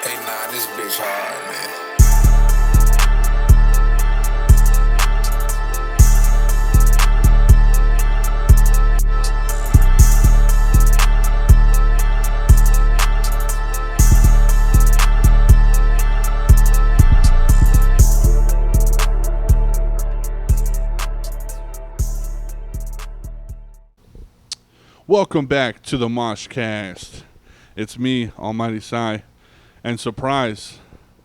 Hey, nah, this bitch hard, man. Welcome back to the Moshcast. It's me, Almighty Sai, and surprise,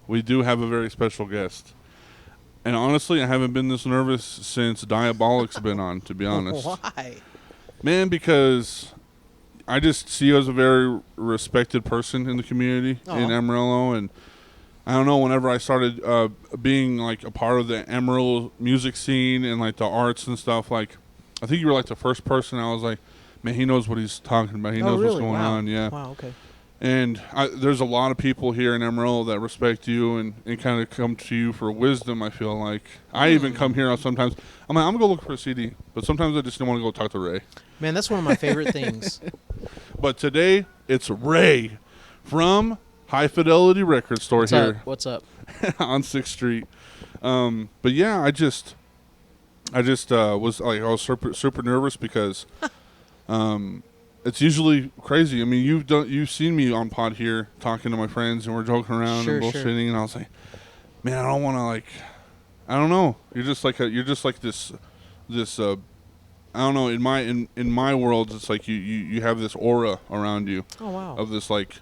we do have a very special guest. And honestly, I haven't been this nervous since Diabolic's been on, to be honest. Why? Man, because I just see you as a very respected person in the community in Amarillo, and I don't know, whenever I started being like a part of the Amarillo music scene and like the arts and stuff, like I think you were like the first person I was like, man, he knows what he's talking about. He knows really? what's going on. Yeah. Wow, okay. And there's a lot of people here in Amarillo that respect you and kind of come to you for wisdom, I feel like. I even come here sometimes. I'm like, I'm going to go look for a CD. But sometimes I just want to go talk to Ray. Man, that's one of my favorite things. But today, it's Ray from High Fidelity Record Store What's here. up? What's up? On 6th Street. But yeah, I just was like, I was super nervous because it's usually crazy. I mean, you've seen me on pod here talking to my friends and we're joking around and bullshitting, and I was like, man, I don't want to like, I don't know. You're just like this I don't know. In my world, it's like you have this aura around you. Oh wow. Of this like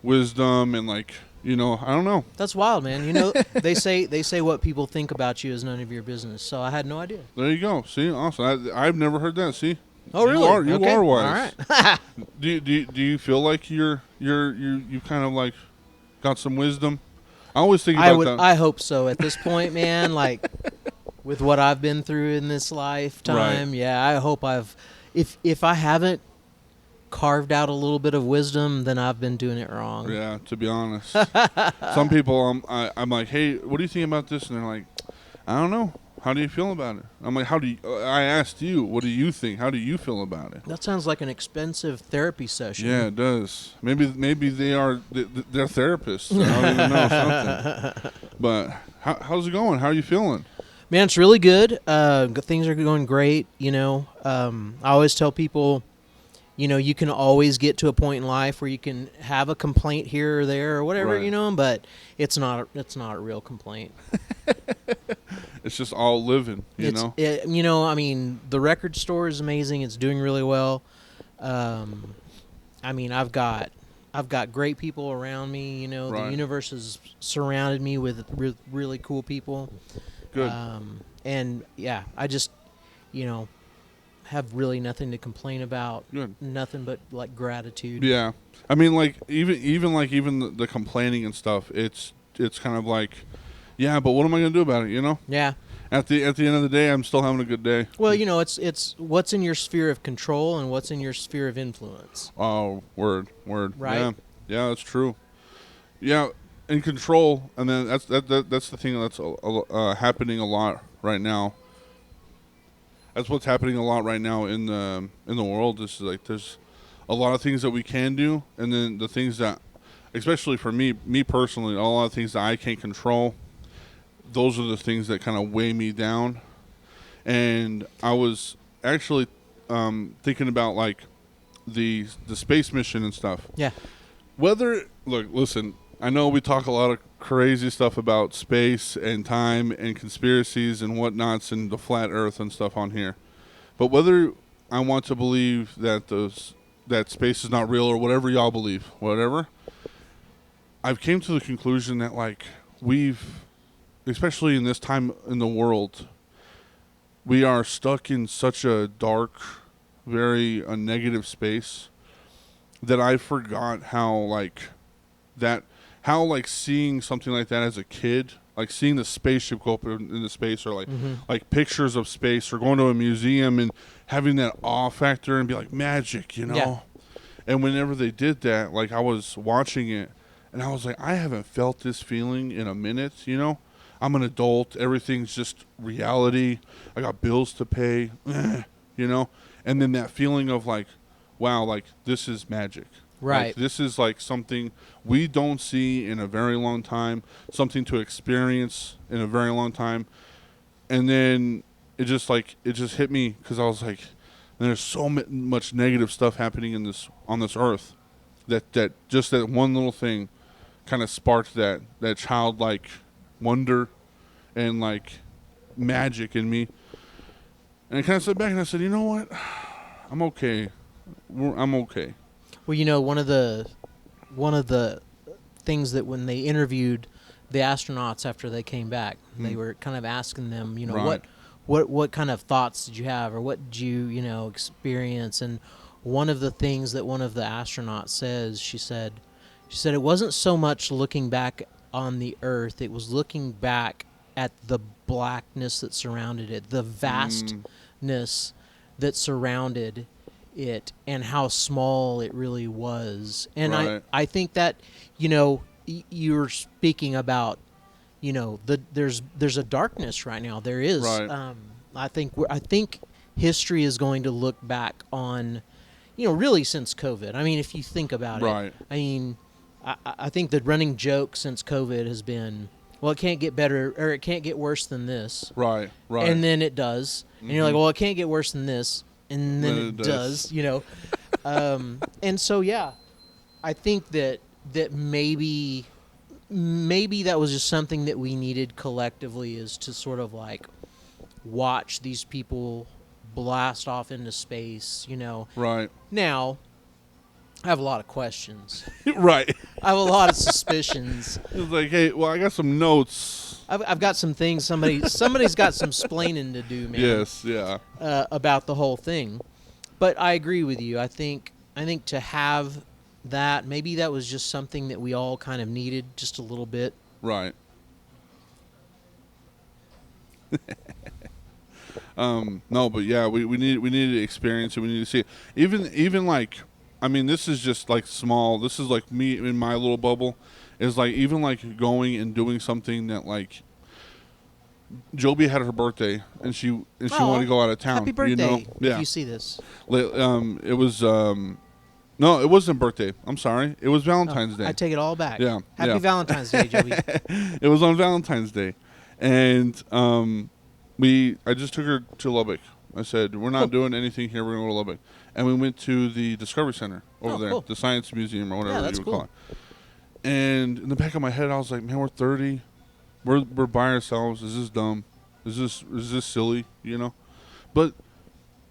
wisdom and like, I don't know. That's wild, man. You know, they say what people think about you is none of your business. So I had no idea. There you go. See, awesome. I've never heard that. See. Oh really? You okay. are wise. All right. Do you feel like you kind of like got some wisdom? I always think about that. I hope so. At this point, man, like with what I've been through in this lifetime, Right. yeah, I hope if I haven't carved out a little bit of wisdom, then I've been doing it wrong. Yeah, to be honest. Some people, I'm like, hey, what do you think about this? And they're like, I don't know. How do you feel about it? I'm like, I asked you, what do you think? How do you feel about it? That sounds like an expensive therapy session. Yeah, it does. Maybe they're therapists. I don't even know something. But how's it going? How are you feeling? Man, it's really good. Things are going great. I always tell people, you can always get to a point in life where you can have a complaint here or there or whatever, Right. but it's not a real complaint. It's just all living, I mean, the record store is amazing. It's doing really well. I mean, I've got great people around me. Right. The universe has surrounded me with really cool people. Good. And yeah, I just, have really nothing to complain about. Good. Nothing but like gratitude. Yeah. I mean, like even the complaining and stuff, it's kind of like, yeah, but what am I going to do about it, Yeah. At the end of the day, I'm still having a good day. Well, it's what's in your sphere of control and what's in your sphere of influence. Oh, word. Right. Yeah, that's true. Yeah, in control, and then that's the thing that's happening a lot right now. That's what's happening a lot right now in the world. Is like there's a lot of things that we can do, and then the things that, especially for me personally, a lot of things that I can't control. Those are the things that kind of weigh me down. And I was actually thinking about like the space mission and stuff. Yeah. Listen, I know we talk a lot of crazy stuff about space and time and conspiracies and whatnots and the flat earth and stuff on here. But whether I want to believe that that space is not real or whatever y'all believe, whatever, I've came to the conclusion that like especially in this time in the world, we are stuck in such a dark, very negative space that I forgot how seeing something like that as a kid, like seeing the spaceship go up into space, or like pictures of space, or going to a museum and having that awe factor and be like magic, Yeah. And whenever they did that, like I was watching it and I was like, I haven't felt this feeling in a minute, I'm an adult. Everything's just reality. I got bills to pay, And then that feeling of like, wow, like this is magic. Right. Like, this is like something we don't see in a very long time, something to experience in a very long time. And then it just hit me because I was like, there's so much negative stuff happening on this earth that just that one little thing kind of sparked that childlike wonder and like magic in me. And I kind of sat back and I said, you know what? I'm okay. I'm okay. Well, one of the things that when they interviewed the astronauts after they came back, they were kind of asking them, Right. what kind of thoughts did you have, or what did you, experience? And one of the things that one of the astronauts says, she said it wasn't so much looking back on the Earth, it was looking back at the blackness that surrounded it, the vastness that surrounded it, and how small it really was. And Right. I think that, you're speaking about, there's a darkness right now. There is. Right. I think history is going to look back on, really since COVID. I mean, if you think about Right. it, I mean, I think the running joke since COVID has been, well, it can't get better, or it can't get worse than this. Right. Right. And then it does. And you're like, well, it can't get worse than this. And then it does. And so, yeah, I think that maybe that was just something that we needed collectively, is to sort of like watch these people blast off into space, Right. Now, I have a lot of questions. Right. I have a lot of suspicions. It's like, hey, well, I got some notes. I've got some things. Somebody's got some splaining to do, man. Yes, yeah. About the whole thing. But I agree with you. I think to have that, maybe that was just something that we all kind of needed just a little bit. Right. No, but yeah, we need to experience it. We need to see it. Even like, I mean, this is just like small. This is like me in my little bubble. Is like even like going and doing something that like Joby had her birthday and she wanted to go out of town. Happy birthday! Yeah. If you see this, it was no, it wasn't birthday. I'm sorry, it was Valentine's Day. I take it all back. Yeah. Happy Valentine's Day, Joby. It was on Valentine's Day, and I just took her to Lubbock. I said, we're not doing anything here. We're going to go to Lubbock. And we went to the Discovery Center over there, cool. the Science Museum or whatever that's you would cool. call it. And in the back of my head, I was like, man, we're 30. We're by ourselves. Is this dumb? Is this silly? But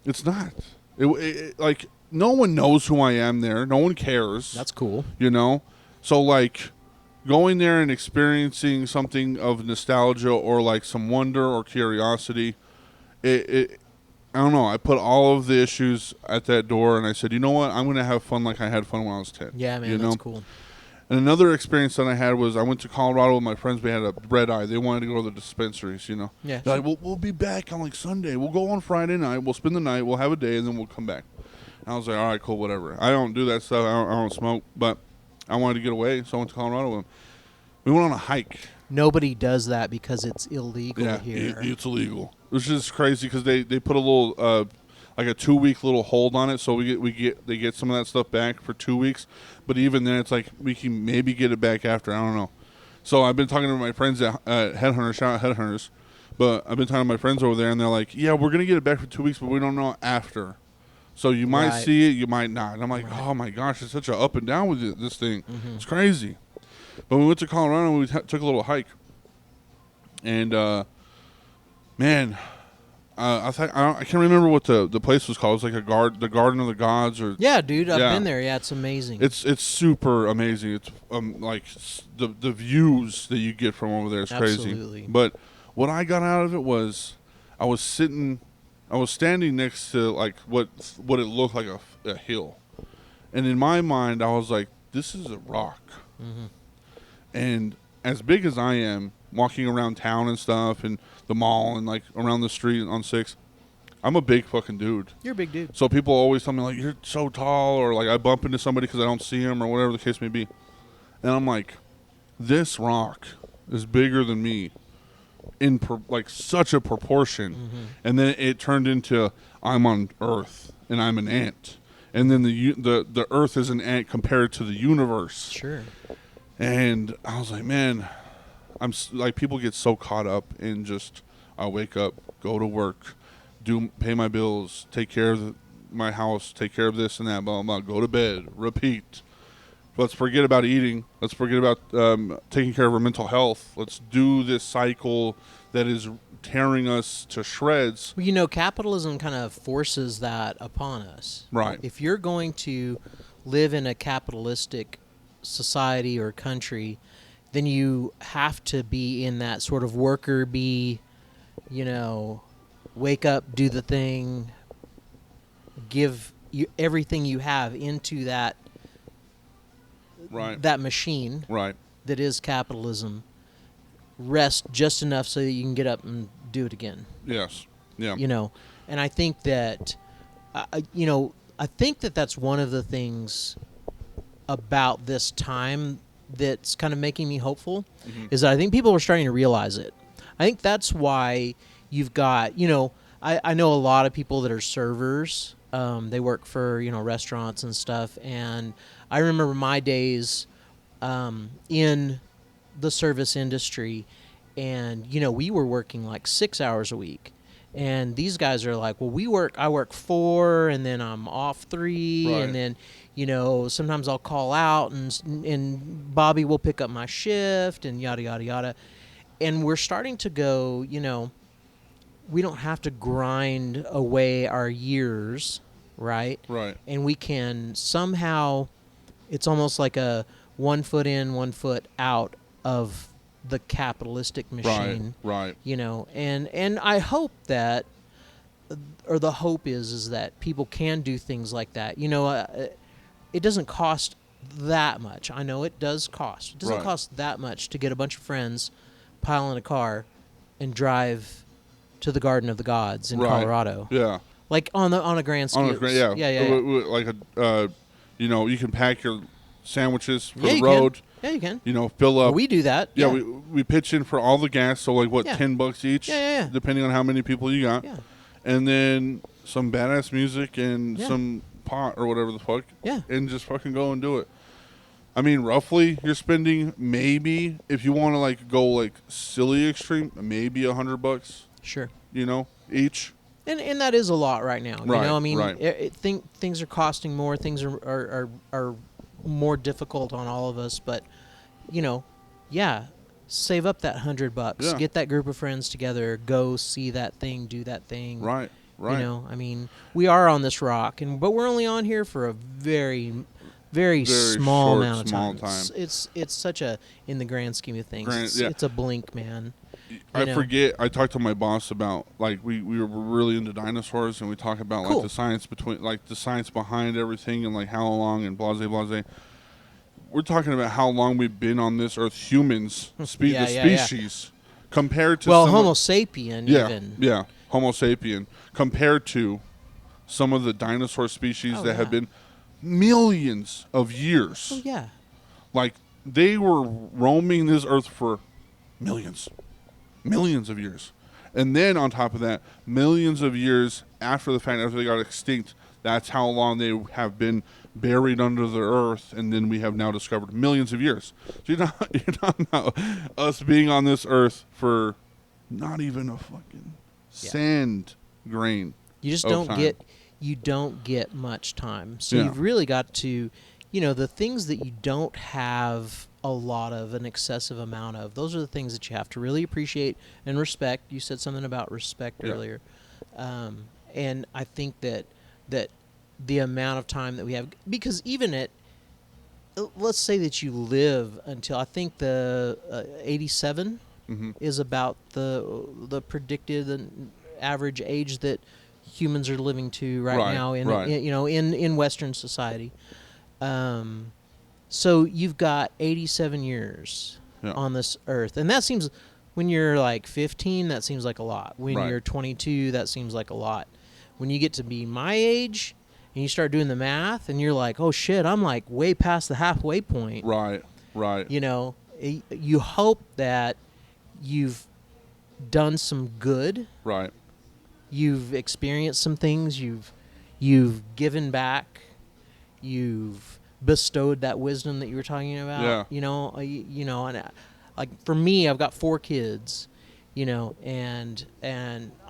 it's not. Like, no one knows who I am there. No one cares. That's cool. So, like, going there and experiencing something of nostalgia or, like, some wonder or curiosity, I don't know. I put all of the issues at that door, and I said, you know what? I'm going to have fun like I had fun when I was 10. Yeah, man, that's cool. And another experience that I had was I went to Colorado with my friends. We had a red eye. They wanted to go to the dispensaries, Yeah. They're like, we'll be back on, like, Sunday. We'll go on Friday night. We'll spend the night. We'll have a day, and then we'll come back. And I was like, all right, cool, whatever. I don't do that stuff. I don't smoke, but I wanted to get away, so I went to Colorado with them. We went on a hike. Nobody does that because it's illegal here. It's illegal. Which is crazy because they put a little like a 2-week little hold on it, so they get some of that stuff back for 2 weeks. But even then, it's like we can maybe get it back after. I don't know. So I've been talking to my friends at Headhunters. Shout out Headhunters. But I've been talking to my friends over there, and they're like, "Yeah, we're gonna get it back for 2 weeks, but we don't know after. So you might see it, you might not." And I'm like, "Oh my gosh, it's such a up and down with this thing. Mm-hmm. It's crazy." But we went to Colorado and we took a little hike, and man, I can't remember what the place was called. It was like the Garden of the Gods, or Yeah, dude, I've been there. Yeah, it's amazing. It's super amazing. It's like the views that you get from over there is crazy. Absolutely. But what I got out of it was I was standing next to like what it looked like a hill, and in my mind I was like, this is a rock. Mm-hmm. And as big as I am, walking around town and stuff, and the mall, and like around the street on 6, I'm a big fucking dude. You're a big dude. So people always tell me like, you're so tall, or like I bump into somebody because I don't see him, or whatever the case may be. And I'm like, this rock is bigger than me in like such a proportion. Mm-hmm. And then it turned into I'm on Earth and I'm an ant. and then the Earth is an ant compared to the universe. Sure. And I was like, man, like, people get so caught up in just, I wake up, go to work, pay my bills, take care of my house, take care of this and that, blah, blah, blah, go to bed, repeat. Let's forget about eating. Let's forget about taking care of our mental health. Let's do this cycle that is tearing us to shreds. Well, you know, capitalism kind of forces that upon us. Right. If you're going to live in a capitalistic society or country, then you have to be in that sort of worker bee, you know, wake up, do the thing, give you everything you have into that Right. that machine Right. that is capitalism. Rest just enough so that you can get up and do it again. Yes. Yeah. You know, and I think that, I think that that's one of the things about this time that's kind of making me hopeful, is that I think people are starting to realize it. I think that's why you've got, I know a lot of people that are servers. They work for, restaurants and stuff. And I remember my days in the service industry, and, we were working like 6 hours a week. And these guys are like, well, I work 4, and then I'm off 3, Right. and then, sometimes I'll call out, and Bobby will pick up my shift, and yada, yada, yada. And we're starting to go, we don't have to grind away our years, right? Right. And we can somehow, it's almost like a 1 foot in, 1 foot out of the capitalistic machine. Right. And I hope that, or the hope is that people can do things like that. It doesn't cost that much. I know it does cost. It doesn't Right. cost that much to get a bunch of friends, pile in a car, and drive to the Garden of the Gods in Right. Colorado. Yeah. Like on a grand scale. Yeah. Yeah. Like you can pack your sandwiches for Yeah, the you road. can. Yeah, you can. Fill up. Well, we do that. Yeah, we pitch in for all the gas. So like what, Yeah. $10 each? Yeah. Depending on how many people you got. Yeah. And then some badass music and Yeah. some pot or whatever the fuck. Yeah. And just fucking go and do it. I mean, roughly, you're spending maybe, if you want to like go like silly extreme, maybe $100. Sure. Each. And that is a lot right now. Right, I mean, right. Things are costing more. Things are more difficult on all of us. But, save up that $100. Yeah. Get that group of friends together. Go see that thing. Do that thing. Right. I mean, we are on this rock, but we're only on here for a very, very small short, amount of small time. It's such a, in the grand scheme of things, Yeah. it's a blink, man. I forget. I talked to my boss about, like, we were really into dinosaurs, and we talk about Cool. like the science behind everything, and like how long and blase. We're talking about how long we've been on this earth, humans, the species, compared to Homo sapien even. Yeah, Homo sapien, compared to some of the dinosaur species that have been millions of years. Oh yeah. Like, they were roaming this earth for millions of years. And then on top of that, millions of years after the fact, after they got extinct, that's how long they have been buried under the earth, and then we have now discovered millions of years. So you're talking about us being on this earth for not even a fucking sand grain. You just of time. You don't get much time. So Yeah. you've really got to, the things that you don't have a lot of, an excessive amount of, those are the things that you have to really appreciate and respect. You said something about respect earlier. And I think that the amount of time that we have, because even let's say that you live until, I think the 87 is about the predicted average age that humans are living to right now in Western society. So you've got 87 years on this earth, and that seems, when you're like 15, that seems like a lot. When you're 22, that seems like a lot. When you get to be my age and you start doing the math, and you're like, oh shit, I'm like way past the halfway point. Right. You hope that you've done some good. Right. You've experienced some things. You've given back you've bestowed that wisdom that you were talking about. Yeah. And like for me, I've got 4 kids, and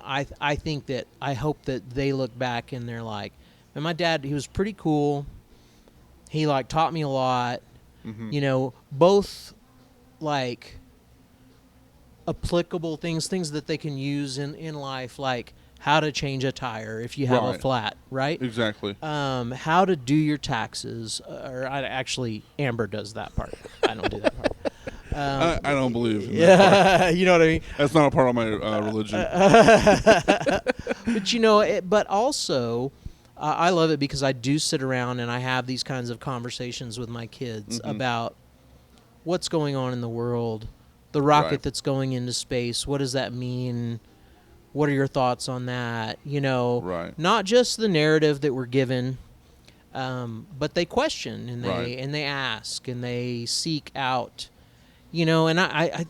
I think that I hope that they look back and they're like, and my dad, he was pretty cool. He like taught me a lot, both like applicable things that they can use in life, like how to change a tire if you have a flat, right? Exactly. How to do your taxes, or actually Amber does that part. I don't do that part. I don't believe in that part. You know what I mean? That's not a part of my religion. But but also, I love it because I do sit around and I have these kinds of conversations with my kids about what's going on in the world, the rocket that's going into space. What does that mean? What are your thoughts on that? Not just the narrative that we're given, but they question and they ask and they seek out. And I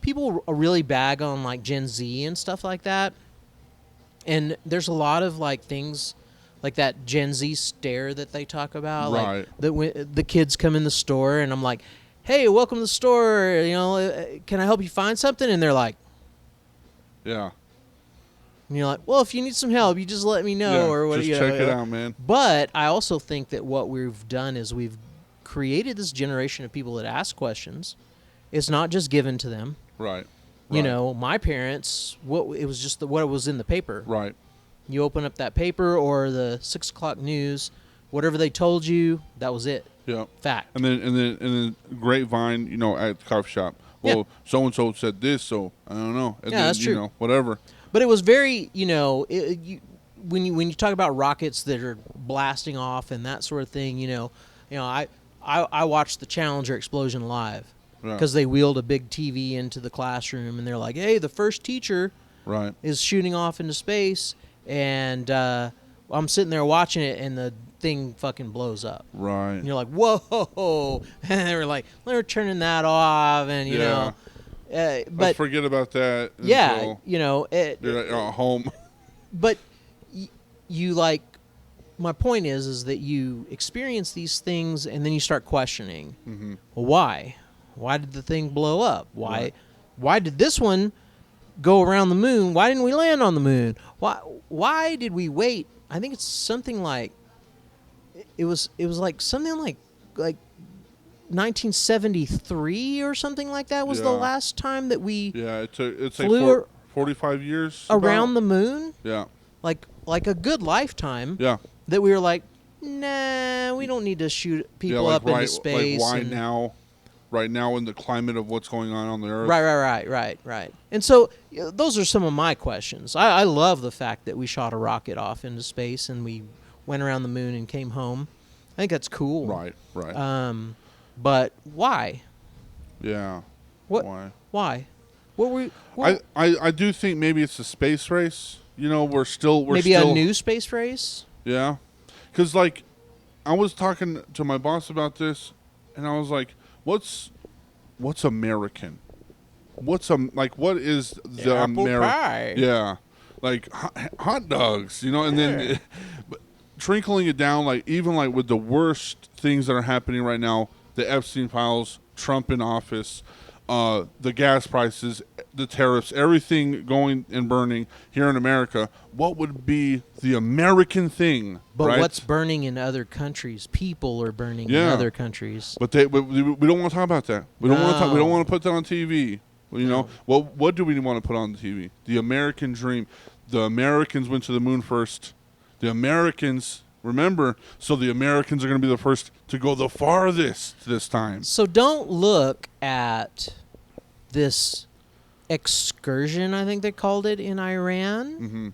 people really bag on like Gen Z and stuff like that. And there's a lot of like things like that Gen Z stare that they talk about. Like the kids come in the store and I'm like, hey, welcome to the store. Can I help you find something? And they're like, yeah. And you're like, well, if you need some help, you just let me know. Or what? Just check it out, man. But I also think that what we've done is we've created this generation of people that ask questions. It's not just given to them. Right. My parents, it was just what was in the paper. Right. You open up that paper or the 6 o'clock news, whatever they told you, that was it. Yeah. Fact. And then grapevine, at the coffee shop. Well, so and so said this, so I don't know. And then, that's true. Whatever. But it was very, when you talk about rockets that are blasting off and that sort of thing, I watched the Challenger explosion live because they wheeled a big TV into the classroom and they're like, hey, the first teacher is shooting off into space, and I'm sitting there watching it and the thing fucking blows up. Right. And you're like, whoa. And they were like, we're turning that off, and but let's forget about that. Yeah, they're at home. But you like, my point is that you experience these things and then you start questioning. Mm-hmm. Well, why? Why did the thing blow up? Why did this one go around the moon? Why didn't we land on the moon? Why did we wait? I think it's something like it was like something like 1973 or something like that was the last time that we flew like 45 years around the moon. Yeah. Like a good lifetime. Yeah. That we were like, nah, we don't need to shoot people up into space. Like why now? Right now in the climate of what's going on the Earth. Right. And so those are some of my questions. I love the fact that we shot a rocket off into space and we went around the moon and came home. I think that's cool. Right. But why? Yeah. Why? What were I do think maybe it's a space race. We're still a new space race. Yeah, because like I was talking to my boss about this, and I was like, "What's American? What is the apple pie? Yeah, like hot dogs, and then trickling it down, like even like with the worst things that are happening right now, the Epstein files, Trump in office, the gas prices, the tariffs, everything going and burning here in America. What would be the American thing? But what's burning in other countries? People are burning in other countries. But we don't want to talk about that. We don't want to. We don't want to put that on TV. What do we want to put on the TV? The American dream. The Americans went to the moon first. The Americans. Remember, so the Americans are going to be the first to go the farthest this time. So don't look at this excursion, I think they called it, in Iran. Mm-hmm.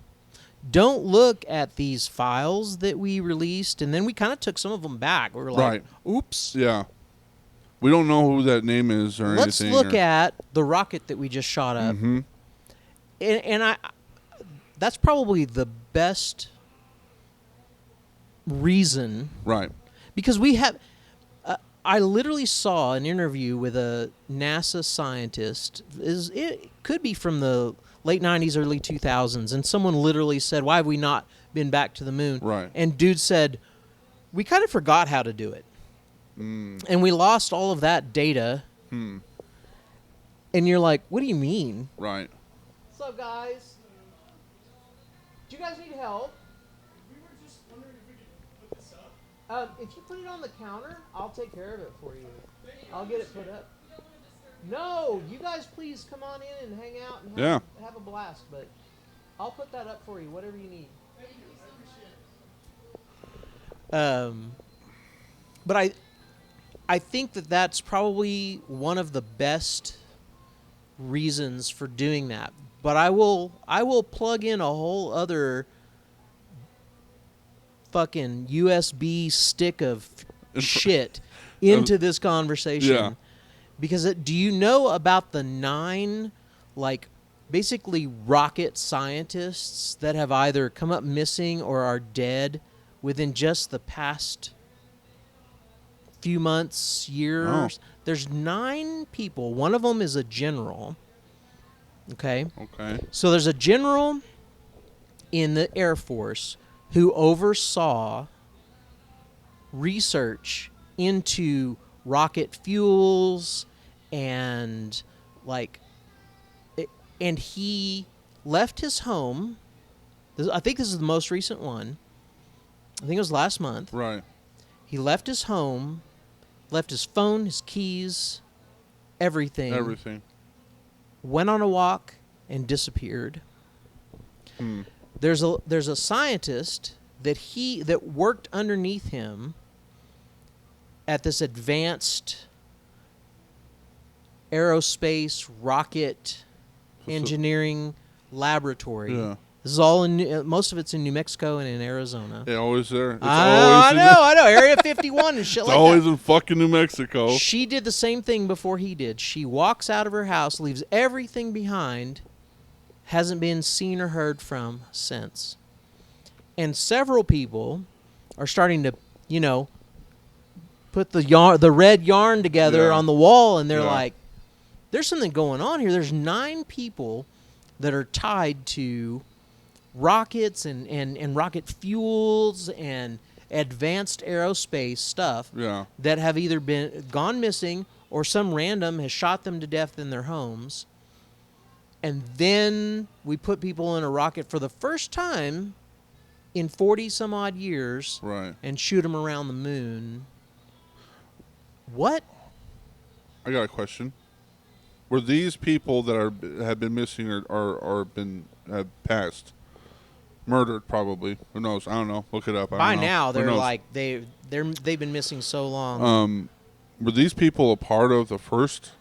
Don't look at these files that we released, and then we kind of took some of them back. We were like, oops. Yeah. We don't know who that name is or anything. Let's look at the rocket that we just shot up. Mm-hmm. And that's probably the best reason, right? Because we have I literally saw an interview with a NASA scientist. It could be from the late 90s, early 2000s, and someone literally said, why have we not been back to the moon? Right. And dude said, we kind of forgot how to do it. And we lost all of that data. And you're like, what do you mean? Right. What's up, guys? Do you guys need help? We were just wondering if we could put this up. If you put it on the counter, I'll take care of it for you. I'll get it put up. No, you guys please come on in and hang out and have a blast. But I'll put that up for you, whatever you need. Thank you. I appreciate it. But I think that's probably one of the best reasons for doing that. But I will plug in a whole other fucking USB stick of shit into this conversation. Yeah. Because do you know about the 9, like, basically rocket scientists that have either come up missing or are dead within just the past few months, years? Oh. There's 9 people. One of them is a general. Okay? Okay. So there's a general in the Air Force who oversaw research into rocket fuels and and he left his home. I think this is the most recent one. I think it was last month. Right. He left his home, left his phone, his keys, everything. Everything. Went on a walk and disappeared. There's a scientist that worked underneath him at this advanced aerospace rocket engineering laboratory. Yeah. This is all most of it's in New Mexico and in Arizona. Yeah, always there. It's I know. Area 51 and shit it's like that. always in fucking New Mexico. She did the same thing before he did. She walks out of her house, leaves everything behind, hasn't been seen or heard from since. And several people are starting to, put the red yarn together on the wall, and they're like, there's something going on here. There's 9 people that are tied to rockets and rocket fuels and advanced aerospace stuff that have either gone missing or some random has shot them to death in their homes. And then we put people in a rocket for the first time in 40 some odd years and shoot them around the moon. What? I got a question. Were these people that have been missing or have passed, murdered probably? Who knows? I don't know. Look it up. By now they're like they've been missing so long. Were these people a part of the first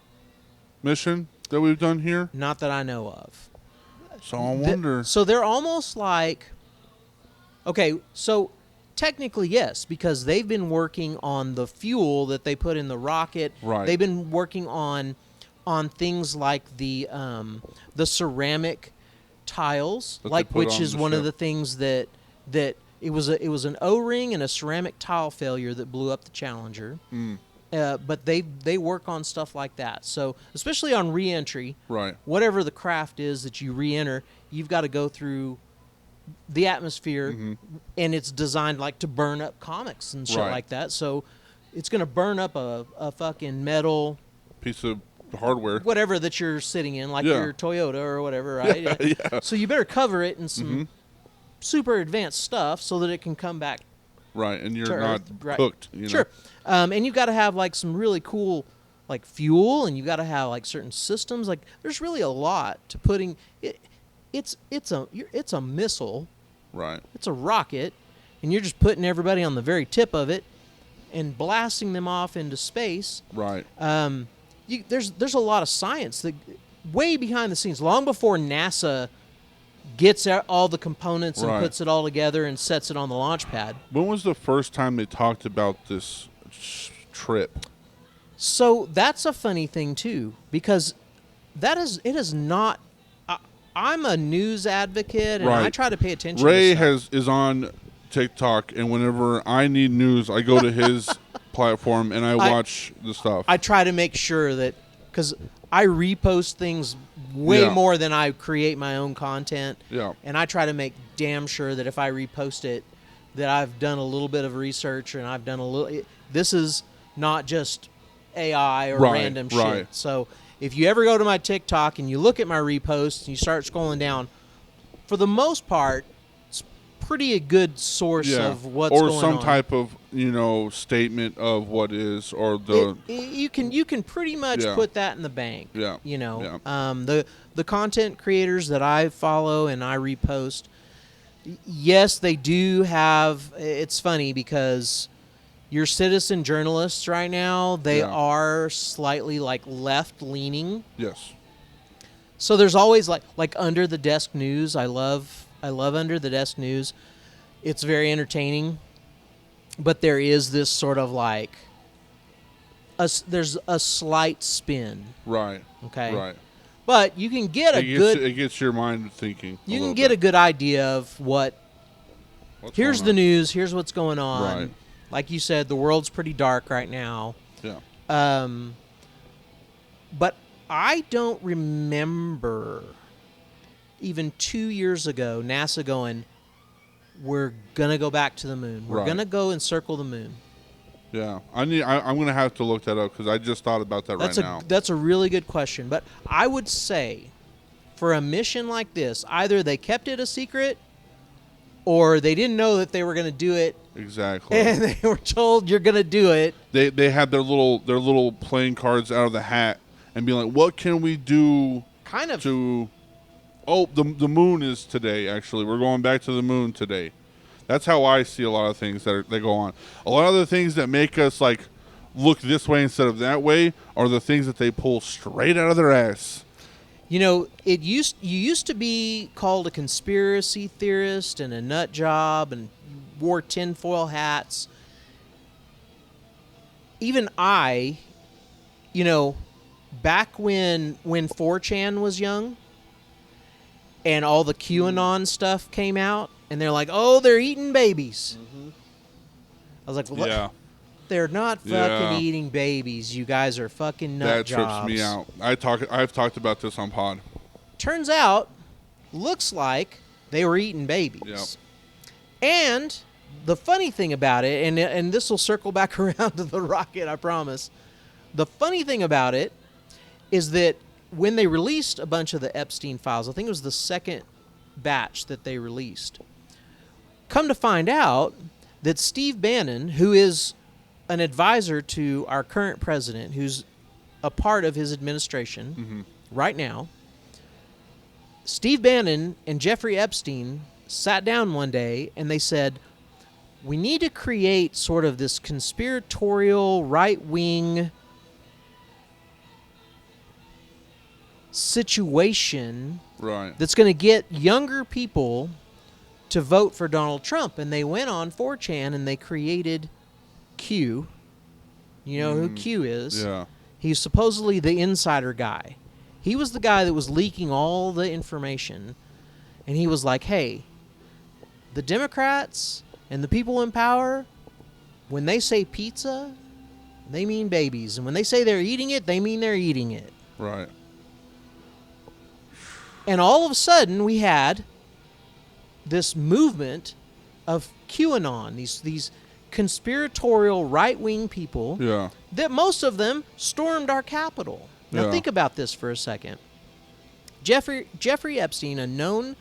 mission that we've done here? Not that I know of. So I wonder. So they're almost like, okay, so technically yes, because they've been working on the fuel that they put in the rocket. Right. They've been working on things like the ceramic tiles, which is one of the things that it was an O-ring and a ceramic tile failure that blew up the Challenger. But they work on stuff like that. So especially on re-entry, whatever the craft is that you re-enter, you've got to go through the atmosphere, and it's designed like to burn up comics and shit like that. So it's going to burn up a fucking metal piece of hardware, whatever that you're sitting in, like your Toyota or whatever, right? Yeah. So you better cover it in some super advanced stuff so that it can come back. Right, and you're not Earth. hooked. Sure. And you've got to have like some really cool like fuel, and you've got to have like certain systems. Like there's really a lot to putting it. It's a missile. Right. It's a rocket, and you're just putting everybody on the very tip of it and blasting them off into space. Right. There's a lot of science that way behind the scenes, long before NASA gets all the components and puts it all together and sets it on the launch pad. When was the first time they talked about this trip? So that's a funny thing too, because it is not. I'm a news advocate, and I try to pay attention. Ray to stuff. is on TikTok, and whenever I need news, I go to his platform and I watch the stuff. I try to make sure that, because I repost things way more than I create my own content. Yeah. And I try to make damn sure that if I repost it, that I've done a little bit of research and I've done a little. This is not just AI or random shit. So if you ever go to my TikTok and you look at my reposts and you start scrolling down, for the most part, it's pretty a good source of what's going on. Or some type of, statement of what is, or the... You can pretty much put that in the bank. Yeah. The content creators that I follow and I repost, yes, they do have... It's funny because your citizen journalists right now, they are slightly like left-leaning. Yes. So there's always like Under the Desk News. I love Under the Desk News. It's very entertaining, but there is this sort of like there's a slight spin. Right. Okay. Right. But you can get it gets your mind thinking. You can get a good idea of what's here's the news. Here's what's going on. Right. Like you said, the world's pretty dark right now. Yeah. But I don't remember even 2 years ago NASA going, we're going to go back to the moon. We're going to go and circle the moon. Yeah. I'm going to have to look that up because I just thought about that right now. That's a really good question. But I would say for a mission like this, either they kept it a secret or they didn't know that they were going to do it. Exactly. And they were told you're going to do it. They had their little playing cards out of the hat and be like, what can we do to... Oh, the moon is today, actually. We're going back to the moon today. That's how I see a lot of things that go on. A lot of the things that make us, like, look this way instead of that way are the things that they pull straight out of their ass. You used to be called a conspiracy theorist and a nut job and wore tinfoil hats. Even I, back when 4chan was young and all the QAnon stuff came out and they're like, oh, they're eating babies. Mm-hmm. I was like, well, yeah. They're not fucking eating babies. You guys are fucking nut jobs. That trips me out. I've talked about this on pod. Turns out, looks like they were eating babies. Yep. And the funny thing about it, and this will circle back around to the rocket, I promise. The funny thing about it is that when they released a bunch of the Epstein files, I think it was the second batch that they released, come to find out that Steve Bannon, who is an advisor to our current president, who's a part of his administration right now, Steve Bannon and Jeffrey Epstein sat down one day and they said, we need to create sort of this conspiratorial right-wing situation that's going to get younger people to vote for Donald Trump. And they went on 4chan and they created Q. You know who Q is? Yeah. He's supposedly the insider guy. He was the guy that was leaking all the information. And he was like, hey, the Democrats and the people in power, when they say pizza, they mean babies. And when they say they're eating it, they mean they're eating it. Right. And all of a sudden, we had this movement of QAnon, these conspiratorial right-wing people that most of them stormed our Capitol. Now think about this for a second. Jeffrey Epstein, a known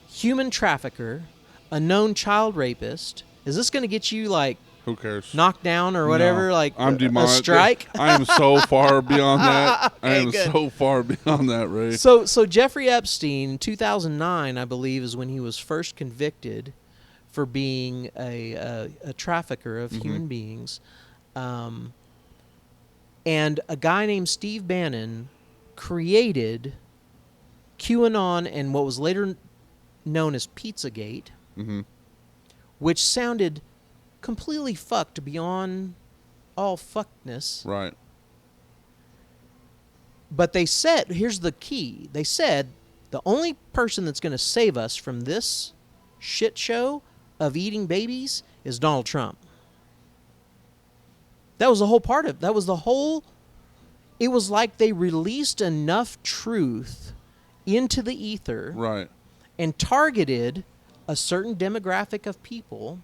human trafficker, a known child rapist. Is this going to get you, like, who cares? Knocked down or whatever? No, like I'm a strike? I am so far beyond that. Okay, I am so far beyond that, Ray. So Jeffrey Epstein, 2009, I believe, is when he was first convicted for being a trafficker of human beings. And a guy named Steve Bannon created QAnon and what was later known as Pizzagate, which sounded completely fucked beyond all fuckedness. Right. But they said, here's the key. They said the only person that's going to save us from this shit show of eating babies is Donald Trump. That was the whole part of it. That was the whole... It was like they released enough truth into the ether and targeted a certain demographic of people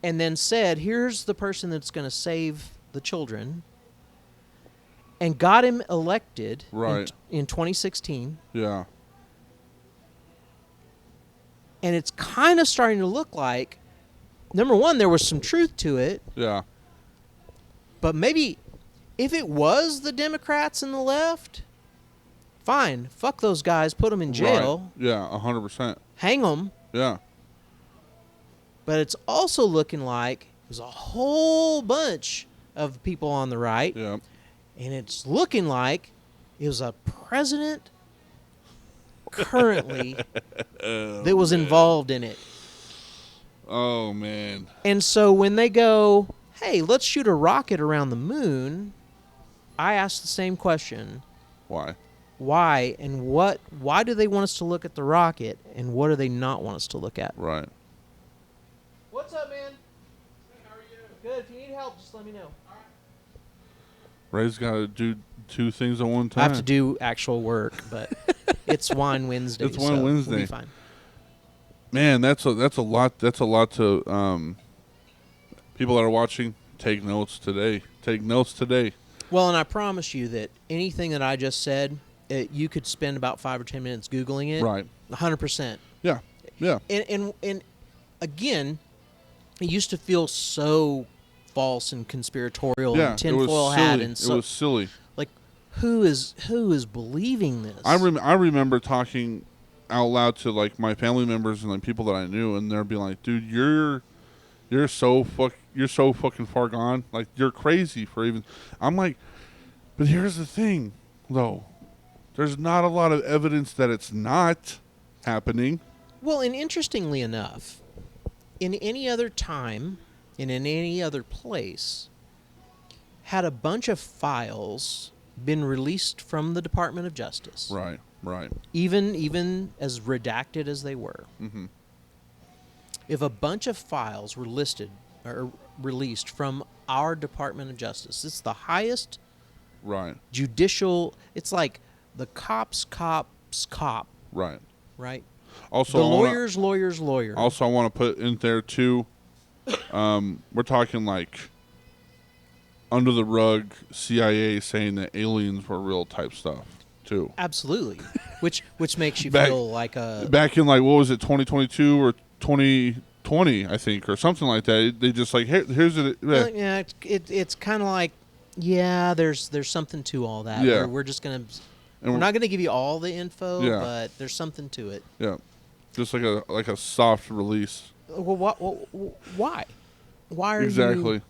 and then said, here's the person that's going to save the children, and got him elected Right. in 2016. Yeah. And it's kind of starting to look like, number one, there was some truth to it, Yeah. but maybe if it was the Democrats and the left, fine, fuck those guys, put them in jail, Right. Yeah, 100%. hang them. Yeah. But it's also looking like there's a whole bunch of people on the right, Yeah. and it's looking like it was a president currently that was involved in it. Oh, man. And so when they go, hey, let's shoot a rocket around the moon, I ask the same question. Why? Why and what? Why do they want us to look at the rocket, and what do they not want us to look at? Right. What's up, man? How are you? Good. If you need help, just let me know. Ray's got to do two things at one time. I have to do actual work, but it's Wine Wednesday. It's Wine so Wednesday. We'll be fine. Man, that's a lot. That's a lot to people that are watching. Take notes today. Take notes today. Well, and I promise you that anything that I just said, you could spend about 5 or 10 minutes Googling it. Right. 100%. Yeah. Yeah. And again, it used to feel so false and conspiratorial Yeah. and tinfoil hat and It so was silly. like who is believing this? I remember talking out loud to like my family members and like people that I knew, and they're being like, "Dude, you're so fucking far gone. Like you're crazy for even." I'm like, but here's the thing, though. There's not a lot of evidence that it's not happening. Well, and interestingly enough, in any other time and in any other place, had a bunch of files been released from the Department of Justice, Right. Right. even as redacted as they were, Mm-hmm. if a bunch of files were listed or released from our Department of Justice, it's the highest Right. judicial. It's like the cop's cop, Right. right? Also, The I wanna- lawyer. Also, I want to put in there too. We're talking like under the rug CIA saying that aliens were real type stuff too. Absolutely, which makes you Back- feel like a Back in like what was it, 2022 or 2020, I think, or something like that. They just like, hey, here's it. yeah. It's kind of like there's something to all that. Yeah. We're just gonna And we're not gonna give you all the info, Yeah. but there's something to it. Yeah, just like a soft release. Well, why? Why are Exactly. you?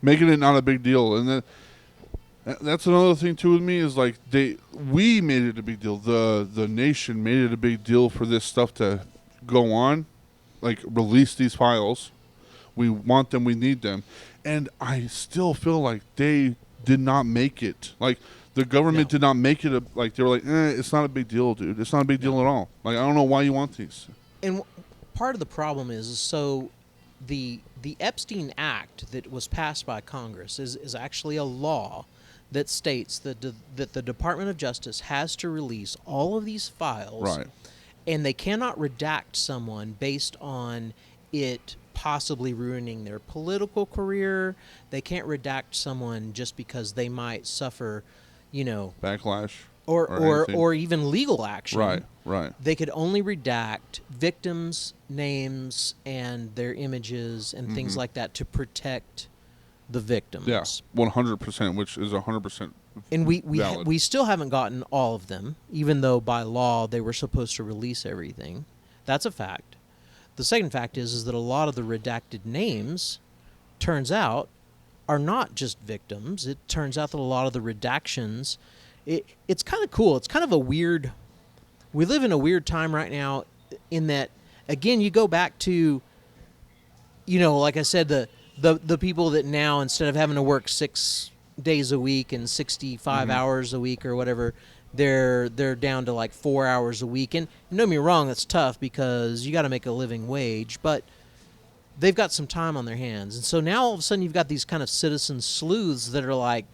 Making it not a big deal, and then that's another thing too with me is like we made it a big deal. The nation made it a big deal for this stuff to go on, like release these files. We want them. We need them, and I still feel like they did not make it. Like the government No. did not make it. Like they were like, it's not a big deal, dude. It's not a big deal at all. Like I don't know why you want these. And part of the problem is so the Epstein Act that was passed by Congress is actually a law that states that the Department of Justice has to release all of these files, Right. and they cannot redact someone based on it possibly ruining their political career. They can't redact someone just because they might suffer, Backlash. or anything. or even legal action. Right. Right. They could only redact victims' names and their images and things like that to protect the victims. Yeah. 100%, which is 100%. And valid. we still haven't gotten all of them, even though by law they were supposed to release everything. That's a fact. The second fact is that a lot of the redacted names, turns out, are not just victims. It turns out that a lot of the redactions, it's kind of cool. It's kind of a weird. We live in a weird time right now, in that again you go back to, like I said, the people that now, instead of having to work 6 days a week and 65 hours a week or whatever, they're down to like 4 hours a week. And don't get me wrong, that's tough because you got to make a living wage, but they've got some time on their hands. And so now all of a sudden you've got these kind of citizen sleuths that are like,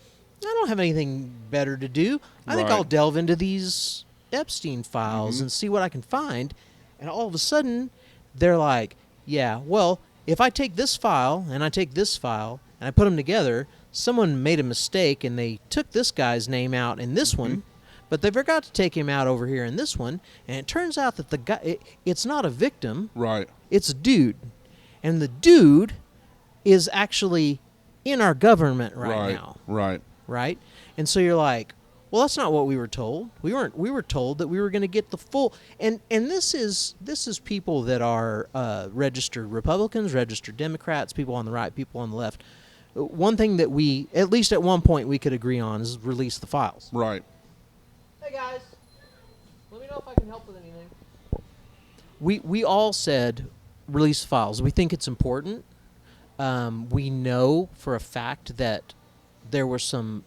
I don't have anything better to do. I think Right. I'll delve into these Epstein files and see what I can find. And all of a sudden they're like, yeah, well, if I take this file and I take this file and I put them together, someone made a mistake and they took this guy's name out in this one, but they forgot to take him out over here in this one, and it turns out that the guy, it's not a victim, Right. it's a dude, and the dude is actually in our government right now, Right. right? And so you're like, well, that's not what we were told. We were told that we were going to get the full, and this is people that are registered Republicans, registered Democrats, people on the right, people on the left. One thing that we, at least at one point, we could agree on is release the files. Right. Hey guys, let me know if I can help with anything. We all said release the files. We think it's important. We know for a fact that there were some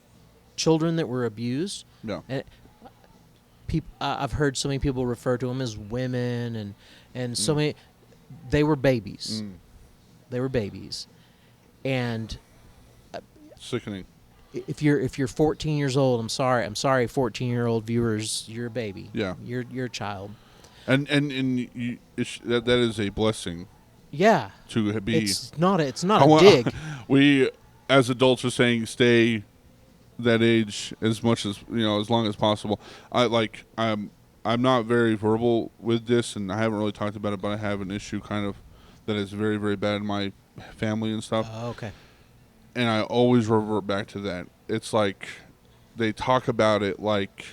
children that were abused. Yeah. And I've heard so many people refer to them as women, and so many. They were babies. They were babies, and Sickening. if you're 14 years old, I'm sorry, 14-year-old viewers, you're a baby. Yeah. You're a child. And you, that is a blessing Yeah. to be. It's not a dig. We as adults are saying stay that age as much as as long as possible. I'm not very verbal with this, and I haven't really talked about it, but I have an issue kind of that is very, very bad in my family and stuff. Oh, okay. And I always revert back to that. It's like they talk about it like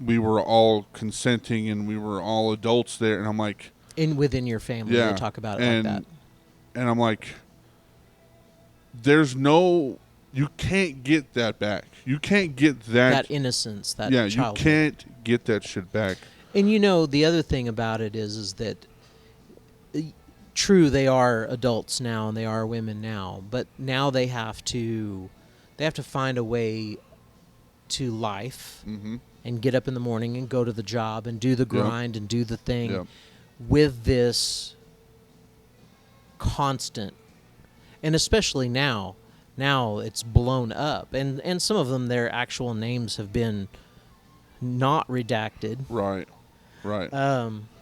we were all consenting and we were all adults there, and I'm like, Within your family, yeah, they talk about it like that. And I'm like, you can't get that back. You can't get that innocence, that yeah, childhood. you can't get that shit back. And the other thing about it is that true, they are adults now and they are women now, but now they have to find a way to life and get up in the morning and go to the job and do the grind and do the thing with this constant, and especially now it's blown up, and some of them, their actual names have been not redacted. Right.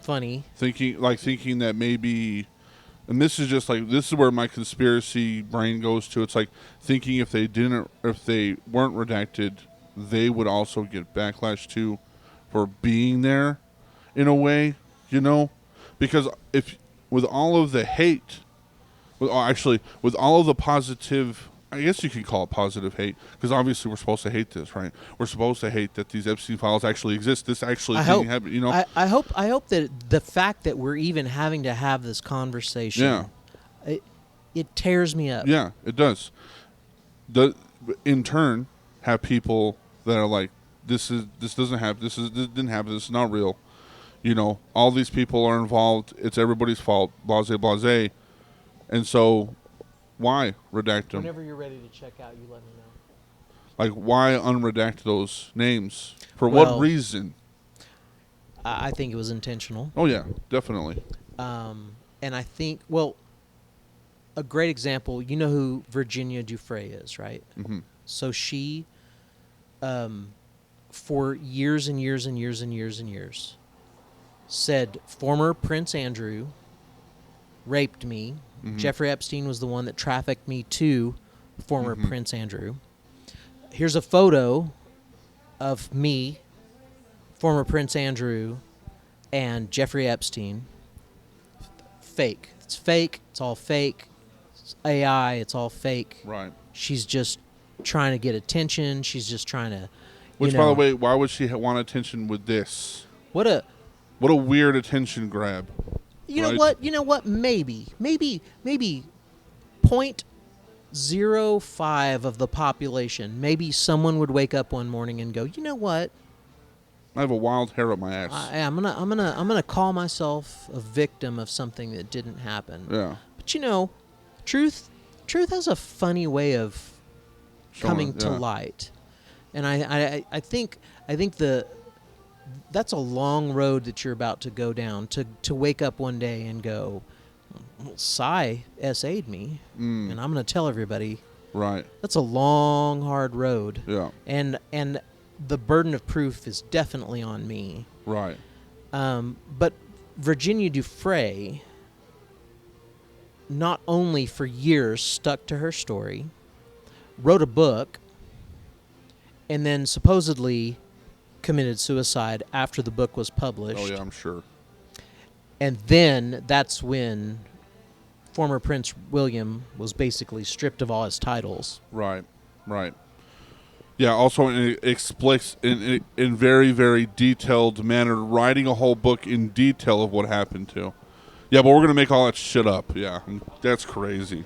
Funny. Thinking that maybe, and this is where my conspiracy brain goes to. It's like thinking if they weren't redacted, they would also get backlash too for being there in a way, because if with all of the hate, with all of the positive, I guess you could call it positive hate, because obviously we're supposed to hate this, right? We're supposed to hate that these Epstein files actually exist. This actually didn't happen, I hope that the fact that we're even having to have this conversation, it tears me up. Yeah, it does. In turn, have people that are like, this doesn't happen. This didn't happen. This is not real. All these people are involved. It's everybody's fault. Blase, blase. And so, why redact them? Whenever you're ready to check out, you let me know. Like, why unredact those names? For what reason? I think it was intentional. Oh yeah, definitely. And I think, a great example, you know who Virginia Dufresne is, right? Mm-hmm. So she, for years and years and years and years and years, said former Prince Andrew raped me. Mm-hmm. Jeffrey Epstein was the one that trafficked me to former Prince Andrew. Here's a photo of me, former Prince Andrew, and Jeffrey Epstein. Fake. It's fake. It's all fake. It's AI. It's all fake. Right. She's just trying to get attention. She's just trying to. Which, by the way, why would she want attention with this? What a weird attention grab. You know what? Maybe 0.05 of the population. Maybe someone would wake up one morning and go, you know what? I have a wild hair up my ass. I'm gonna call myself a victim of something that didn't happen. Yeah. But truth has a funny way of coming to light, and I think that's a long road that you're about to go down, to wake up one day and go, Cy SA'd me, and I'm going to tell everybody. Right. That's a long, hard road. Yeah. And the burden of proof is definitely on me. Right. But Virginia Dufresne not only for years stuck to her story, wrote a book, and then supposedly committed suicide after the book was published. Oh yeah, I'm sure. And then that's when former Prince William was basically stripped of all his titles. Right. Yeah. Also, it explains in very, very detailed manner, writing a whole book in detail of what happened to. Yeah, but we're gonna make all that shit up. Yeah, that's crazy.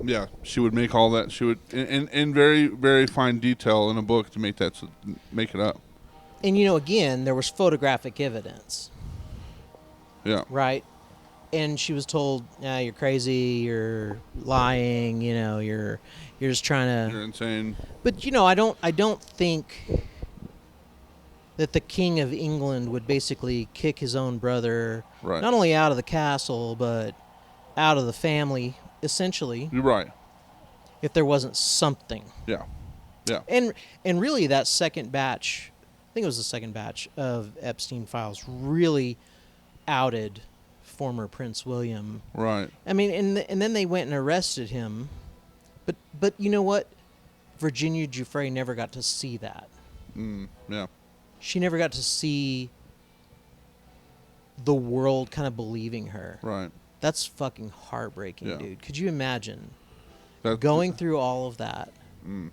Yeah, she would make all that. She would in very, very fine detail in a book to make it up. And, again, there was photographic evidence, Yeah. right? And she was told, you're crazy, you're lying, you're just trying You're to... insane. But, I don't think that the King of England would basically kick his own brother, Right. not only out of the castle, but out of the family, essentially, You're right. if there wasn't something. Yeah. Yeah. And really, that second batch, I think it was the second batch of Epstein files, really outed former Prince William. Right. I mean, and then they went and arrested him. But you know what? Virginia Giuffre never got to see that. Yeah. She never got to see the world kind of believing her. Right. That's fucking heartbreaking, Yeah. dude. Could you imagine That's going through all of that? And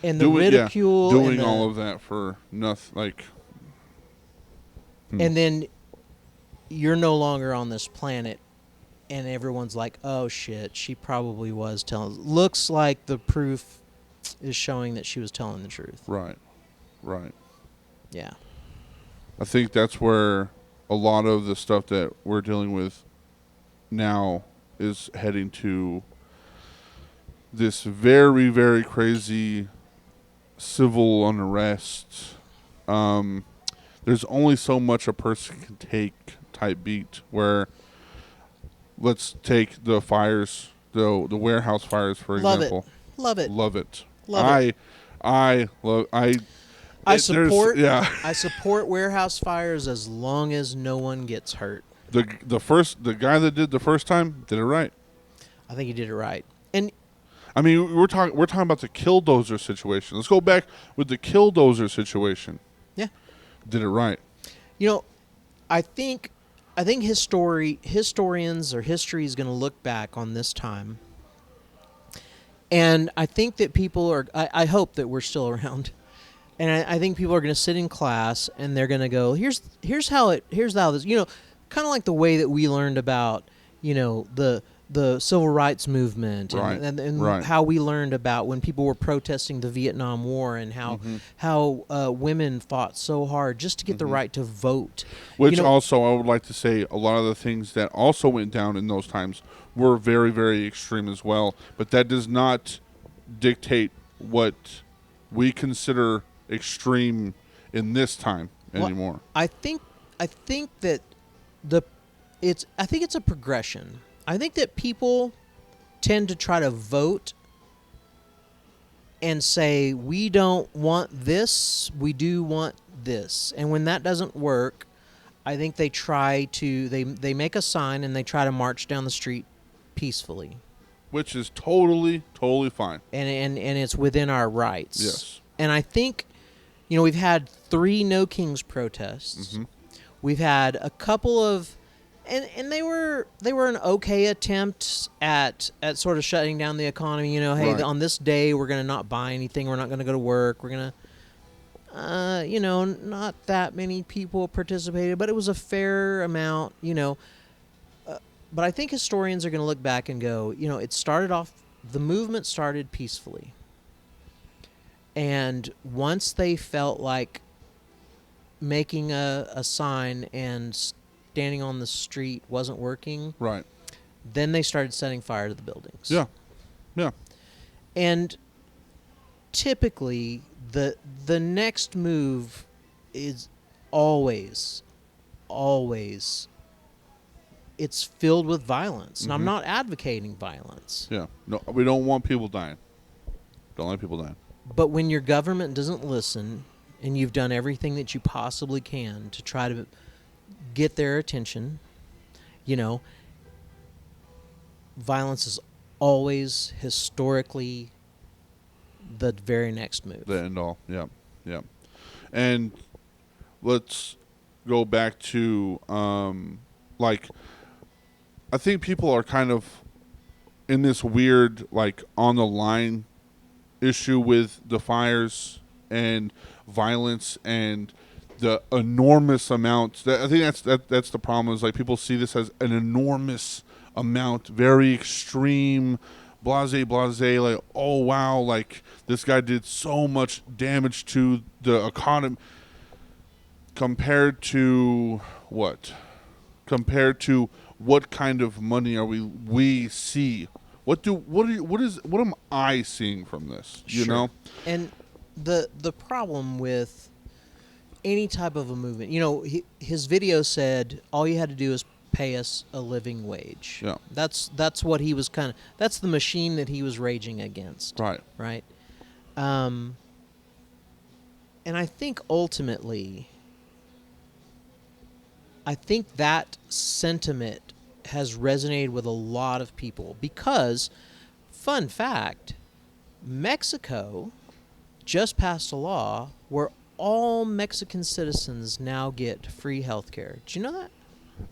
the doing, ridicule. doing and the, all of that for nothing. Like. And then you're no longer on this planet, and everyone's like, oh shit, she probably was telling. Looks like the proof is showing that she was telling the truth. Right. Yeah. I think that's where a lot of the stuff that we're dealing with now is heading to this very, very crazy civil unrest. There's only so much a person can take type beat where, let's take the fires, the warehouse fires, for Love example. Love it. Love it. Love it. I support. Yeah. I support warehouse fires as long as no one gets hurt. The guy that did the first time did it right. I think he did it right. And I mean, we're talking about the killdozer situation. Let's go back with the killdozer situation. yeah, Did it right. I think historians or history is going to look back on this time, and I think that people are. I hope that we're still around, and I think people are going to sit in class and they're going to go, here's how this, kind of like the way that we learned about the civil rights movement, Right. and Right. how we learned about when people were protesting the Vietnam War, and how women fought so hard just to get the right to vote. Which also, I would like to say, a lot of the things that also went down in those times were very, very extreme as well. But that does not dictate what we consider extreme in this time anymore. I think that I think it's a progression. I think that people tend to try to vote and say, we don't want this, we do want this. And when that doesn't work, I think they try to, they make a sign and they try to march down the street peacefully. Which is totally, totally fine. And it's within our rights. Yes. And I think, we've had 3 No Kings protests. Mm-hmm. We've had a couple of, and they were an okay attempt at sort of shutting down the economy. Hey, Right. on this day we're going to not buy anything. We're not going to go to work. We're going to, not that many people participated, but it was a fair amount. But I think historians are going to look back and go, it started off, the movement started peacefully, and once they felt like making a sign and standing on the street wasn't working, Right. then they started setting fire to the buildings. Yeah. Yeah. And typically the next move is always it's filled with violence. And I'm not advocating violence. Yeah. No, we don't want people dying. Don't let people die. But when your government doesn't listen and you've done everything that you possibly can to try to get their attention, violence is always historically the very next move. The end all. Yeah. Yeah. And let's go back to like I think people are kind of in this weird like on the line issue with the fires and violence and the enormous amounts. I think that's the problem. Is like people see this as an enormous amount, very extreme, blase. Like, oh wow, like this guy did so much damage to the economy. Compared to what? Compared to what kind of money are we see? What am I seeing from this? You Sure. know? And the problem with any type of a movement, his video said all you had to do is pay us a living wage. Yeah. That's what he was that's the machine that he was raging against. Right. Right. And I think ultimately, that sentiment has resonated with a lot of people because, fun fact, Mexico just passed a law where all Mexican citizens now get free health care. Did you know that?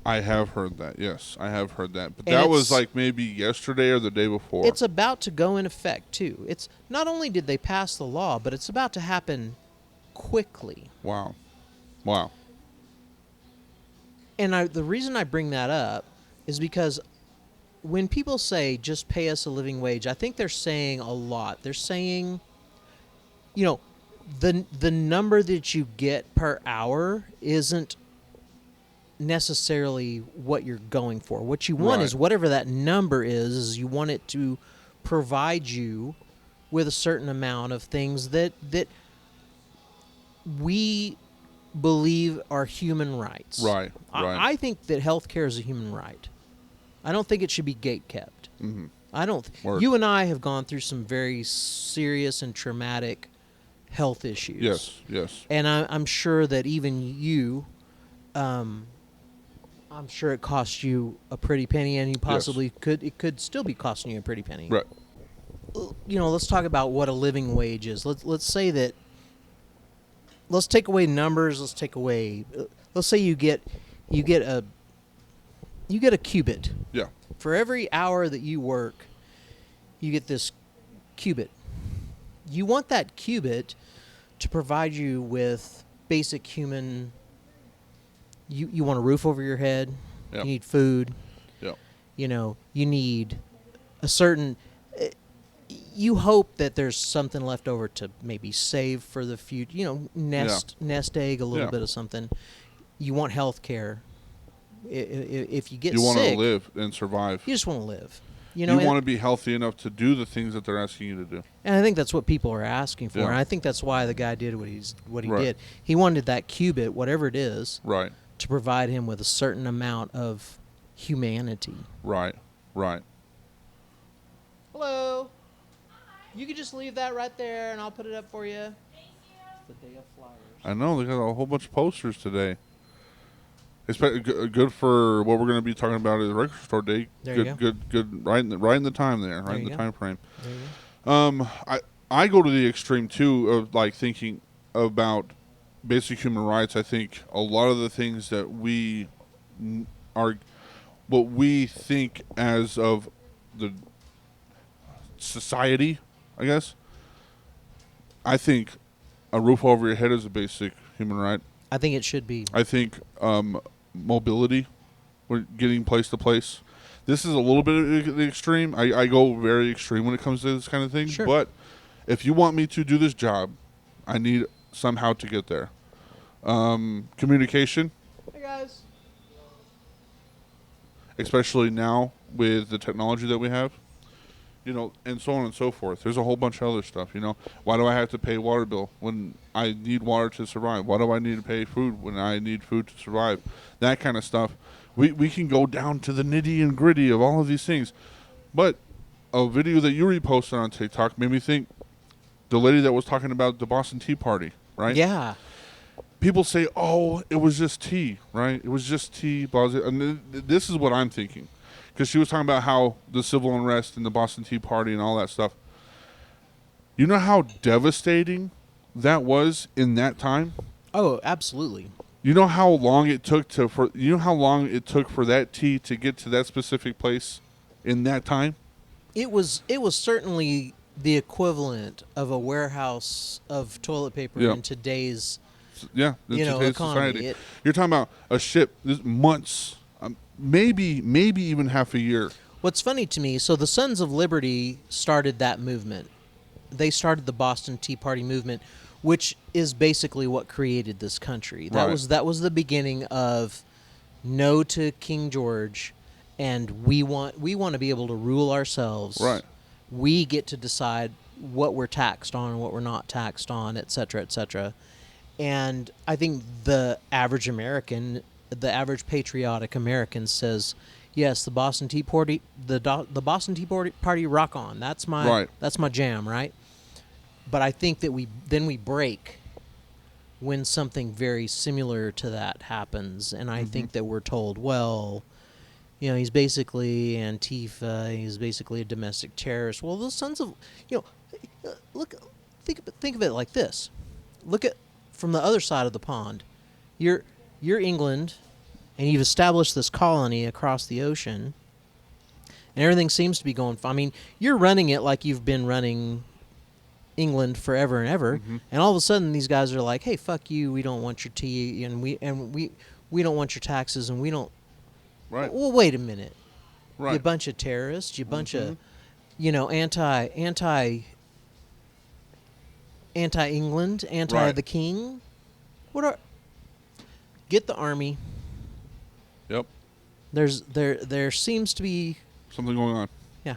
I have heard that. Yes, I have heard that. But And that was it's- like maybe yesterday or the day before. It's about to go in effect, too. It's not only did they pass the law, but it's about to happen quickly. Wow. And the reason I bring that up is because when people say just pay us a living wage, I think they're saying a lot. They're saying, the number that you get per hour isn't necessarily what you're going for. What you want Right. is whatever that number is you want it to provide you with a certain amount of things that we believe are human rights. Right. I think that healthcare is a human right. I don't think it should be gate-kept. Mm-hmm. I don't. Word. You and I have gone through some very serious and traumatic health issues. Yes. And I'm sure that even you, I'm sure it cost you a pretty penny, and you possibly it could still be costing you a pretty penny. Right. Let's talk about what a living wage is. Let's say that. Let's take away numbers. Let's say you get a cubit. Yeah. For every hour that you work, you get this cubit. You want that cubit to provide you with basic human. You want a roof over your head. Yep. You need food. Yeah. You need a certain. You hope that there's something left over to maybe save for the future. Nest egg, a little bit of something. You want health care. If you get You want sick, to live and survive. you just want to live. You want to be healthy enough to do the things that they're asking you to do. And I think that's what people are asking for. Yeah. And I think that's why the guy did what he Right. did. He wanted that cubit, whatever it is, Right. to provide him with a certain amount of humanity. Right. Hello. You could just leave that right there, and I'll put it up for you. Thank you. It's the day of flyers. I know they got a whole bunch of posters today. It's good for what we're going to be talking about at the record store day. There you Good. Right in the time there. Right There in you the go. time frame. There you go. I go to the extreme too of like thinking about basic human rights. I think a lot of the things that we are, what we think as of the society, I guess. I think a roof over your head is a basic human right. I think it should be. I think mobility, we're getting place to place. This is a little bit of the extreme. I go very extreme when it comes to this kind of thing. Sure. But if you want me to do this job, I need somehow to get there. Communication, Hey, guys. especially now with the technology that we have, and so on and so forth. There's a whole bunch of other stuff, Why do I have to pay water bill when I need water to survive? Why do I need to pay food when I need food to survive? That kind of stuff. We can go down to the nitty and gritty of all of these things. But a video that you reposted on TikTok made me think the lady that was talking about the Boston Tea Party, right? Yeah. People say, oh, it was just tea, right? It was just tea. Blah, blah. And this is what I'm thinking. because she was talking about how the civil unrest and the Boston Tea Party and all that stuff. You know how devastating that was in that time? Oh, absolutely. You know how long it took for that tea to get to that specific place in that time? It was certainly the equivalent of a warehouse of toilet paper Yeah. in today's Yeah, in today's economy. society. You're talking about a ship, months, maybe even half a year. What's funny to me, so the Sons of Liberty started that movement. They started the Boston Tea Party movement, which is basically what created this country. That Right. was the beginning of no to King George, and we want to be able to rule ourselves. Right. We get to decide what we're taxed on and what we're not taxed on, et cetera, et cetera. And I think the average American, the average patriotic American says, yes, the Boston Tea Party, the Boston Tea Party, rock on. That's my jam, right? But I think that we break when something very similar to that happens, and I think that we're told, well, he's basically Antifa, he's basically a domestic terrorist. Well, those sons of, think of it like this. Look at from the other side of the pond. You're England, and you've established this colony across the ocean, and everything seems to be going fine. I mean, you're running it like you've been running England forever and ever, and all of a sudden these guys are like, "Hey, fuck you! We don't want your tea, and we don't want your taxes, and we don't." Right. Well, wait a minute. Right. You bunch of terrorists. You bunch of, anti-England, anti Right. the king. Get the army. Yep. There seems to be Something going on. yeah.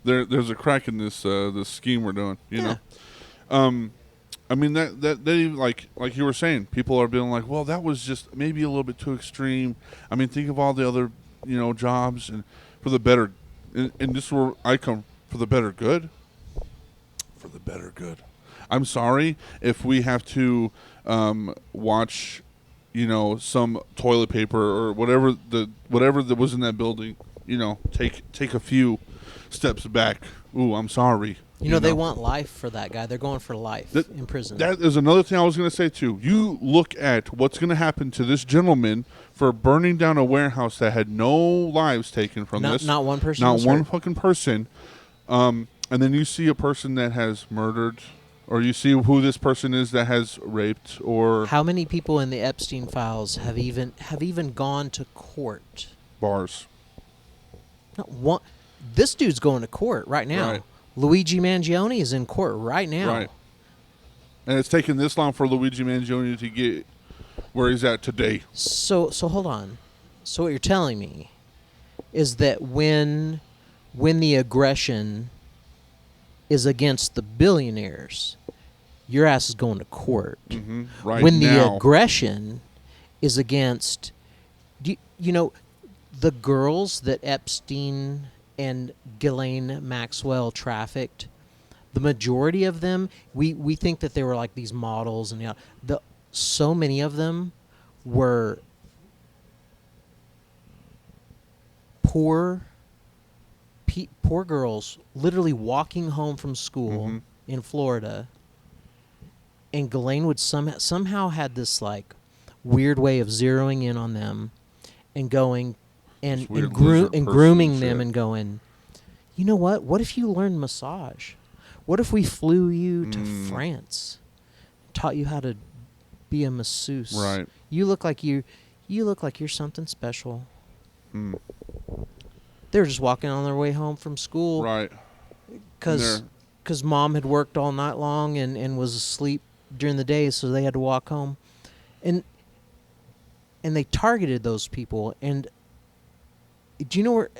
There's a crack in this scheme we're doing. You know. I mean that even, like you were saying, people are being like, well, that was just maybe a little bit too extreme. I mean, think of all the other jobs and for the better, and this is where I come, for the better good. For the better good. I'm sorry if we have to watch, some toilet paper or whatever that was in that building, take a few steps back. Ooh, I'm sorry. They want life for that guy. They're going for life in prison. That is another thing I was going to say too. You look at what's going to happen to this gentleman for burning down a warehouse that had no lives taken from this. Not one person. Not was one hurt. fucking person. And then you see a person that has murdered, or you see who this person is that has raped, or How many people in the Epstein files have even gone to court? bars. Not one. This dude's going to court right now. Right. Luigi Mangione is in court right now. Right. And it's taken this long for Luigi Mangione to get where he's at today. So hold on. So what you're telling me is that when the aggression is against the billionaires, your ass is going to court. Right when now. the aggression is against, the girls that Epstein and Ghislaine Maxwell trafficked, the majority of them, we think that they were like these models, and so many of them were poor girls, literally walking home from school in Florida, and Ghislaine would somehow had this like weird way of zeroing in on them and going and grooming them and going, you know what? What if you learned massage? What if we flew you to France, taught you how to be a masseuse? Right. You look like you're something special. They were just walking on their way home from school, Right. Because mom had worked all night long and was asleep during the day, so they had to walk home, and they targeted those people. And do you know where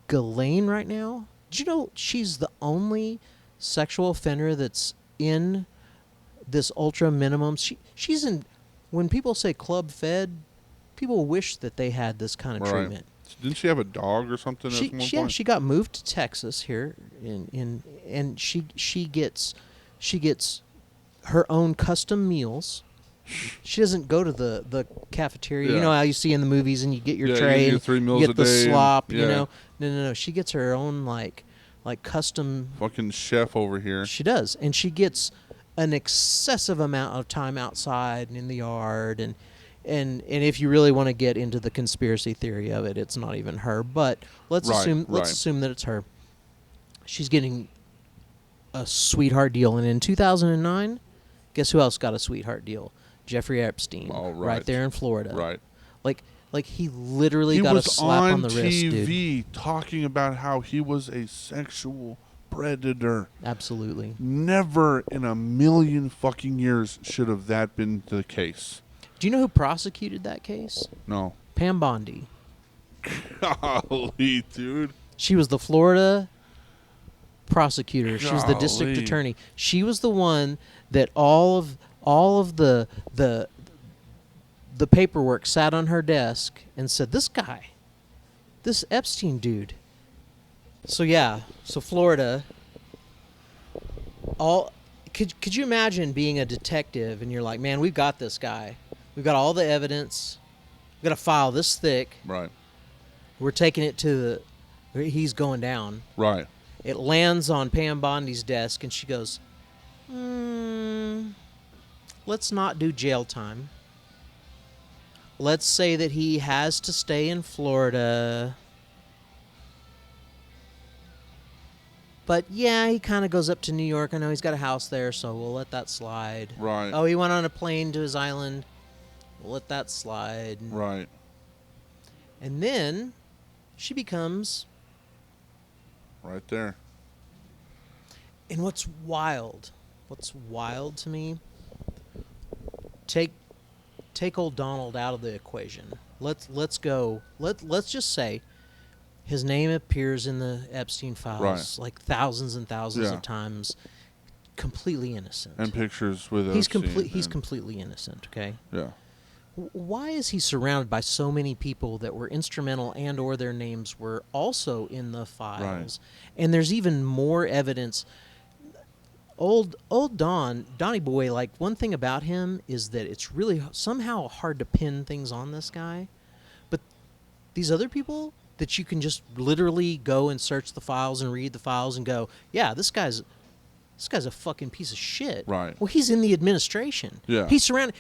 Ghislaine right now? Do you know she's the only sexual offender that's in this ultra minimum? She's in. When people say club fed, people wish that they had this kind of treatment. Didn't she have a dog or something? at one point? She got moved to Texas here, and she gets her own custom meals. She doesn't go to the cafeteria. You Yeah. know how you see in the movies, and you get your Yeah, you tray, get and 3 meals you get a the day and- slop. yeah. You know, no. She gets her own like custom. Fucking chef over here. She does, and she gets an excessive amount of time outside and in the yard, and if you really want to get into the conspiracy theory of it, it's not even her. But let's Right, assume that it's her. She's getting a sweetheart deal, and in 2009, guess who else got a sweetheart deal? Jeffrey Epstein, Oh, right. there in Florida. Right. Like he literally He got a was slap on the wrist, TV dude. talking about how he was a sexual predator. Absolutely. Never in a million fucking years should have that been the case. Do you know who prosecuted that case? No. Pam Bondi. Golly, dude. She was the Florida prosecutor. She was the district Golly. attorney. She was the one that all of the paperwork sat on her desk and said, this Epstein dude. So Florida. Could you imagine being a detective and you're like, man, we've got this guy. We've got all the evidence. We've got a file this thick. Right. We're taking it to he's going down. Right. It lands on Pam Bondi's desk, and she goes, let's not do jail time. Let's say that he has to stay in Florida. But, yeah, he kind of goes up to New York. I know he's got a house there, so we'll let that slide. Right. Oh, he went on a plane to his island. We'll let that slide. Right. And then she becomes... Right there. And what's wild to me, take old Donald out of the equation. Let's just say his name appears in the Epstein files like thousands and thousands of times. Completely innocent. And pictures with he's Epstein. He's completely innocent. Okay. Yeah. Why is he surrounded by so many people that were instrumental and or their names were also in the files? Right. And there's even more evidence. Old Donnie Boy, like, one thing about him is that it's really somehow hard to pin things on this guy. But these other people that you can just literally go and search the files and read the files and go, yeah, this guy's a fucking piece of shit. Right. Well, he's in the administration. Yeah. He's surrounded.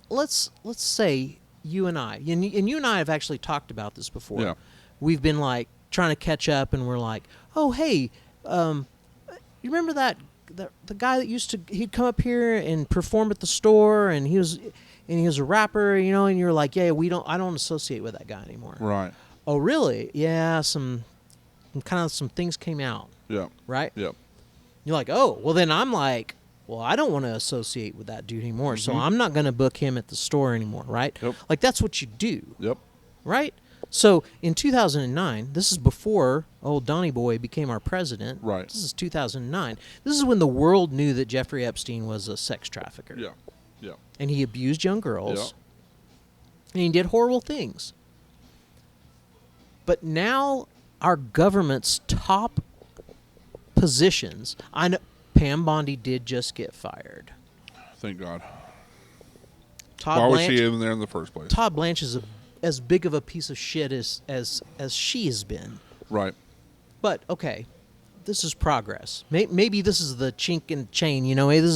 Let's say you and I, and you and I have actually talked about this before. Yeah. We've been like trying to catch up, and we're like, oh hey, you remember the guy that he'd come up here and perform at the store, and he was a rapper, you know, and you're like, yeah, I don't associate with that guy anymore. Right. Oh really? Yeah, some things came out. Yeah. Right. Yep. You're like, oh, well then I'm like, well, I don't want to associate with that dude anymore, so I'm not going to book him at the store anymore, right? Yep. Like, that's what you do. Yep. Right? So, in 2009, this is before old Donnie Boy became our president. Right. This is 2009. This is when the world knew that Jeffrey Epstein was a sex trafficker. Yeah. Yeah. And he abused young girls. Yeah. And he did horrible things. But now, our government's top positions, I know Pam Bondi did just get fired. Thank God. Todd Why was Blanche, she in there in the first place? Todd Blanche is as big of a piece of shit as she has been. Right. But okay, this is progress. Maybe this is the chink in the chain. You know, maybe this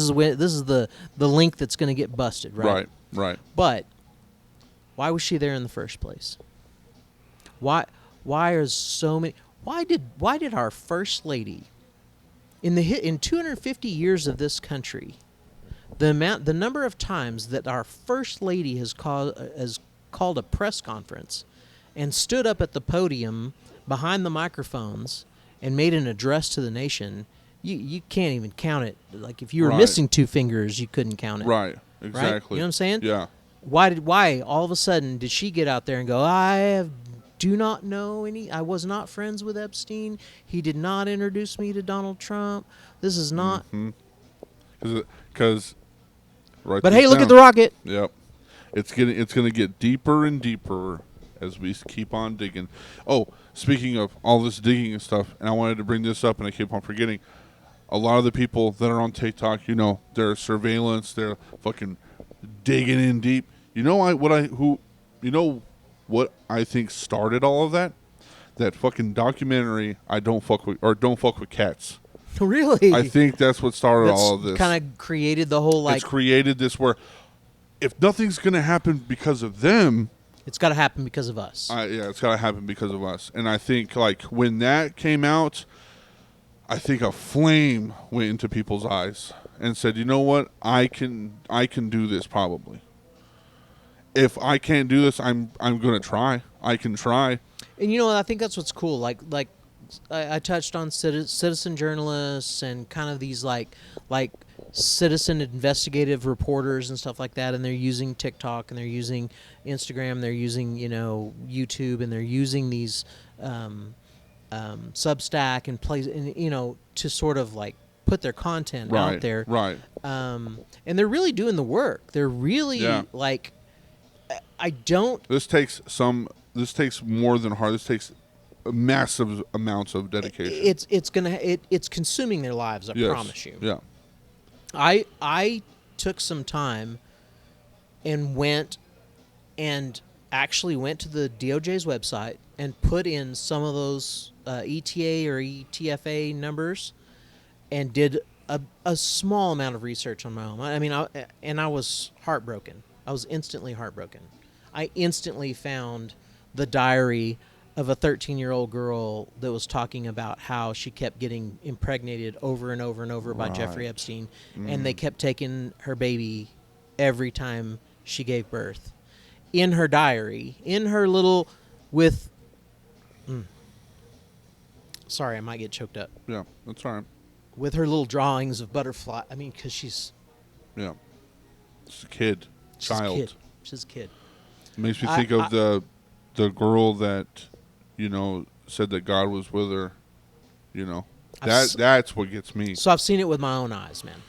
is the link that's going to get busted. Right. Right. Right. But why was she there in the first place? Why are so many? Why did our first lady in 250 years of this country, the number of times that our first lady has called a press conference and stood up at the podium behind the microphones and made an address to the nation, you can't even count it. Like, if you were missing two fingers, you couldn't count it. Right. Exactly. Right? You know what I'm saying? Yeah. Why all of a sudden did she get out there and go, do not know I was not friends with Epstein. He did not introduce me to Donald Trump. This is not. Because right. But hey, look at the rocket. Yep. It's going to get deeper and deeper as we keep on digging. Oh, speaking of all this digging and stuff, and I wanted to bring this up, and I keep on forgetting. a lot of the people that are on TikTok, their surveillance, they're fucking digging in deep. You know what I think started all of that? That fucking documentary, Don't Fuck with Cats. Really? I think that's what started That's all of this. kind of created the whole It's created this where if nothing's going to happen because of them, it's got to happen because of us. it's got to happen because of us. And I think like when that came out, I think a flame went into people's eyes and said, "You know what? I can do this probably. If I can't do this, I'm going to try. I can try." And I think that's what's cool. Like I touched on citizen journalists and kind of these like citizen investigative reporters and stuff like that, and they're using TikTok and they're using Instagram, they're using YouTube, and they're using these Substack and to sort of like put their content out there, right? And they're really doing the work. They're really like I don't. This takes more than hard. This takes massive amounts of dedication. It's consuming their lives. I promise you. Yeah. I took some time and actually went to the DOJ's website and put in some of those ETA or ETFA numbers and did a small amount of research on my own. I mean, I was heartbroken. I was instantly heartbroken. I instantly found the diary of a 13-year-old girl that was talking about how she kept getting impregnated over and over and over by Jeffrey Epstein, and they kept taking her baby every time she gave birth. In her diary, in her little sorry, I might get choked up. Yeah, that's all right. With her little drawings of butterfly. I mean, because she's... Yeah. She's a kid. Child. She's a kid. Makes me think of the girl that, said that God was with her. That's what gets me. So I've seen it with my own eyes, man.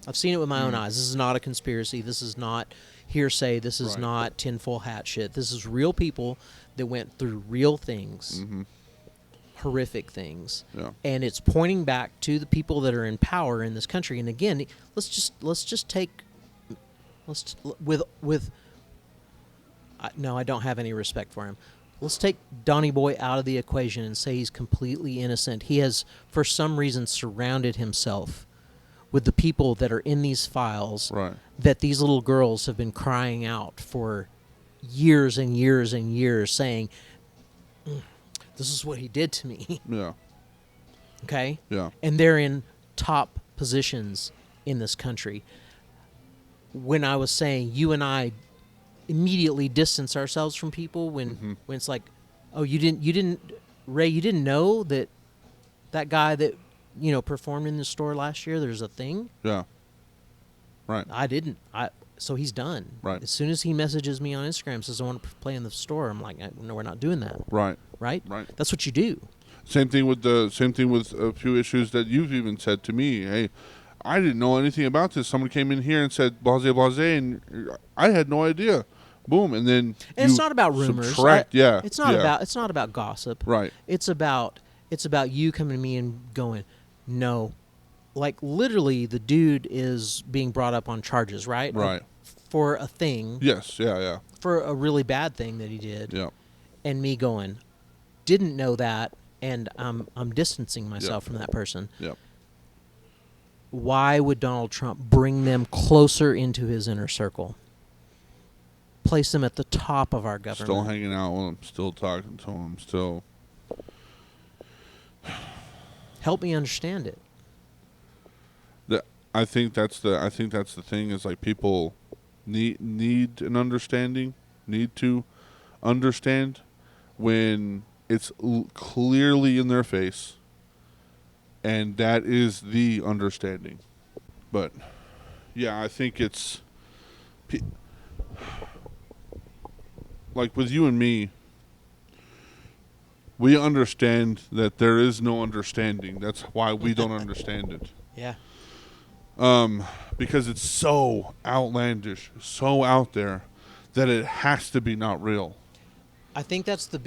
I've seen it with my own eyes. This is not a conspiracy. This is not hearsay. This is not tinfoil hat shit. This is real people that went through real things, horrific things, and it's pointing back to the people that are in power in this country. And again, no, I don't have any respect for him. Let's take Donnie Boy out of the equation and say he's completely innocent. He has, for some reason, surrounded himself with the people that are in these files that these little girls have been crying out for years and years and years, saying, this is what he did to me. Yeah. Okay? Yeah. And they're in top positions in this country. When I was saying you and I immediately distance ourselves from people when it's like, oh, you didn't Ray, you didn't know that guy that performed in the store last year, there's a thing. Yeah. Right. I didn't. So he's done. Right. As soon as he messages me on Instagram, says I want to play in the store, I'm like, no, we're not doing that. Right. Right. Right. That's what you do. Same thing with a few issues that you've even said to me. Hey, I didn't know anything about this. Someone came in here and said blase blase, and I had no idea. Boom, and then it's not about rumors. It's not about gossip. Right. It's about you coming to me and going, no, like literally the dude is being brought up on charges, right? Right. For a thing. Yes. Yeah. For a really bad thing that he did. Yeah. And me going, didn't know that, and I'm distancing myself from that person. Yep. Why would Donald Trump bring them closer into his inner circle? Place them at the top of our government. Still hanging out with him, still talking to him, still. Help me understand it. I think that's the thing is like people need an understanding, need to understand when it's clearly in their face, and that is the understanding. But yeah, I think it's like with you and me, we understand that there is no understanding. That's why we don't understand it. Yeah. Because it's so outlandish, so out there, that it has to be not real. I think that's the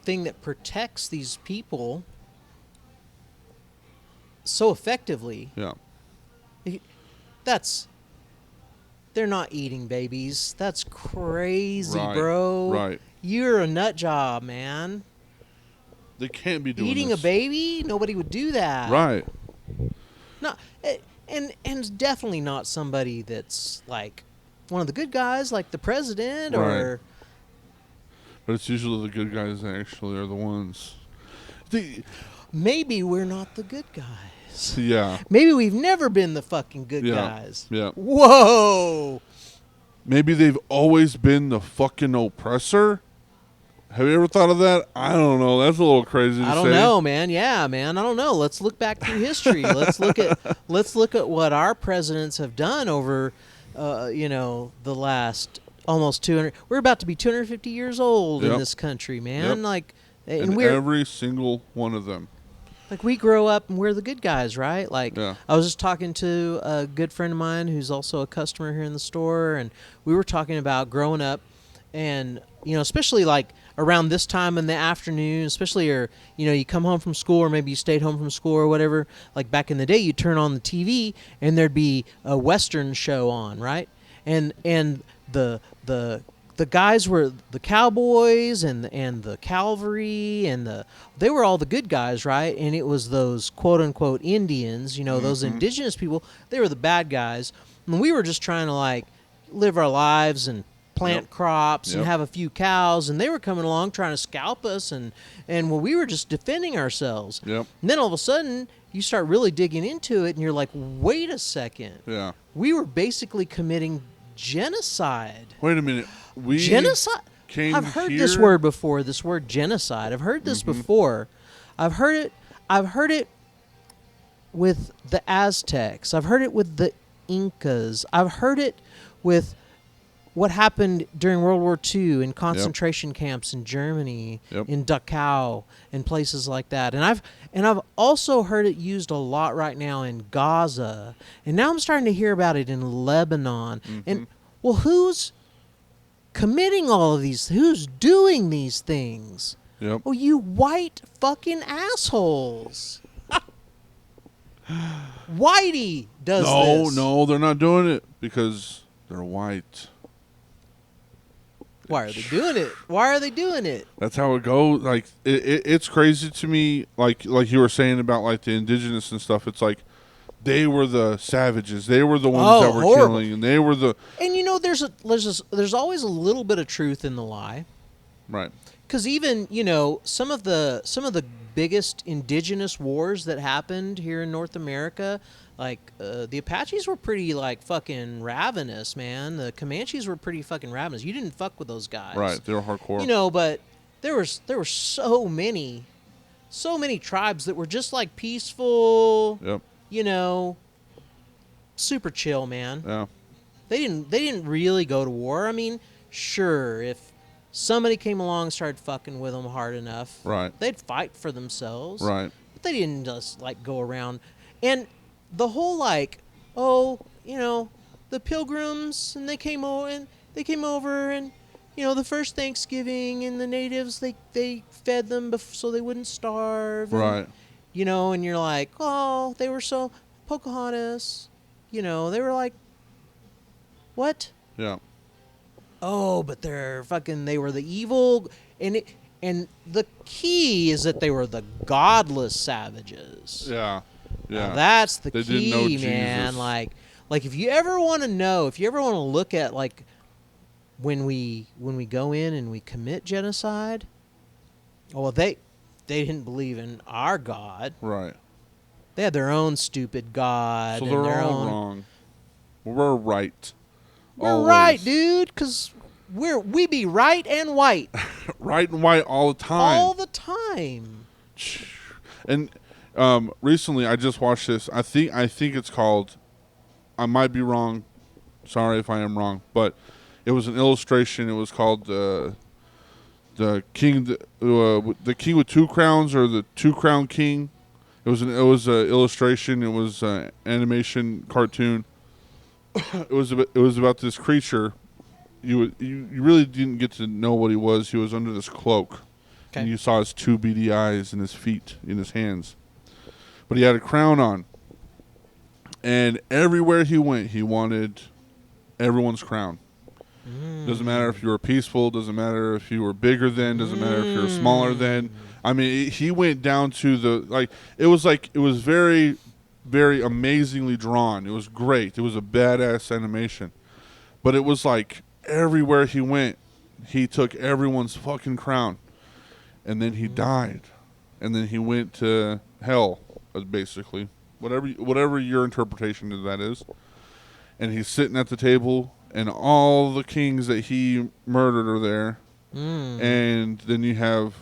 thing that protects these people so effectively. Yeah. They're not eating babies. That's crazy, Right, bro. right. You're a nut job, man. They can't be doing Eating this. a baby? Nobody would do that. Right. No, and it's definitely not somebody that's like one of the good guys, like the president, or But it's usually the good guys that actually are the ones. maybe we're not the good guys. Yeah. Maybe we've never been the fucking good Yeah. guys. Yeah. Whoa. Maybe they've always been the fucking oppressor. Have you ever thought of that? I don't know. That's a little crazy to say. I don't know, man. Yeah, man. I don't know. Let's look back through history. let's look at what our presidents have done over, the last almost 200. We're about to be 250 years old in Yep. this country, man. Yep. Like, And we're every single one of them. like we grow up and we're the good guys, right? Like, Yeah. I was just talking to a good friend of mine who's also a customer here in the store, and we were talking about growing up, and especially like around this time in the afternoon, especially, or you come home from school, or maybe you stayed home from school or whatever. Like back in the day, you turn on the TV and there'd be a Western show on, right? And the guys were the cowboys and the cavalry, and they were all the good guys, right? And it was those quote unquote Indians, those indigenous people. They were the bad guys, and we were just trying to like live our lives and plant Yep. crops and Yep. have a few cows, and they were coming along trying to scalp us, and we were just defending ourselves. Yep. And then all of a sudden, you start really digging into it, and you're like, wait a second, Yeah. we were basically committing genocide. Wait a minute. We Genocide? came I've heard here? this word before. This word genocide. I've heard this before. I've heard it with the Aztecs. I've heard it with the Incas. I've heard it with what happened during World War II in concentration camps in Germany, Yep. in Dachau, and places like that. And I've also heard it used a lot right now in Gaza. And now I'm starting to hear about it in Lebanon. And well, who's committing all of these? Who's doing these things? Yep. Oh, you white fucking assholes. Whitey does this. No, they're not doing it because they're white. Why are they doing it? Why are they doing it? That's how it goes. Like it's crazy to me. Like you were saying about like the indigenous and stuff. It's like they were the savages. They were the ones that were horrible. killing, and they were the And there's always a little bit of truth in the lie. right. Because even some of the biggest indigenous wars that happened here in North America, like the Apaches were pretty like fucking ravenous, man. The Comanches were pretty fucking ravenous. You didn't fuck with those guys, Right, they were hardcore. But there were so many tribes that were just like peaceful. Yep. Super chill, man. Yeah. They didn't really go to war. I mean, sure, if somebody came along and started fucking with them hard enough, Right. they'd fight for themselves. Right. But they didn't just like go around. And the whole like, the Pilgrims, and they came over and the first Thanksgiving, and the natives they fed them so they wouldn't starve. Right. And you're like, oh, they were so Pocahontas. They were like, what? Yeah. Oh, but they were the evil, and the key is that they were the godless savages. Yeah. Yeah. Now that's the They key, didn't know man. Jesus. Like if you ever want to know, if you ever want to look at like when we go in and we commit genocide, well, they didn't believe in our God. Right. They had their own stupid God. So and they're their all own, wrong. We're right. We're Always. right, dude, because we be right and white Right and white all the time. all the time. And recently, I just watched this. I think it's called. I might be wrong. Sorry if I am wrong, but it was an illustration. It was called the king, the king with two crowns, or the two crown king. It was an illustration. It was an animation cartoon. It was about this creature. You really didn't get to know what he was. He was under this cloak. Okay. And you saw his two beady eyes and his feet in his hands. but he had a crown on. And everywhere he went, he wanted everyone's crown. Doesn't matter if you were peaceful. Doesn't matter if you were bigger than. Doesn't matter if you were smaller than. I mean, he went down to the it was very, very amazingly drawn. It was great. It was a badass animation, but it was like everywhere he went, he took everyone's fucking crown, and then he died, and then he went to hell, basically, whatever your interpretation of that is, and he's sitting at the table. And all the kings that he murdered are there. And then you have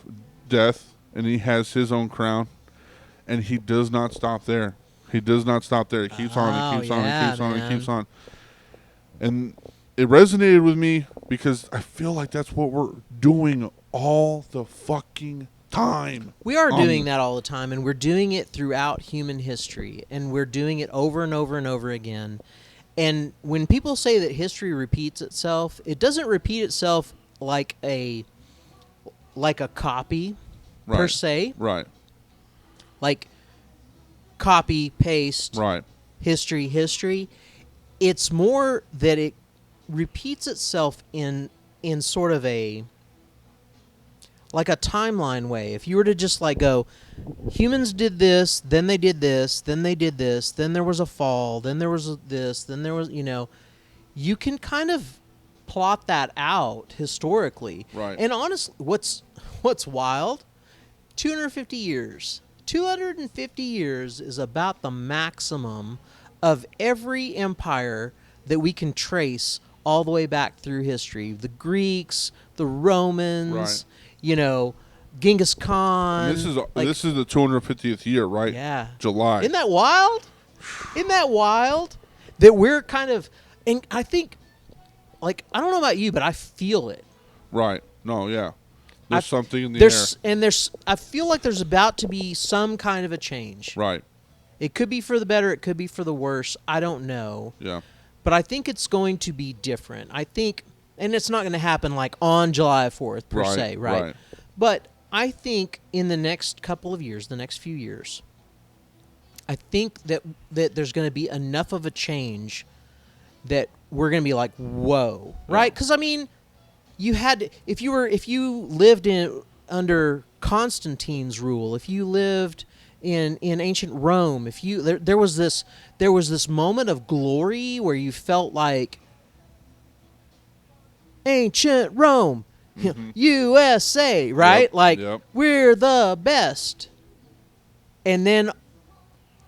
death, and he has his own crown. And he does not stop there. He does not stop there. He keeps on, he keeps on, he keeps on, he keeps on. And it resonated with me because I feel like that's what we're doing all the fucking time. We are doing that all the time, and we're doing it throughout human history. And we're doing it over and over and over again. And when people say that history repeats itself, it doesn't repeat itself like a copy per se. Right. Like copy, paste, right. history. It's more that it repeats itself in sort of a timeline way. If you were to just go, humans did this, then they did this, then they did this, then there was a fall, then there was this, then there was, you can kind of plot that out historically. Right. And honestly, what's wild? 250 years. 250 years is about the maximum of every empire that we can trace all the way back through history. The Greeks, the Romans, Genghis Khan. And this is the 250th year, right? Yeah. July. Isn't that wild? Isn't that wild? That we're kind of, and I think, I don't know about you, but I feel it. Right. No, yeah. There's something in the air. I feel like there's about to be some kind of a change. Right. It could be for the better. It could be for the worse. I don't know. Yeah. But I think it's going to be different. I think, and it's not going to happen on July 4th per se, right? But I think in the next couple of years, the next few years, I think that there's going to be enough of a change that we're going to be like, whoa, right? Because I mean, if you lived under Constantine's rule, if you lived in ancient Rome, there was this moment of glory where you felt like ancient Rome. USA, right? We're the best. And then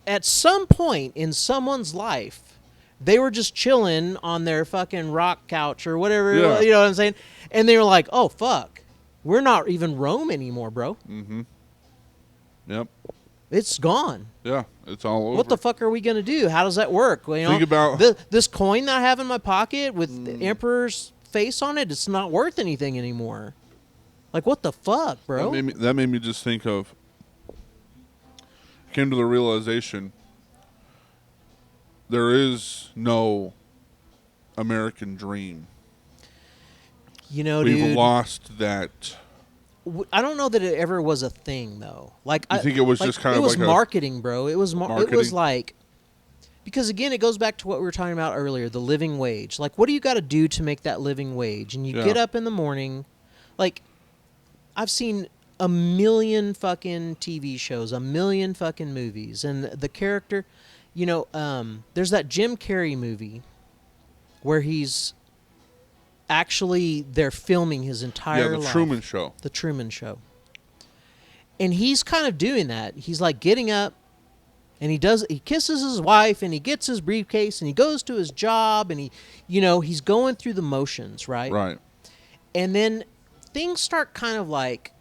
at some point in someone's life, they were just chilling on their fucking rock couch or whatever, you know what I'm saying? And they were like, oh, fuck. We're not even Rome anymore, bro. Mm-hmm. Yep. It's gone. Yeah, it's all over. What the fuck are we going to do? How does that work? Think about this coin that I have in my pocket with the emperor's face on it. It's not worth anything anymore. What the fuck, bro? That made me just think of. Came to the realization. There is no American dream. We've lost that. I don't know that it ever was a thing, though. You think it was just kind of it was marketing, bro. It was marketing? It was because again, it goes back to what we were talking about earlier, the living wage. What do you got to do to make that living wage? And you get up in the morning, I've seen a million fucking TV shows, a million fucking movies, and the character, there's that Jim Carrey movie where he's actually they're filming his entire life. The Truman Show. The Truman Show. And he's kind of doing that. He's getting up and he kisses his wife and he gets his briefcase and he goes to his job and he's going through the motions, right? Right. And then things start kind of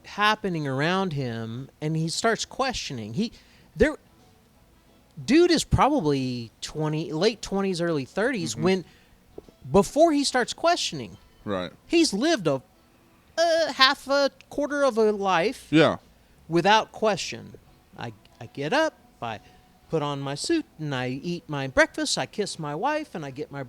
happening around him and he starts questioning. Dude is probably late 20s, early 30s when before he starts questioning. Right. He's lived a half a quarter of a life. Yeah. Without question. I get up, I put on my suit, and I eat my breakfast, I kiss my wife, and I get my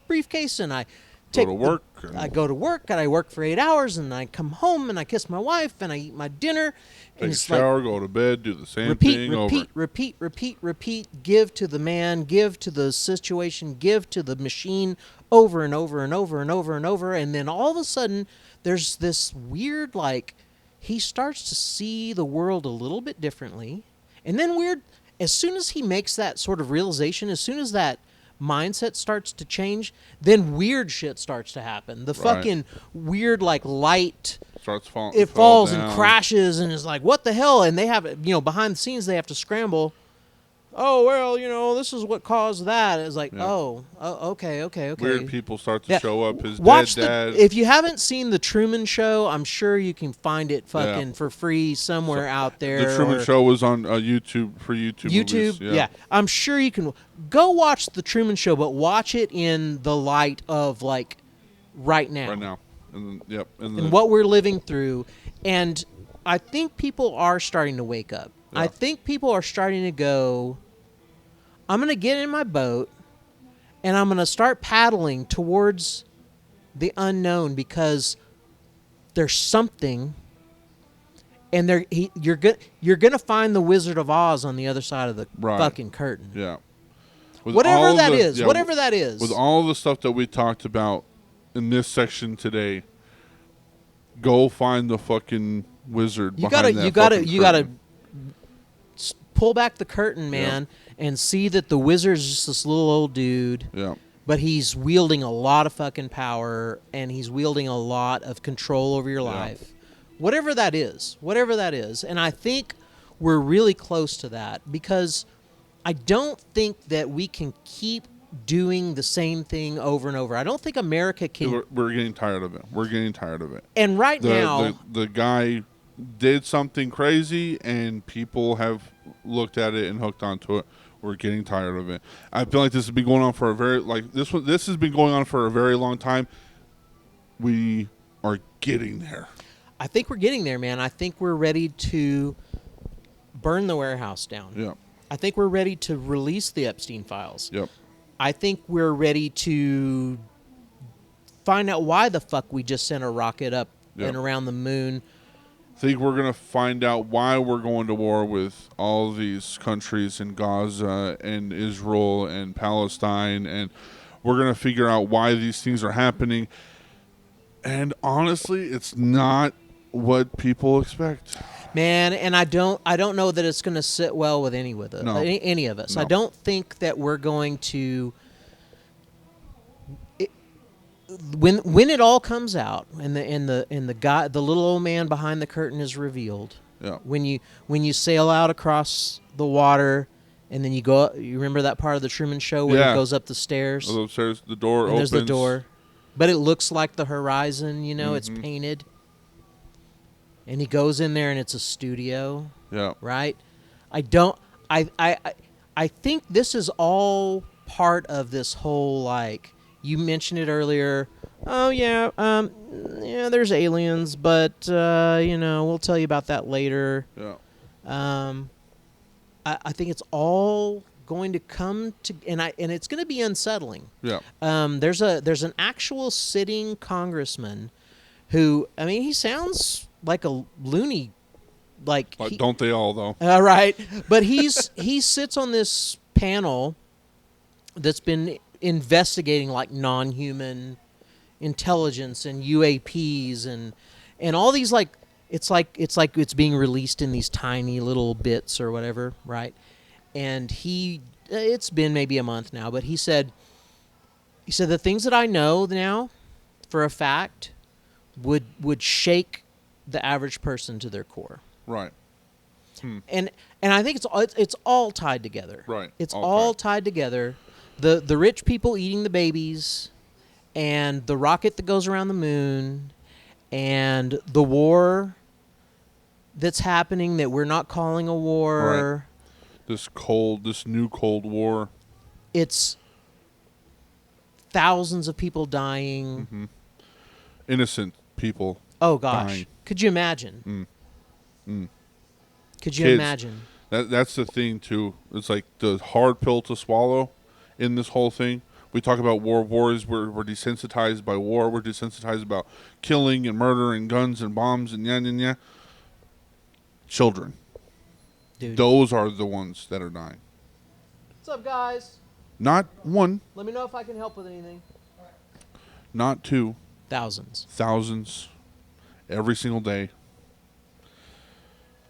briefcase, and I go to work. I go to work and I work for 8 hours and I come home and I kiss my wife and I eat my dinner. Take and a it's shower, go to bed, do the same repeat, thing repeat, over. repeat. Give to the man, give to the situation, give to the machine over and over and over and over and over. And then all of a sudden, there's this weird, like, he starts to see the world a little bit differently. And then as soon as he makes that sort of realization, as soon as that mindset starts to change, then weird shit starts to happen. The fucking weird, like, light Starts falling. it falls and crashes and is like, what the hell? And they have, behind the scenes, they have to scramble. Oh, well, this is what caused that. It's like, okay. Weird people start to show up. His Watch dad. If you haven't seen The Truman Show, I'm sure you can find it fucking for free somewhere out there. The Truman Show was on YouTube for YouTube. YouTube, movies. yeah. I'm sure you can go watch The Truman Show, but watch it in the light of, like, right now. Right now. And what we're living through. And I think people are starting to wake up. Yeah. I think people are starting to go, I'm going to get in my boat and I'm going to start paddling towards the unknown because there's something, and you're going to find the Wizard of Oz on the other side of the fucking curtain. Yeah. Whatever that is. With all the stuff that we talked about in this section today, go find the fucking wizard. You gotta pull back the curtain, man, and see that the wizard's just this little old dude. Yeah. But he's wielding a lot of fucking power, and he's wielding a lot of control over your life. Whatever that is. And I think we're really close to that, because I don't think that we can keep doing the same thing over and over. I don't think America can. We're getting tired of it. And now, the guy did something crazy, and people have looked at it and hooked onto it. We're getting tired of it. I feel like this has been going on for this has been going on for a very long time. We are getting there. I think we're getting there, man. I think we're ready to burn the warehouse down. Yeah. I think we're ready to release the Epstein files. Yep. I think we're ready to find out why the fuck we just sent a rocket up and around the moon. I think we're going to find out why we're going to war with all these countries in Gaza and Israel and Palestine, and we're going to figure out why these things are happening. And honestly, it's not what people expect. Man, and I don't know that it's going to sit well with any of us. No. I don't think that we're going to. When it all comes out and the guy, the little old man behind the curtain is revealed. Yeah. When you sail out across the water, and then you go. You remember that part of the Truman Show where he goes up the stairs. Upstairs, the door opens. There's the door, but it looks like the horizon. It's painted. And he goes in there, and it's a studio. Yeah. Right? I think this is all part of this whole, like, you mentioned it earlier. Oh, yeah, there's aliens, but, we'll tell you about that later. Yeah. I think it's all going to come to, and it's going to be unsettling. Yeah. There's an actual sitting congressman who, he sounds like a loony, don't they all though? Right, but he sits on this panel that's been investigating, like, non-human intelligence and UAPs and all these, like it's being released in these tiny little bits or whatever, right? And it's been maybe a month now, but he said the things that I know now for a fact would shake the average person to their core. Right. And I think it's all tied together. Right. It's all tied together. The rich people eating the babies, and the rocket that goes around the moon, and the war that's happening that we're not calling a war. Right. This new Cold War. It's thousands of people dying. Mm-hmm. Innocent people. Oh gosh. Dying. Could you imagine? Could you Kids. imagine? That's the thing too. It's like the hard pill to swallow in this whole thing. We talk about war. We're desensitized by war. We're desensitized about killing and murder and guns and bombs and yeah. Children. Dude. Those are the ones that are dying. What's up, guys? Not one, Let me know if I can help with anything. not two, Thousands. thousands, every single day.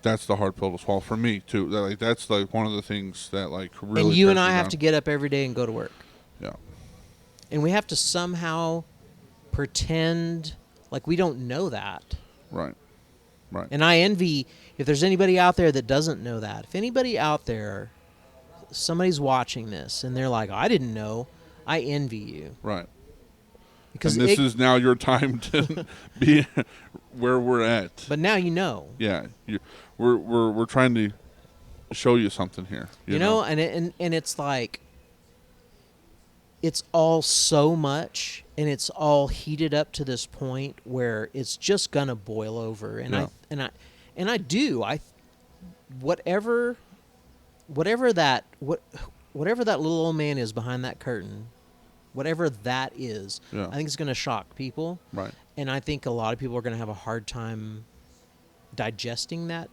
That's the hard pill to swallow for me too. That's like one of the things that like really. And you and tears I me have down. to get up every day and go to work. Yeah. And we have to somehow pretend like we don't know that. Right. Right. And I envy, if there's anybody out there that doesn't know that, if anybody out there, somebody's watching this and they're like, I didn't know, I envy you. Right. Because and this is now your time to be where we're at. But now you know. Yeah. We're trying to show you something here. You know? And it's like, it's all so much, and it's all heated up to this point where it's just gonna boil over. And Yeah. I do. Whatever that little old man is behind that curtain, whatever that is, Yeah. I think it's gonna shock people. Right. And I think a lot of people are gonna have a hard time digesting that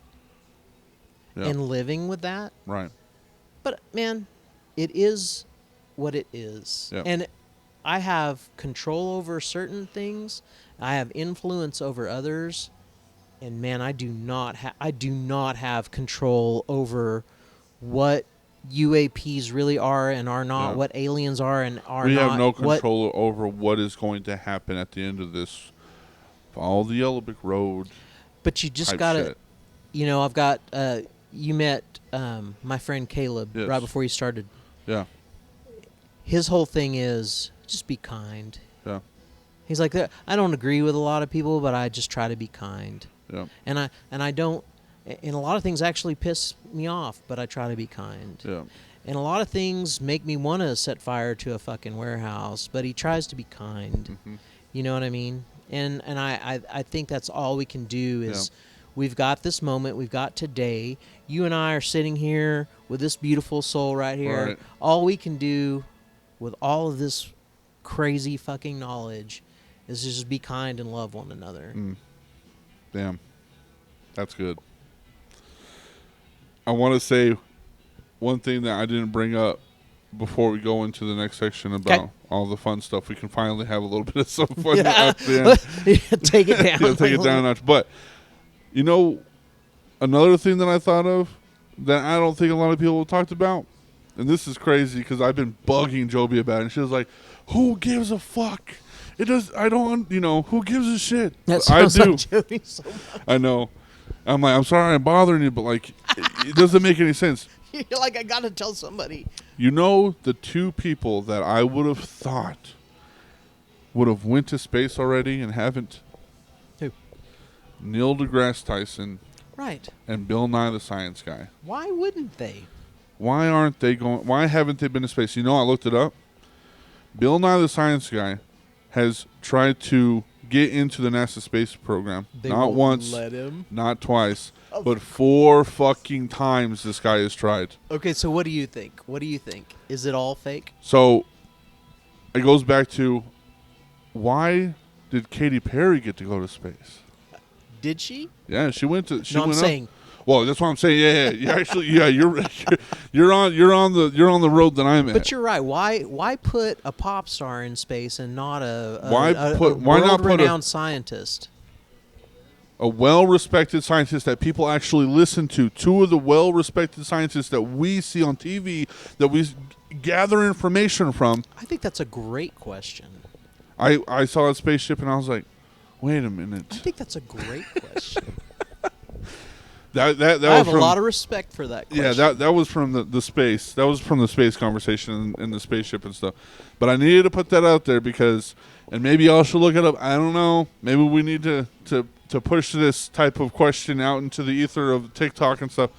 Yeah. and living with that. Right. But man, it is what it is. Yeah. And I have control over certain things. I have influence over others. And man, I do not have control over what UAPs really are and are not, Yeah. what aliens are and are We not. have no control over what is going to happen at the end of this. Follow the Yellow Brick Road. But you just type gotta, shit. you know, I've got. You met my friend Caleb Yes. right before you started. Yeah. His whole thing is just be kind. Yeah. He's like, I don't agree with a lot of people, but I just try to be kind. Yeah. And I don't, and a lot of things actually piss me off, but I try to be kind. Yeah. And a lot of things make me want to set fire to a fucking warehouse, but he tries to be kind. Mhm. You know what I mean? And I think that's all we can do is Yeah. we've got this moment, we've got today. You and I are sitting here with this beautiful soul right here. Right. All we can do with all of this crazy fucking knowledge is just be kind and love one another. Damn. That's good. I want to say one thing that I didn't bring up before we go into the next section about all the fun stuff. We can finally have a little bit of some fun at the end. Take it down. Yeah, take it down a notch. But, you know, another thing that I thought of that I don't think a lot of people have talked about, and this is crazy because I've been bugging Joby about it, and she was like, who gives a fuck? It does. I don't, who gives a shit? That I sounds do. like Jody so much. I know. I'm like, I'm sorry I'm bothering you, but like, it doesn't make any sense. You're like, I gotta tell somebody. You know, the two people that I would have thought would have went to space already and haven't? Who? Neil deGrasse Tyson Right. and Bill Nye the Science Guy. Why wouldn't they? Why aren't they going? Why haven't they been to space? You know, I looked it up. Bill Nye the Science Guy has tried to get into the NASA space program. They Not won't once, let him. not twice, but 4 fucking times this guy has tried. Okay, so what do you think? What do you think? Is it all fake? So it goes back to, why did Katy Perry get to go to space? Did she? Yeah, she went to. She No, I'm went up. saying. Well, that's what I'm saying. Yeah. You actually, yeah, you're on the road that I'm at. But you're right. Why put a pop star in space and not a Why not put world-renowned scientist? a well-respected scientist that people actually listen to. 2 of the well-respected scientists that we see on TV, that we gather information from. I think that's a great question. I saw a spaceship and I was like, wait a I minute. think that's a great question. That I was have a from, lot of respect for that question. Yeah, that was from the space. That was from the space conversation and the spaceship and stuff. But I needed to put that out there because, and maybe y'all should look it up. I don't know. Maybe we need to push this type of question out into the ether of TikTok and stuff.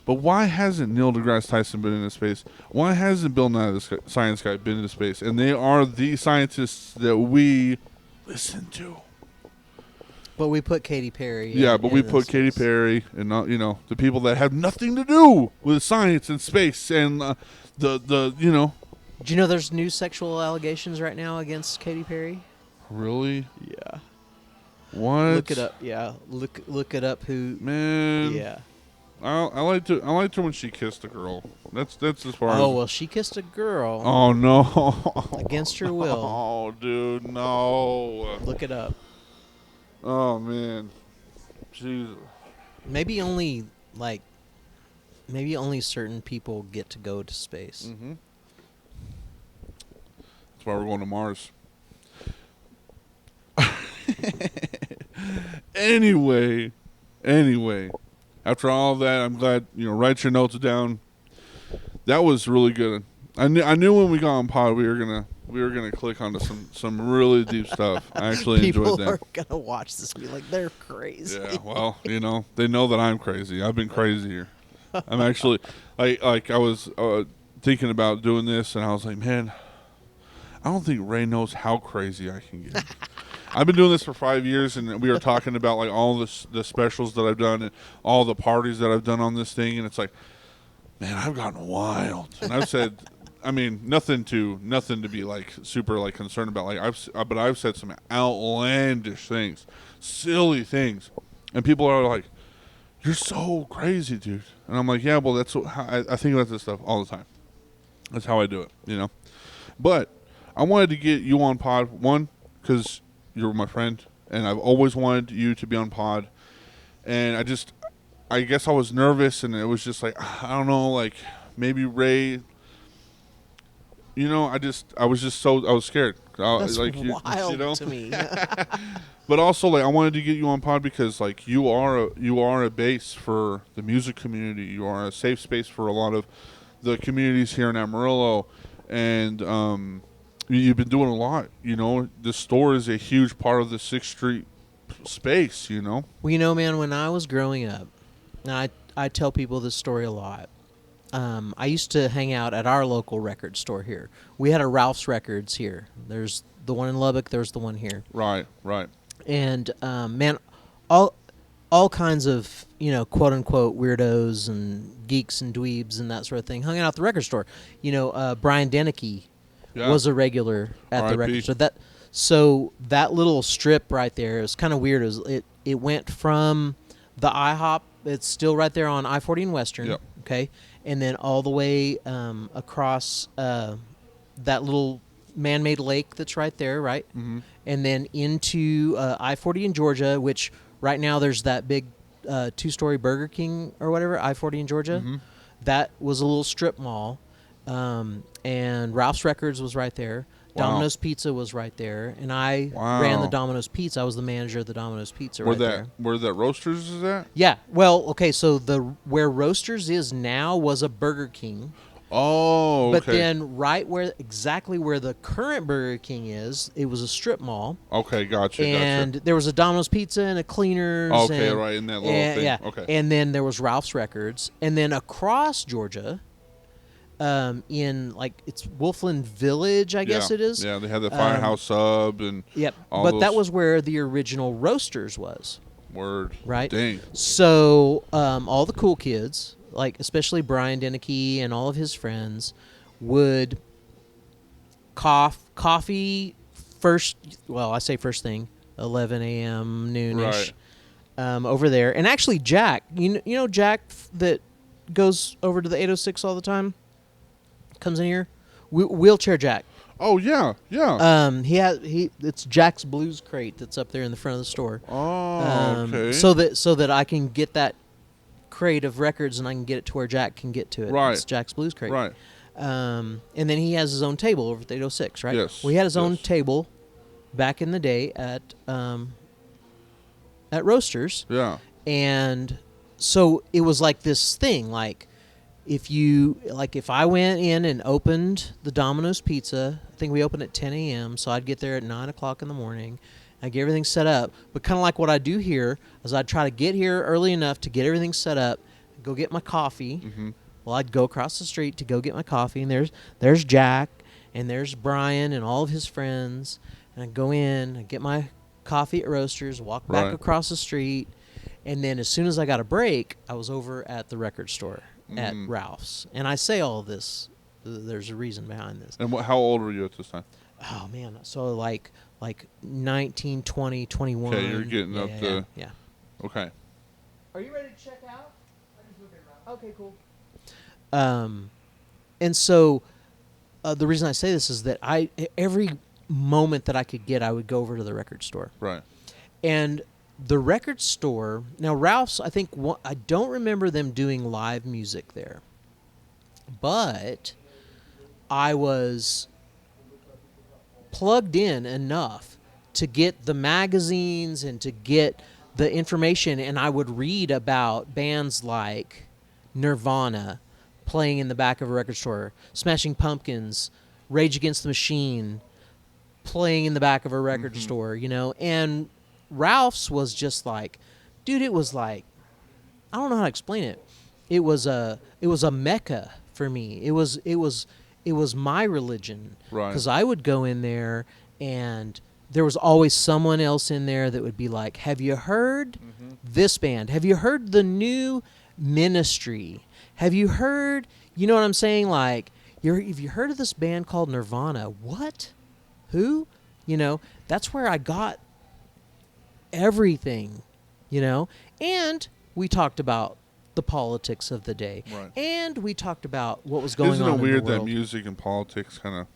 But why hasn't Neil deGrasse Tyson been into space? Why hasn't Bill Nye the Science Guy been into space? And they are the scientists that we listen to. But we put Katy Perry. Yeah, but we put Katy Perry and not, the people that have nothing to do with science and space and the Do you know there's new sexual allegations right now against Katy Perry? Really? Yeah. What? Look it up. Yeah. Look it up. Who? Man. Yeah. I liked her when she kissed a girl. That's as far as. Oh well, she kissed a girl Oh no. against her will. Oh dude, no. Look it up. Oh man. Jesus. Maybe only certain people get to go to space. Mm-hmm. That's why we're going to Mars. Anyway, after all that, I'm glad, write your notes down. That was really good. I knew when we got on pod we were gonna click onto some really deep stuff. I actually People enjoyed that. are gonna watch this and be like, they're crazy. Yeah, well, they know that I'm crazy. I've been crazier. I'm actually I was thinking about doing this, and I was like, man, I don't think Ray knows how crazy I can get. I've been doing this for 5 years, and we were talking about like all the specials that I've done and all the parties that I've done on this thing, and it's like, man, I've gotten wild. And I've said, I mean, nothing to be like super like concerned about. Like I've said some outlandish things, silly things, and people are like, "You're so crazy, dude." And I'm like, "Yeah, well, that's how I think about this stuff all the time. That's how I do it, But I wanted to get you on pod, one, because you're my friend, and I've always wanted you to be on pod, and I guess I was nervous, and it was just like, I don't know, like maybe Ray. I was scared. That's like wild to me. But also, like, I wanted to get you on pod because, like, you are a base for the music community. You are a safe space for a lot of the communities here in Amarillo, and you've been doing a lot. The store is a huge part of the 6th Street space. Well, man, when I was growing up, and I tell people this story a lot. I used to hang out at our local record store here. We had a Ralph's Records here. There's the one in Lubbock. There's the one here. Right. And man, all kinds of quote unquote weirdos and geeks and dweebs and that sort of thing hung out at the record store. Brian Deneke was a regular at the record store. So that little strip right there is kind of weird. It went from the IHOP. It's still right there on I-40 and Western. Yep. Okay. And then all the way across that little man-made lake that's right there, right? Mm-hmm. And then into I-40 in Georgia, which right now there's that big 2-story Burger King or whatever, I-40 in Georgia. Mm-hmm. That was a little strip mall. And Ralph's Records was right there. Wow. Domino's Pizza was right there. And I ran the Domino's Pizza. I was the manager of the Domino's Pizza there. Where that Roasters is at? Yeah. Well, okay, so where Roasters is now was a Burger King. Oh, okay. But then exactly where the current Burger King is, it was a strip mall. Okay, gotcha. And there was a Domino's Pizza and a Cleaners. Okay, right, in that little thing. Yeah. Okay. And then there was Ralph's Records. And then across Georgia, in it's Wolfland Village, I guess it is. Yeah, they had the Firehouse Sub and yep. But that was where the original Roasters was. Word. Right? Dang. So all the cool kids, like especially Brian Deneke and all of his friends, would coffee first. Well, I say first thing, 11 a.m. noonish, over there. And actually, Jack, you know Jack that goes over to the 806 all the time, comes in here, wheelchair Jack. Oh yeah. It's Jack's Blues Crate that's up there in the front of the store. Oh, okay. So that I can get that crate of records and I can get it to where Jack can get to it. Right. It's Jack's Blues Crate. Right. And then he has his own table over at the 806, right? Yes. Well, he had his own table back in the day at Roasters. Yeah. And so it was like this thing, like if I went in and opened the Domino's Pizza, I think we opened at 10 a.m., so I'd get there at 9 o'clock in the morning. I'd get everything set up. But kind of like what I do here is I'd try to get here early enough to get everything set up, go get my coffee. Mm-hmm. Well, I'd go across the street to go get my coffee, and there's Jack, and there's Brian and all of his friends. And I'd go in, I'd get my coffee at Roasters, walk back across the street, and then as soon as I got a break, I was over at the record store at Ralph's. And I say all of this There's a reason behind this. And how old were you at this time? Oh man, so like 19, 20, 21. Okay, you're getting up to. Yeah. Okay. Are you ready to check out? I just look around. Okay, cool. And so the reason I say this is that every moment that I could get, I would go over to the record store. Right. And the record store, now Ralph's, I think, I don't remember them doing live music there. But I was plugged in enough to get the magazines and to get the information, and I would read about bands like Nirvana playing in the back of a record store, Smashing Pumpkins, Rage Against the Machine playing in the back of a record store, you know, and Ralph's was just like, dude, it was like, I don't know how to explain it. It was a mecca for me. It was my religion. Right. Because I would go in there and there was always someone else in there that would be like, have you heard this band? Have you heard the new Ministry? Have you heard, you know what I'm saying? Like, have you heard of this band called Nirvana? What? Who? You know, that's where I got everything, you know? And we talked about the politics of the day. Right. And we talked about what was going Isn't on it in weird the that world. music and politics kind of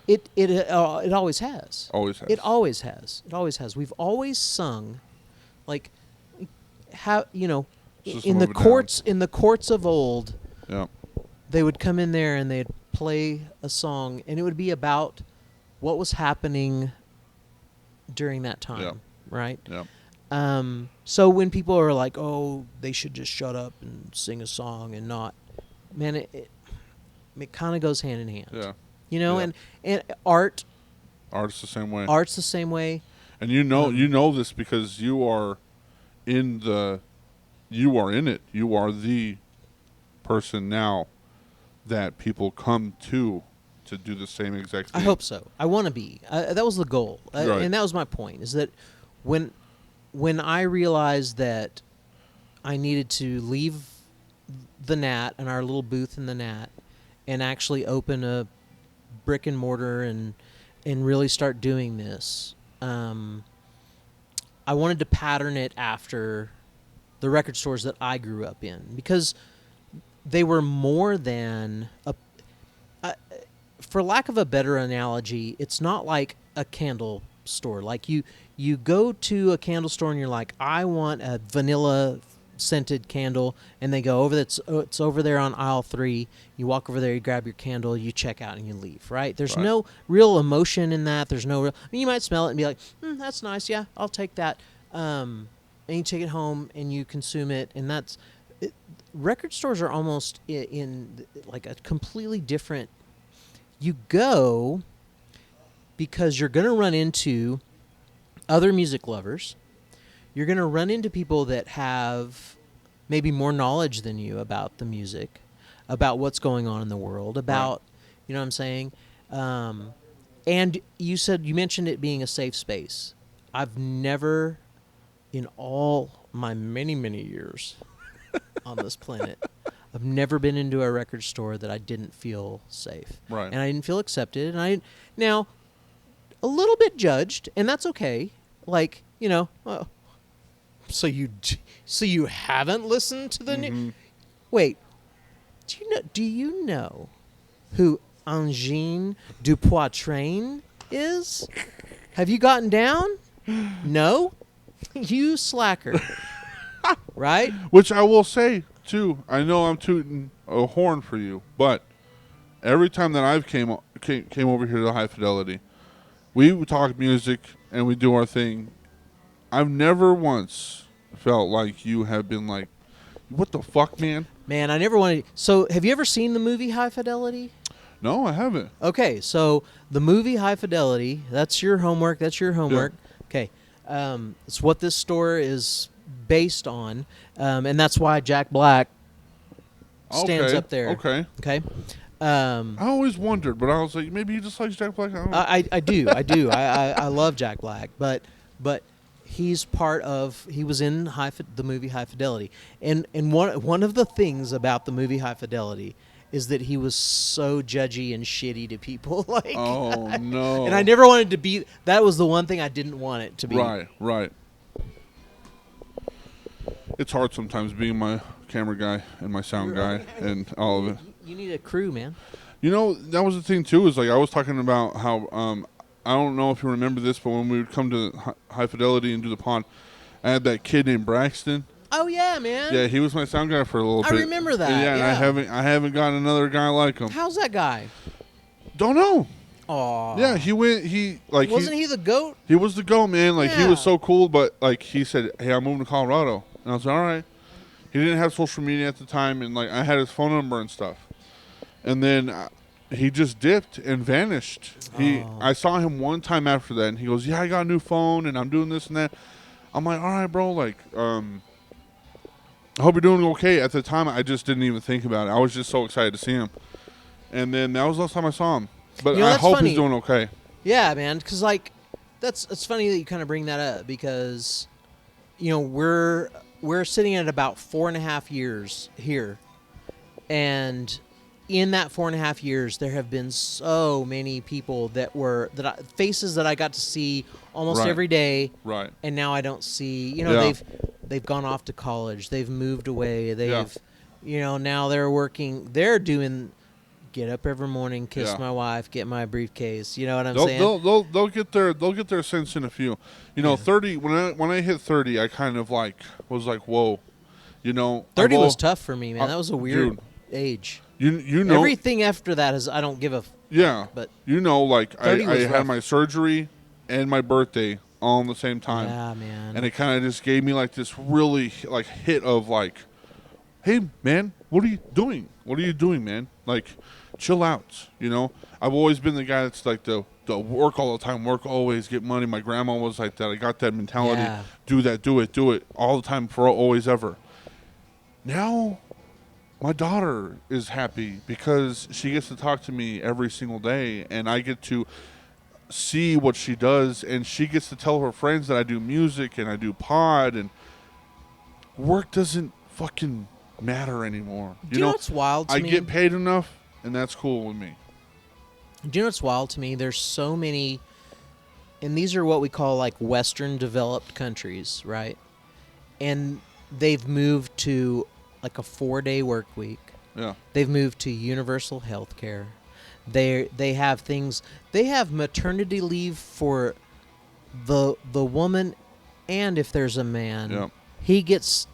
It always has. always has? It always has. It always has. We've always sung, like, how, you know, System in the of a Down. courts of old, Yeah. they would come in there and they'd play a song, and it would be about what was happening during that time, Yeah. right? Yeah. So when people are like, "Oh, they should just shut up and sing a song and not," man, it kind of goes hand in hand. Yeah. You know, Yeah. and art's Art's the same way. the same way. And you know this because you are in it. You are the person now that people come to do the same exact thing. I hope so. I want to be. That was the goal, Right. and that was my point. Is that when I realized that I needed to leave the Nat and our little booth in the Nat and actually open a brick and mortar and really start doing this, I wanted to pattern it after the record stores that I grew up in, because they were more than for lack of a better analogy, it's not like a candle store. Like you go to a candle store and you're like, I want a vanilla scented candle, and they go over it's over there on aisle 3. You walk over there, you grab your candle, you check out, and you leave. Right? There's Right. no real emotion in that. There's no real. I mean, you might smell it and be like, that's nice. Yeah, I'll take that. And you take it home and you consume it, and that's. Record stores are almost in like a completely different. You go because you're going to run into other music lovers. You're going to run into people that have maybe more knowledge than you about the music, about what's going on in the world, about, you know what I'm saying? And you mentioned it being a safe space. I've never, in all my many, many years on this planet, I've never been into a record store that I didn't feel safe. Right. And I didn't feel accepted. And now, a little bit judged, and that's okay. Like, you know, well, so you haven't listened to the new... Wait, do you know who Angine Dupoitrain is? Have you gotten down? No? You slacker. Right? Which I will say, too, I know I'm tooting a horn for you, but every time that I've came over here to High Fidelity, we talk music and we do our thing. I've never once felt like you have been like, what the fuck, man? Man, I never wanted... So, have you ever seen the movie High Fidelity? No, I haven't. Okay, so the movie High Fidelity, that's your homework. Okay. It's what this store is based on, and that's why Jack Black stands up there. Okay. Okay. I always wondered, but I was like, maybe he just likes Jack Black. I don't know. I do. I love Jack Black, but he's part of. He was in the movie High Fidelity, and one of the things about the movie High Fidelity is that he was so judgy and shitty to people. Like, Oh no! and I never wanted to be. That was the one thing I didn't want it to be. Right. It's hard sometimes being my camera guy and my sound guy and all of it. You need a crew, man. You know, that was the thing too. Is like I was talking about how I don't know if you remember this, but when we would come to High Fidelity and do the pod, I had that kid named Braxton. Oh yeah, man. Yeah, he was my sound guy for a little bit. I remember that. And Yeah. and I haven't gotten another guy like him. How's that guy? Don't know. Aw. Yeah, he went. Wasn't he the goat? He was the goat, man. Like he Yeah. was so cool, but like he said, "Hey, I'm moving to Colorado," and I was like, "All right." He didn't have social media at the time, and like I had his phone number and stuff. And then he just dipped and vanished. I saw him one time after that, and he goes, "Yeah, I got a new phone, and I'm doing this and that." I'm like, "All right, bro. Like, I hope you're doing okay." At the time, I just didn't even think about it. I was just so excited to see him. And then that was the last time I saw him. But You know, I that's hope funny. he's doing okay. Yeah, man. Because like, it's funny that you kind of bring that up because, you know, we're sitting at about 4.5 years here, and in that 4.5 years, there have been so many people faces that I got to see almost Right. every day, Right. and now I don't see. You know, Yeah. they've gone off to college, they've moved away, you know, now they're working, they're doing. Get up every morning, kiss Yeah. my wife, get my briefcase. You know what I'm They'll, saying? they'll get their sense in a few. You know, 30. When I hit 30, I kind of like was like, whoa. You know, 30 was tough for me, man. That was a weird dude. age. You know Everything after that is I don't give a. Yeah, but you know, like I 30 was had rough. my surgery and my birthday all in the same time. Yeah, man. And it kind of just gave me like this really like hit of like, hey man, what are you doing? What are you doing, man? Like, chill out. You know, I've always been the guy that's like the work all the time, work always, get money. My grandma was like that. I got that mentality. Yeah. Do that, do it all the time, for always, ever. Now, my daughter is happy because she gets to talk to me every single day, and I get to see what she does, and she gets to tell her friends that I do music and I do pod, and work doesn't fucking matter anymore. Do you know what's wild to I me? get paid enough, and that's cool with me. Do you know what's wild to me? There's so many, and these are what we call like Western developed countries, right? And they've moved to like a 4-day work week. Yeah. They've moved to universal health care. They have things. They have maternity leave for the woman, and if there's a man, Yeah. he gets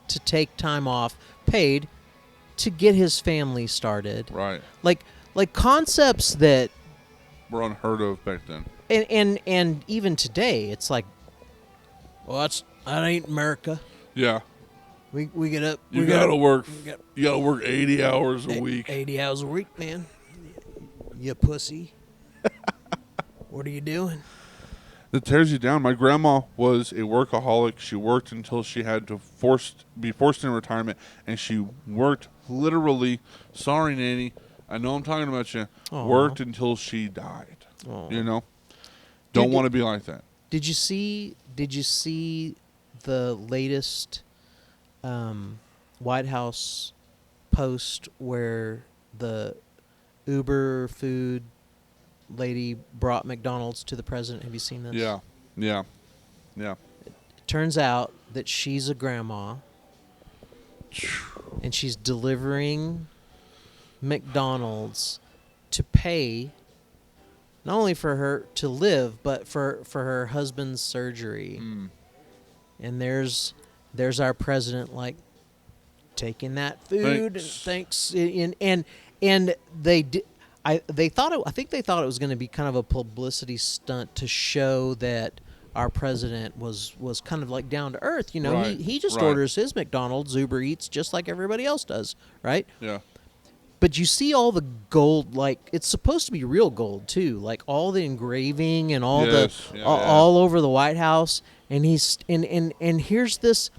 to take time off paid to get his family started. Right. Like concepts that, Were unheard of back then. and even today, it's like, well, that ain't America. Yeah. We get up. You we gotta work. got- You gotta work 80 hours a week. 80 hours a week, man. You pussy. What are you doing? That tears you down. My grandma was a workaholic. She worked until she had to be forced into retirement, and she worked literally. Sorry, Nanny. I know I'm talking about you. Aw. Worked until she died. Aw. You know, don't Dude, want to be like that. Did you see the latest White House post where the Uber food lady brought McDonald's to the president? Have you seen this? Yeah. Turns out that she's a grandma, and she's delivering McDonald's to pay not only for her to live, but for her husband's surgery. Mm. And there's our president, like, taking that food. Thanks. And they did. I think they thought it was going to be kind of a publicity stunt to show that our president was kind of like down to earth. You know, Right, he just right. orders his McDonald's, Uber Eats, just like everybody else does, right? Yeah. But you see all the gold, like it's supposed to be real gold too, like all the engraving and all Yes, yeah, all over the White House. And he's and here's this.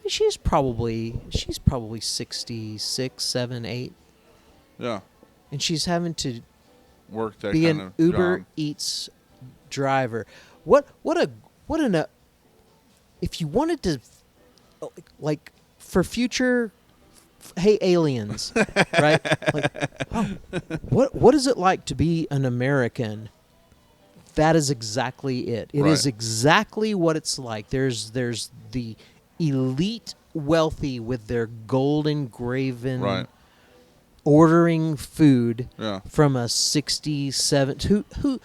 She's probably 66, 7, 8, Yeah. and she's having to Work that be kind an of Uber job. Eats driver. What an if you wanted to, like, for future hey, aliens, right? Like, oh, what is it like to be an American? That is exactly it. It is Right. exactly what it's like. There's the elite wealthy with their gold engraven Right. ordering food Yeah. from a 67 who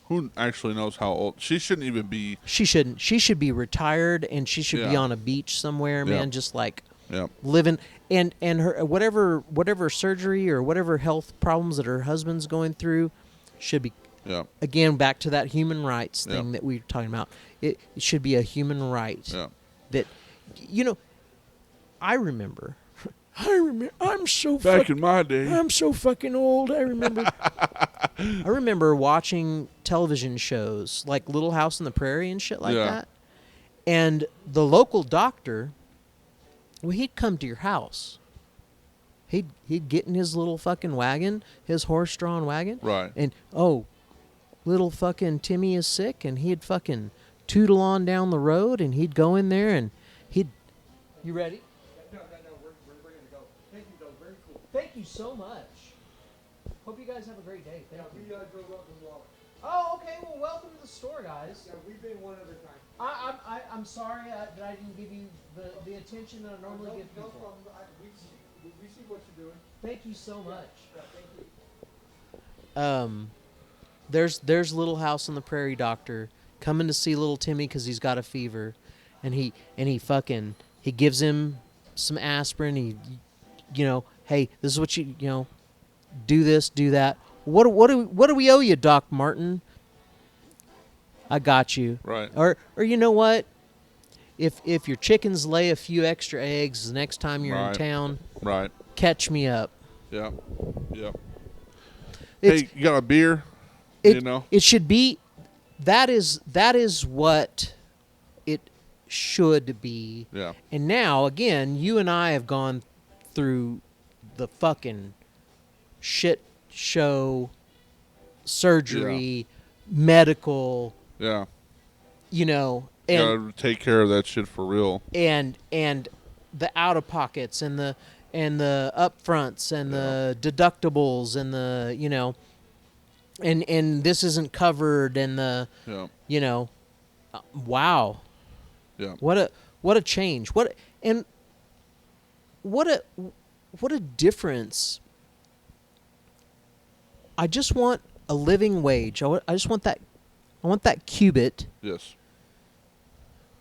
Who actually knows how old? She shouldn't even be. she shouldn't. She should be retired and she should be Yeah. on a beach somewhere, Yeah. man, just like Yeah. living and her whatever surgery or whatever health problems that her husband's going through should be Yeah. again back to that human rights Yeah. thing that we were talking about. It should be a human right Yeah. that I remember I'm so Back in my day. I'm so fucking old. I remember watching television shows like Little House on the Prairie and shit like Yeah. that. And the local doctor, well, he'd come to your house. He'd get in his little fucking wagon, his horse-drawn wagon. Right. And, little fucking Timmy is sick, and he'd fucking tootle on down the road, and he'd go in there, and he'd... You ready? No, we're going to go. Thank you, though. Very cool. Thank you so much. Hope you guys have a great day. Thank you. We drove up from Wallace. Oh, okay. Well, welcome to the store, guys. Yeah, we've been one other time. I'm sorry that I didn't give you the attention that I normally give No people. problem. We see what you're doing. Thank you so much. Yeah, thank you. There's Little House on the Prairie doctor coming to see little Timmy because he's got a fever, and he gives him some aspirin. Hey, this is what you do this, do that. What do we owe you, Doc Martin? I got you. Right. Or you know what? If your chickens lay a few extra eggs the next time you're in Right. town, Right. catch me up. Yeah. Yeah. It's, Hey, you got a beer? it should be. That is what it should be. Yeah. And now again, you and I have gone through the fucking shit show, surgery, medical. Yeah. You Gotta take care of that shit for real. and the out of pockets and the upfronts and the deductibles and the and this isn't covered and the Yeah. Wow, Yeah. what a change, what a difference. I just want a living wage. I just want that. I want that cubit. Yes.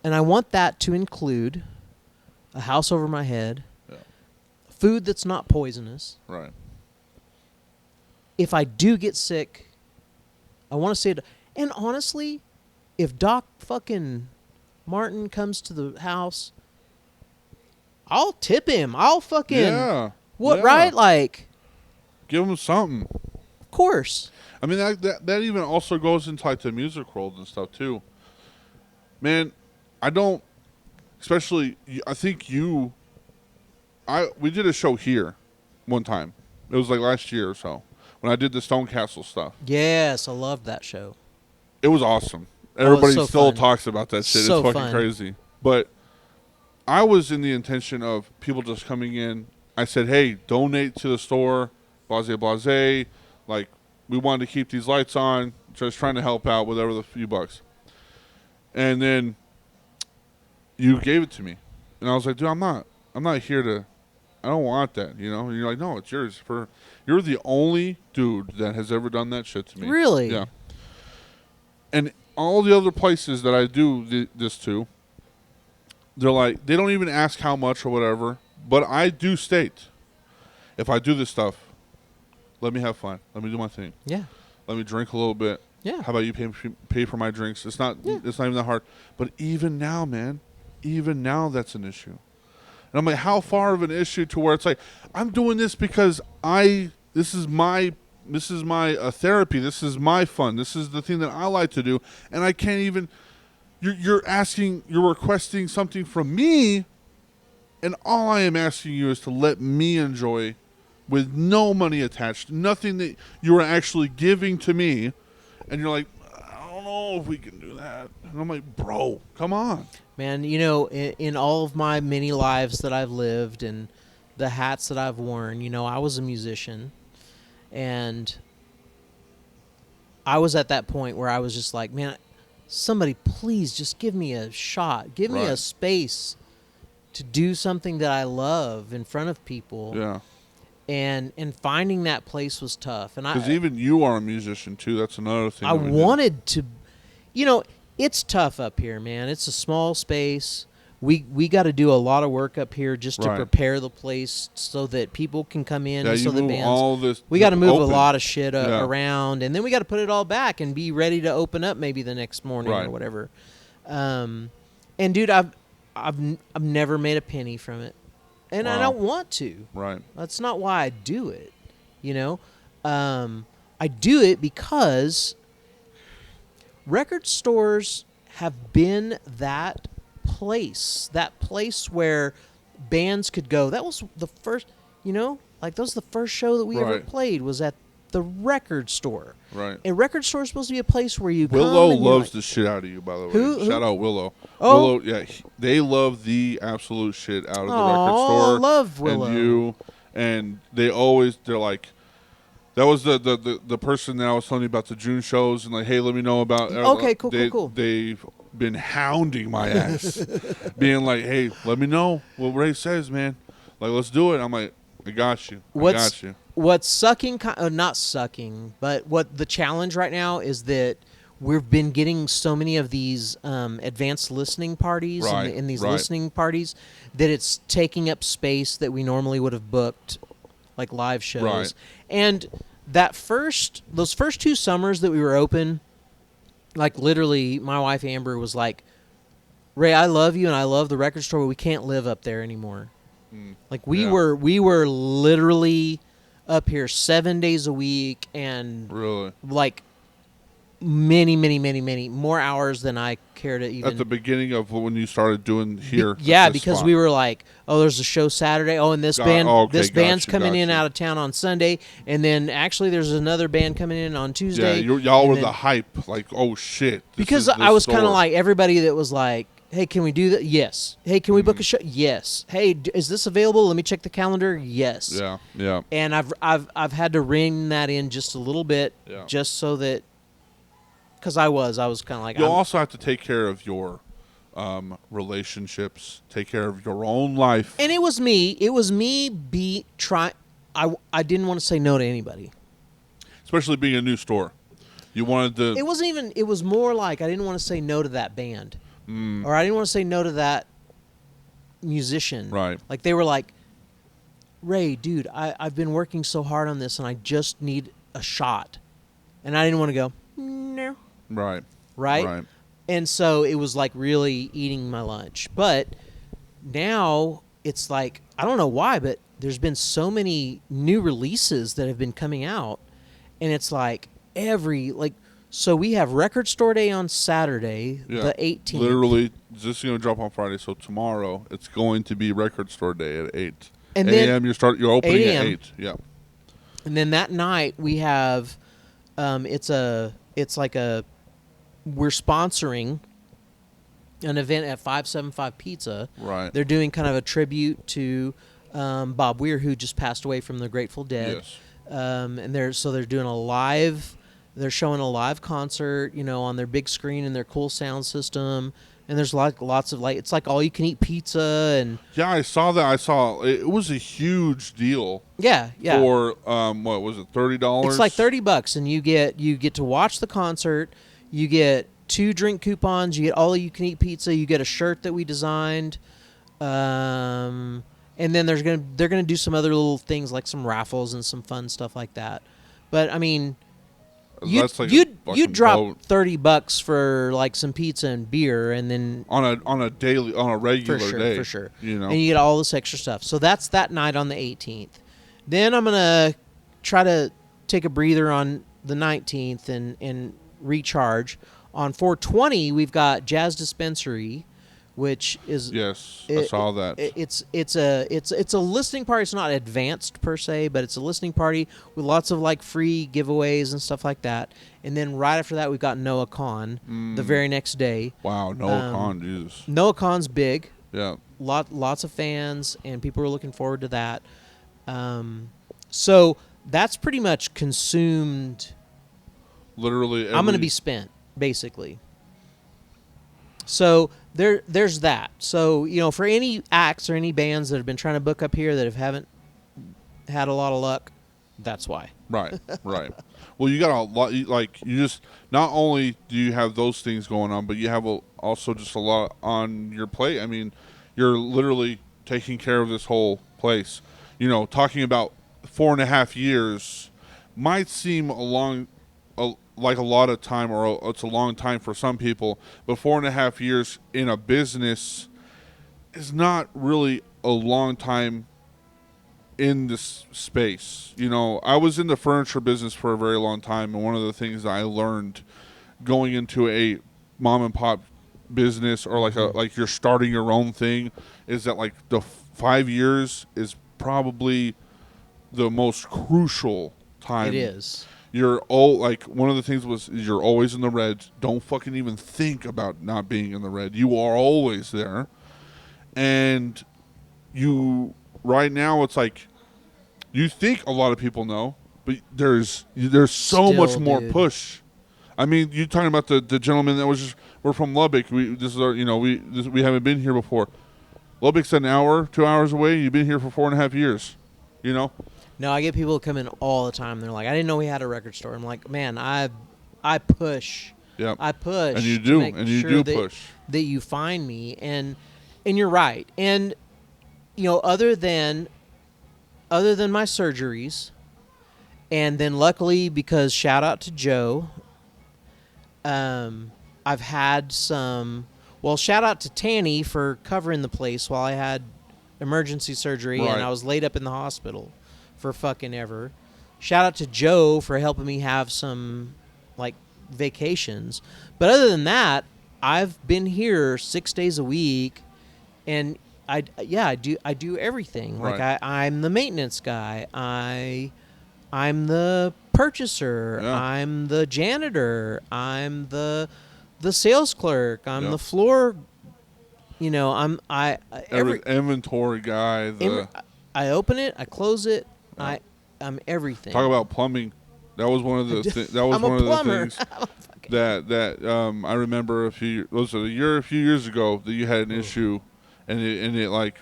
And I want that to include a house over my head, Yeah. food that's not poisonous. Right. If I do get sick, I want to say it. And honestly, if Doc fucking Martin comes to the house, I'll tip him. I'll fucking... Yeah. What, Yeah. right? Like, Give them something. of course. I mean, that even also goes into like the music world and stuff too. Man, I don't, especially, I think we did a show here one time. It was like last year or so when I did the Stone Castle stuff. Yes, I loved that show. It was awesome. was Everybody so still fun. talks about that shit. So It's fucking fun. crazy. But I was in the intention of people just coming in. I said, hey, donate to the store, blase, blase. Like, we wanted to keep these lights on, just trying to help out with whatever the few bucks. And then you gave it to me. And I was like, dude, I'm not here to, I don't want that, And you're like, no, it's yours. You're the only dude that has ever done that shit to me. Really? Yeah. And all the other places that I do this to, they're like, they don't even ask how much or whatever. But I do state, if I do this stuff, let me have fun. Let me do my thing. Yeah. Let me drink a little bit. Yeah. How about you pay for my drinks? It's not even that hard. But even now, man, that's an issue. And I'm like, how far of an issue to where it's like, I'm doing this because this is my therapy. This is my fun. This is the thing that I like to do. And I can't even, you're requesting something from me. And all I am asking you is to let me enjoy with no money attached, nothing that you are actually giving to me. And you're like, I don't know if we can do that. And I'm like, bro, come on. Man, in all of my many lives that I've lived and the hats that I've worn. You know, I was a musician, and I was at that point where I was just like, man, somebody please just give me a shot. Give me a Right. space to do something that I love in front of people. Yeah. And finding that place was tough. And Because even you are a musician too. That's another thing. I that we did. wanted to, you know, it's tough up here, man. It's a small space. We got to do a lot of work up here just to Right. prepare the place so that people can come in. Yeah, and you so the move bands. all this. We got to move open. a lot of shit Yeah. around, and then we got to put it all back and be ready to open up maybe the next morning Right. or whatever. And dude, I've never made a penny from it, and I Wow. don't want to. Right. That's not why I do it. You know, I do it because record stores have been that place where bands could go. That was the first, you know, like that was the first show that we ever Right. played was at the record store. Right. A record store is supposed to be a place where you Willow come and you're loves like, the shit out of you, by the way. Who? Shout out Willow. Oh. Willow, yeah, they love the absolute shit out of the Aw, record store. I love Willow. And you, and they're like, that was the person that I was telling you about the June shows, and like, hey, let me know about. Okay, cool. They've been hounding my ass, being like, hey, let me know what Ray says, man. Like, let's do it. I'm like, I got you. I got you. What's sucking, not sucking, but what the challenge right now is that we've been getting so many of these advanced listening parties Right, and these right. listening parties that it's taking up space that we normally would have booked, like live shows. Right. And those first 2 summers that we were open, like literally, my wife Amber was like, "Ray, I love you and I love the record store, but we can't live up there anymore." Like we Yeah. were literally up here 7 days a week and Really. like many more hours than I care to even. At the beginning of when you started doing here. Yeah, at this because spot. we were like, oh, there's a show Saturday. Oh, and this band, okay, this band's gotcha, coming in gotcha. out of town on Sunday, and then actually there's another band coming in on Yeah, Tuesday. y'all and were then- the hype. Like, oh shit. this because is I this was kind of store. like everybody that was like, hey, can we do that? Yes. Hey, can we book Mm-hmm. a show? Yes. Hey, is this available? Let me check the calendar. Yes. Yeah, yeah. And I've had to rein that in just a little bit, Yeah. just so that, because I was kind of like, You'll also have to take care of your relationships, take care of your own life. and it was me I didn't want to say no to anybody. Especially being a new store. You wanted to. It wasn't even. It was more like I didn't want to say no to that band, Mm. or I didn't want to say no to that musician. Right. Like they were like, Ray, dude, I've been working so hard on this, and I just need a shot, and I didn't want to go no. Right. Right. Right. And so it was like really eating my lunch. But now it's like, I don't know why, but there's been so many new releases that have been coming out, and it's like so we have Record Store Day on Saturday, Yeah. the 18th. Literally, this is going to drop on Friday, so tomorrow it's going to be Record Store Day at 8 And then a.m. You're opening 8 at a.m. 8. Yeah. And then that night we have, we're sponsoring an event at 575 Pizza. Right. They're doing kind of a tribute to Bob Weir, who just passed away from the Grateful Dead. Yes. And they're doing they're showing a live concert, on their big screen and their cool sound system. And there's lots of it's like all you can eat pizza and Yeah, I saw that. I saw it was a huge deal yeah. for what was it, $30? It's like $30, and you get to watch the concert. You get 2 drink coupons. You get all you can eat pizza. You get a shirt that we designed, and then they're gonna do some other little things like some raffles and some fun stuff like that. But I mean, That's like a you'd fucking drop boat. $30 for like some pizza and beer, and then on a regular day. for sure, You know. and you get all this extra stuff. So that's that night on the 18th. Then I'm gonna try to take a breather on the 19th and recharge. On 420, we've got Jazz Dispensary, which is Yes, I saw that. It's a listening party. It's not advanced per se, but it's a listening party with lots of like free giveaways and stuff like that. And then right after that, we've got Noah Khan the very next day. Wow, Noah Khan, Jesus. Noah Khan's big. Yeah. lots of fans, and people were looking forward to that. So that's pretty much consumed. Literally, I'm going to be spent, basically. So there's that. So, for any acts or any bands that have been trying to book up here that haven't had a lot of luck, that's why. Right. Well, you got a lot. You just not only do you have those things going on, but you have also just a lot on your plate. I mean, you're literally taking care of this whole place. Talking about 4.5 years might seem like a lot of time, or it's a long time for some people, but 4.5 years in a business is not really a long time in this space. I was in the furniture business for a very long time, and one of the things that I learned going into a mom and pop business, or like you're starting your own thing, is that like the 5 years is probably the most crucial time. It is. One of the things is you're always in the red. Don't fucking even think about not being in the red. You are always there. And right now it's like, you think a lot of people know, but there's so much more push. I mean, you talking about the gentleman that we're from Lubbock. We haven't been here before. Lubbock's an hour, 2 hours away. You've been here for 4.5 years. No, I get people come in all the time. They're like, I didn't know we had a record store. I'm like, man, I push. Yeah. I push. And you do. And you do push. That you find me, and you're right. And other than my surgeries, and then luckily, because shout out to Joe, I've had some. Well, shout out to Tanny for covering the place while I had emergency surgery, right. And I was laid up in the hospital for fucking ever. Shout out to Joe for helping me have some vacations. But other than that, I've been here 6 days a week, and I do everything. Right. Like I'm the maintenance guy. I'm the purchaser. Yeah. I'm the janitor. I'm the sales clerk. I'm the floor. Every inventory guy. I open it. I close it. Yeah. I'm everything. Talk about plumbing. That was one of the things that I remember a few years ago that you had an issue, and it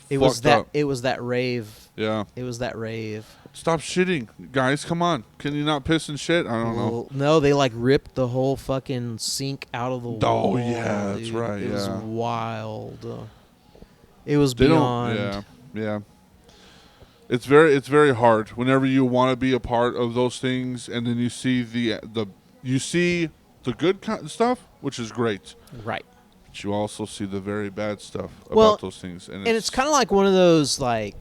fucked up. It was that rave. Yeah. It was that rave. Stop shitting, guys. Come on. Can you not piss and shit? I don't know. No, they ripped the whole fucking sink out of the wall. Oh yeah, that's right. It was wild. It was beyond. Yeah. It's very hard whenever you want to be a part of those things, and then you see the good stuff, which is great. Right. But you also see the very bad stuff about those things, and it's kind of like one of those I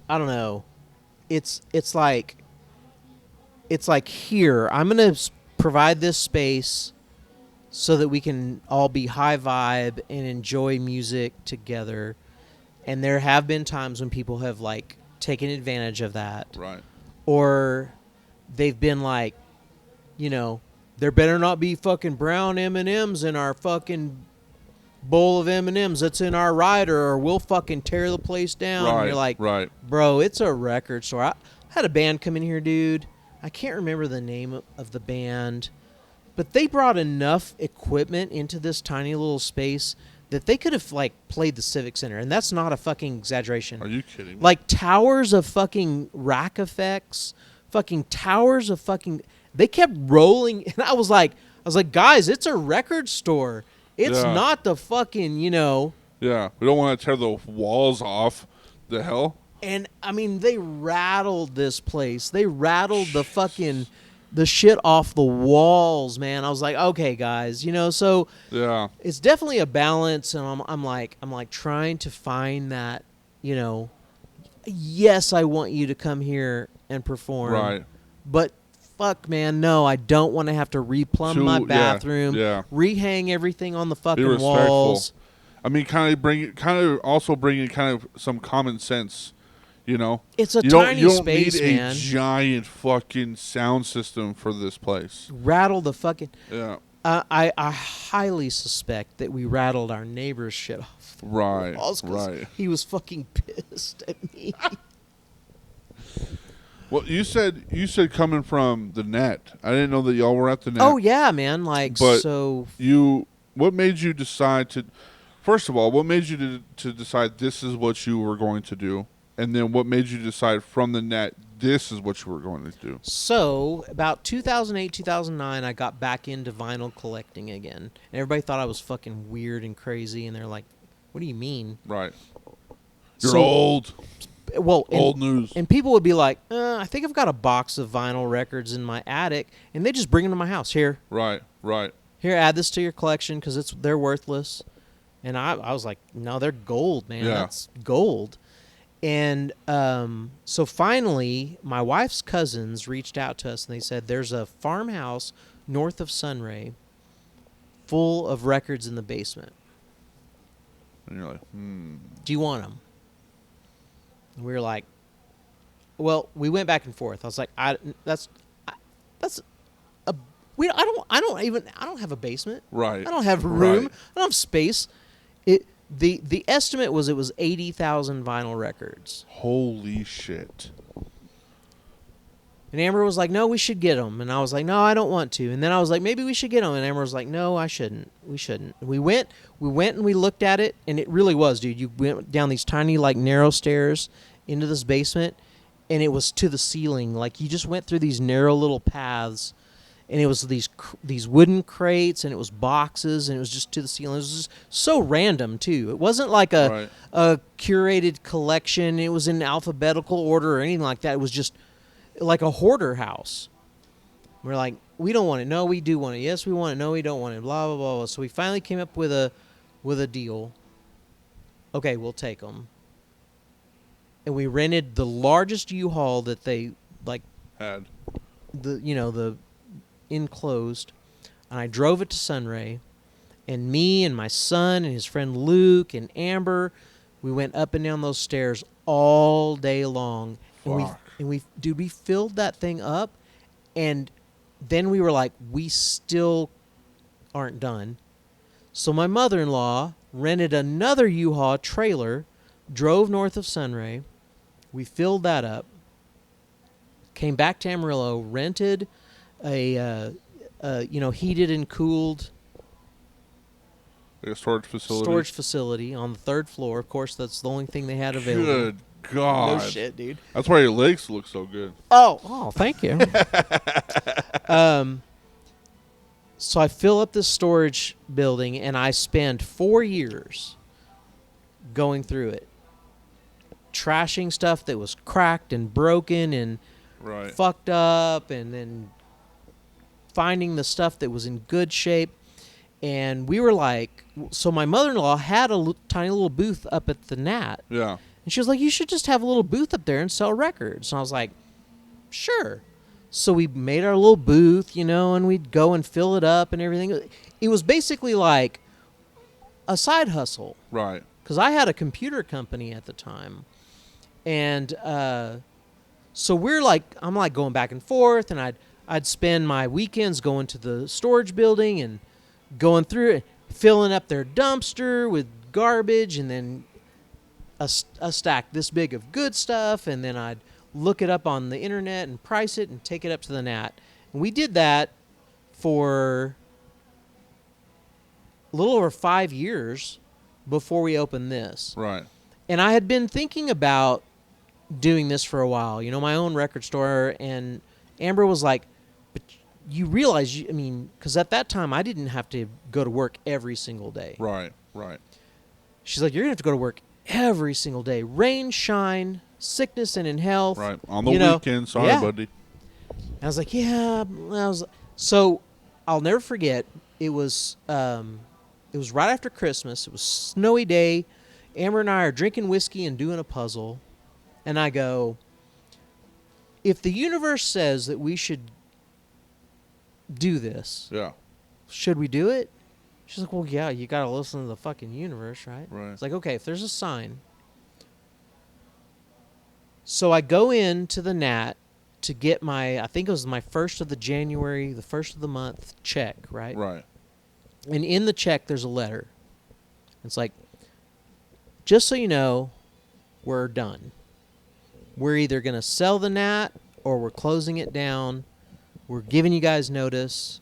don't know. It's like here, I'm going to provide this space so that we can all be high vibe and enjoy music together. And there have been times when people have taken advantage of that. Right. Or they've been there better not be fucking brown M&Ms in our fucking bowl of M&Ms that's in our rider, or we'll fucking tear the place down. Right, and you're like, right. Bro, it's a record store. I had a band come in here, dude. I can't remember the name of the band, but they brought enough equipment into this tiny little space that they could have played the Civic Center, and that's not a fucking exaggeration. Are you kidding me? Towers of fucking rack effects, fucking towers of fucking. They kept rolling, and I was like, guys, it's a record store. It's not the fucking, Yeah, we don't want to tear the walls off. The hell? And, I mean, they rattled this place. They rattled the shit off the walls, man. I was like, okay, guys, so yeah, it's definitely a balance, and I'm trying to find that, yes, I want you to come here and perform. Right. But fuck, man, no, I don't want to have to replumb my bathroom, rehang everything on the fucking walls. I mean, kind of bring some common sense. It's a you tiny don't space, need man. a giant fucking sound system for this place. Rattle the fucking. Yeah. I highly suspect that we rattled our neighbor's shit off the Right, walls 'cause right. he was fucking pissed at me. Well, you said coming from the net. I didn't know that y'all were at the net. Oh yeah, man. Like But so. what made you decide to? First of all, what made you to decide this is what you were going to do, and then what made you decide from the net this is what you were going to do? So, about 2008, 2009, I got back into vinyl collecting again. And everybody thought I was fucking weird and crazy, and they're like, what do you mean? Right. You're So- old. Well, Old news. And people would be like, I think I've got a box of vinyl records in my attic, and they just bring them to my house. Here, Right. add this to your collection because they're worthless. And I was like, no, they're gold, man. Yeah. That's gold. And so finally, my wife's cousins reached out to us, and they said, there's a farmhouse north of Sunray full of records in the basement. And you're like, Do you want them? And we were like, well, we went back and forth. I was like, I don't have a basement. Right. I don't have room. Right. I don't have space. The estimate was it was 80,000 vinyl records. Holy shit. And Amber was like, no, we should get them. And I was like, no, I don't want to. And then I was like, maybe we should get them. And Amber was like, no, I shouldn't. We shouldn't. We went and we looked at it, and it really was, dude. You went down these tiny, like, narrow stairs into this basement, and it was to the ceiling. Like, you just went through these narrow little paths, and it was these wooden crates, and it was boxes, and it was just to the ceiling. It was just so random, too. It wasn't like a curated collection. It was in alphabetical order or anything like that. It was just like a hoarder house. We're like, we don't want it. No, we do want it. Yes, we want it. No, we don't want it. Blah, blah, blah, blah. So we finally came up with a deal. Okay, we'll take them. And we rented the largest U-Haul that they Had. the enclosed, and I drove it to Sunray, and me and my son and his friend Luke and Amber, we went up and down those stairs all day long. Fuck. And we filled that thing up, and then we were like, we still aren't done. So my mother-in-law rented another U-Haul trailer, drove north of Sunray. We filled that up, came back to Amarillo, rented a heated and cooled Like a storage facility. on the third floor. Of course, that's the only thing they had available. Good God. No shit, dude. That's why your legs look so good. Oh, thank you. So I fill up this storage building, and I spend 4 years going through it, trashing stuff that was cracked and broken and Right. fucked up, and then finding the stuff that was in good shape. And we were like, so my mother-in-law had a tiny little booth up at the Nat. Yeah. And she was like, you should just have a little booth up there and sell records. And I was like, sure. So we made our little booth, and we'd go and fill it up and everything. It was basically like a side hustle. Right. Because I had a computer company at the time. And so I'm like going back and forth, and I'd spend my weekends going to the storage building and going through it, filling up their dumpster with garbage, and then a stack this big of good stuff, and then I'd look it up on the internet and price it and take it up to the Nat. And we did that for a little over 5 years before we opened this. Right. And I had been thinking about doing this for a while, my own record store. And Amber was like, but you realize, because at that time I didn't have to go to work every single day. Right. She's like, you're going to have to go to work every single day. Rain, shine, sickness, and in health. Right. On the weekend. Sorry, yeah. buddy. And I was like, yeah. So I'll never forget. It was right after Christmas. It was a snowy day. Amber and I are drinking whiskey and doing a puzzle. And I go, if the universe says that we should do this, Yeah. should we do it? She's like, well, yeah, you got to listen to the fucking universe, right? Right. It's like, okay, if there's a sign. So I go into the Nat, to get I think it was my first of the first of the month check, right? Right. And in the check, there's a letter. It's like, just so you know, we're done. We're either going to sell the Nat or we're closing it down. We're giving you guys notice.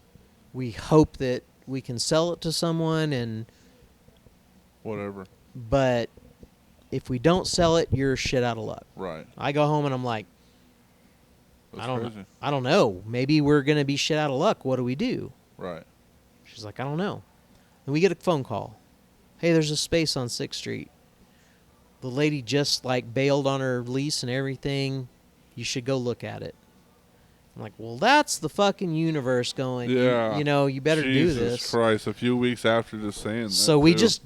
We hope that we can sell it to someone, and Whatever. but if we don't sell it, you're shit out of luck. Right. I go home and I'm like, That's crazy. I don't know. Maybe we're going to be shit out of luck. What do we do? Right. She's like, I don't know. And we get a phone call. Hey, there's a space on 6th Street. The lady just like bailed on her lease and everything. You should go look at it. I'm like, well, that's the fucking universe going. Yeah. You know, you better do this. Jesus Christ! A few weeks after just saying that. So we too. just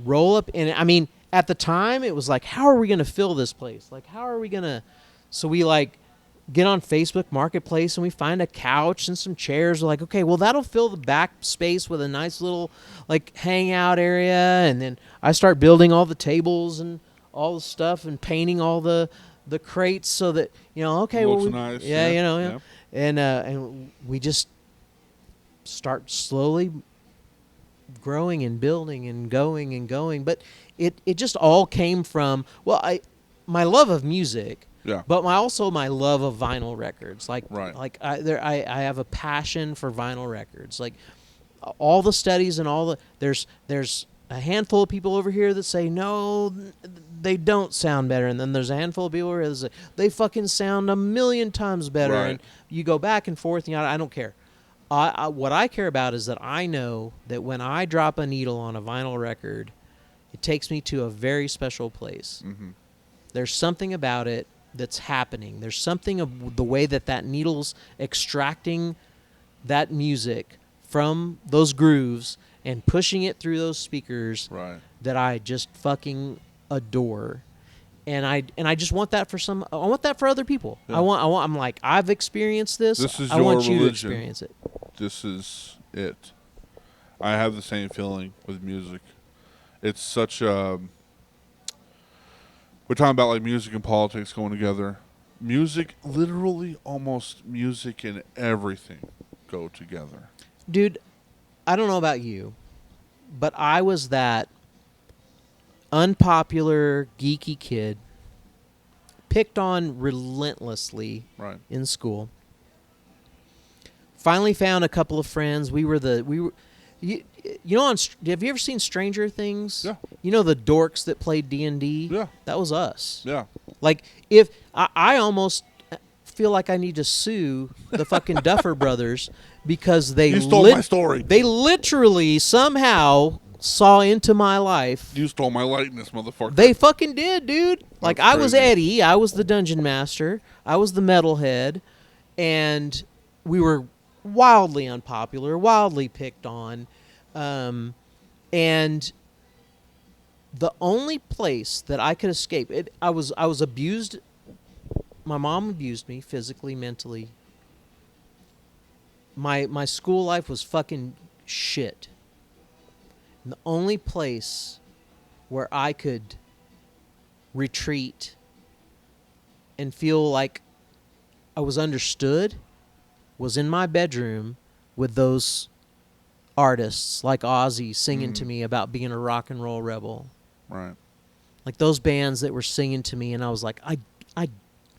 roll up, and I mean, at the time, it was like, how are we going to fill this place? Like, how are we going to? So we like get on Facebook Marketplace, and we find a couch and some chairs. We're like, okay, well, that'll fill the back space with a nice little like hangout area, and then I start building all the tables and all the stuff and painting all the crates so that, you know, okay, Looks well, nice. yeah, you know, Yeah. and we just start slowly growing and building and going, but it just all came from, well, my love of music, Yeah. but also my love of vinyl records. Like, Right. like I have a passion for vinyl records. Like all the studies and all the there's a handful of people over here that say no, they don't sound better, and then there's a handful of people over here that say they fucking sound a million times better. Right. And you go back and forth. You know, I don't care. What I care about is that I know that when I drop a needle on a vinyl record, it takes me to a very special place. Mm-hmm. There's something about it that's happening. There's something of the way that needle's extracting that music from those grooves and pushing it through those speakers, Right. that I just fucking adore. And I just want that I want that for other people. Yeah. I'm like, I've experienced this. This is I your want you to religion. experience it. This is it. I have the same feeling with music. It's such a... We're talking about like music and politics going together. Music, literally almost music and everything go together. Dude, I don't know about you, but I was that unpopular, geeky kid picked on relentlessly Right. in school. Finally found a couple of friends. We were you know, have you ever seen Stranger Things? Yeah. You know the dorks that played D&D? Yeah. That was us. Yeah. Like, if I almost feel like I need to sue the fucking Duffer Brothers because they You stole my story. They literally somehow saw into my life. You stole my likeness, motherfucker. They fucking did, dude. Like, That's I was crazy. Eddie. I was the dungeon master. I was the metalhead. And we were wildly unpopular, wildly picked on. And the only place that I could escape, I was abused. My mom abused me physically, mentally. My school life was fucking shit. And the only place where I could retreat and feel like I was understood was in my bedroom with those artists like Ozzy singing to me about being a rock and roll rebel. Right. Like those bands that were singing to me, and I was like, I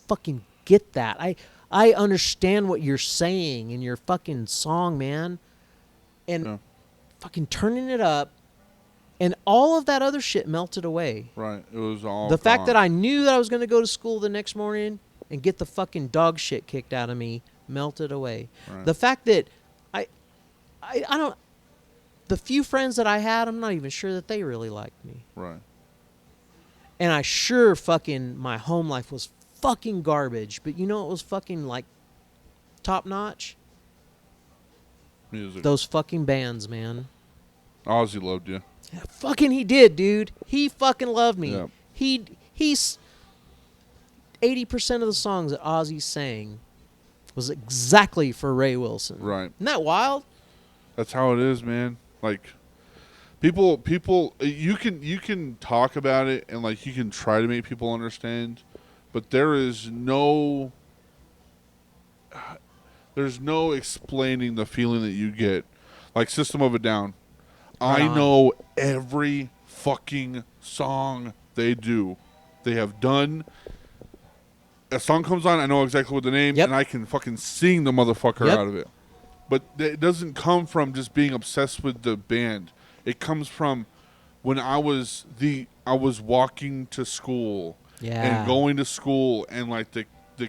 fucking get that. I understand what you're saying in your fucking song, man. And Yeah. fucking turning it up, and all of that other shit melted away. Right. It was all The fact gone. that I knew that I was going to go to school the next morning and get the fucking dog shit kicked out of me melted away. Right. The fact that I don't, the few friends that I had, I'm not even sure that they really liked me. Right. And I sure fucking, my home life was fucking garbage, but you know what was fucking like top notch? Music. Those fucking bands, man. Ozzy loved you. Yeah, fucking he did, dude. He fucking loved me. Yeah. He's 80% of the songs that Ozzy sang was exactly for Ray Wilson. Right. Isn't that wild? That's how it is, man. Like people you can talk about it and like you can try to make people understand, but there is no There's no explaining the feeling that you get. Like System of a Down. Right I on. know every fucking song they do. They have done. A song comes on, I know exactly what the name, Yep. and I can fucking sing the motherfucker Yep. out of it. But it doesn't come from just being obsessed with the band. It comes from when I was walking to school Yeah. and going to school, and like the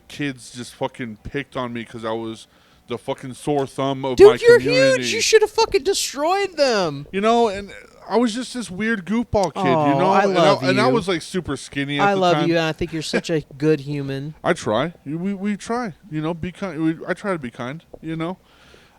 kids just fucking picked on me because I was the fucking sore thumb of my Dude, you're community. huge. You should have fucking destroyed them. You know, and I was just this weird goofball kid, Oh, you know? I love and I you. was like super skinny at I the love time. you, and I think you're such a good human. I try. We try. You know, be kind. I try to be kind. You know,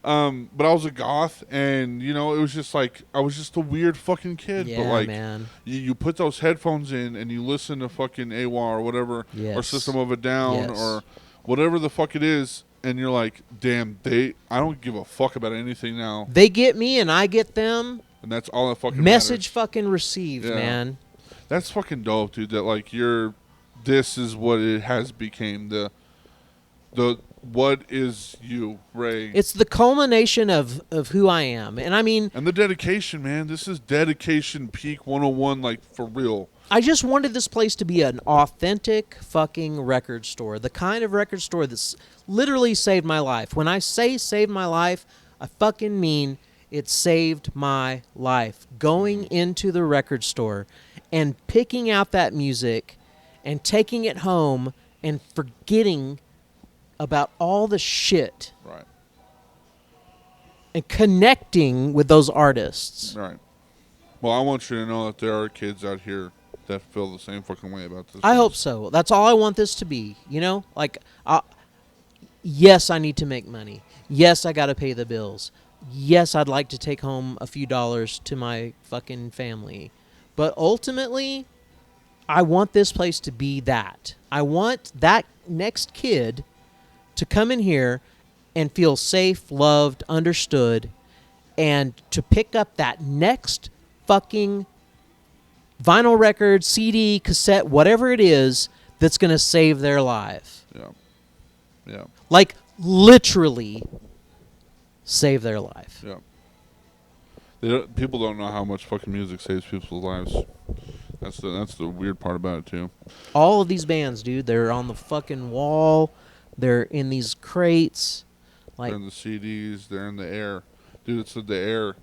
but I was a goth, and you know, it was just like I was just a weird fucking kid. Yeah, but like, man. you put those headphones in and you listen to fucking AWA or whatever, or Yes. System of a Down Yes. or whatever the fuck it is, and you're like, damn, I don't give a fuck about anything now, They get me, and I get them. and that's all that fucking Message matters. fucking received, Yeah. man. That's fucking dope, dude. That like this is what it has became. The what is you, Ray? It's the culmination of who I am. And I mean, And the dedication, man. This is dedication peak 101, like for real. I just wanted this place to be an authentic fucking record store. The kind of record store that's literally saved my life. When I say saved my life, I fucking mean it saved my life. Going into the record store and picking out that music and taking it home and forgetting about all the shit Right. and connecting with those artists. Right. Well, I want you to know that there are kids out here that feel the same fucking way about this. I hope so. That's all I want this to be. You know, like, yes, I need to make money. Yes, I got to pay the bills. Yes, I'd like to take home a few dollars to my fucking family. But ultimately, I want this place to be that. I want that next kid to come in here and feel safe, loved, understood, and to pick up that next fucking vinyl record, CD, cassette, whatever it is that's going to save their life. Yeah. Yeah. Like, literally save their life. Yeah. People don't know how much fucking music saves people's lives. That's the weird part about it too. All of these bands, dude, they're on the fucking wall. They're in these crates. Like, They're in the CDs. They're in the air. Dude, it's the air.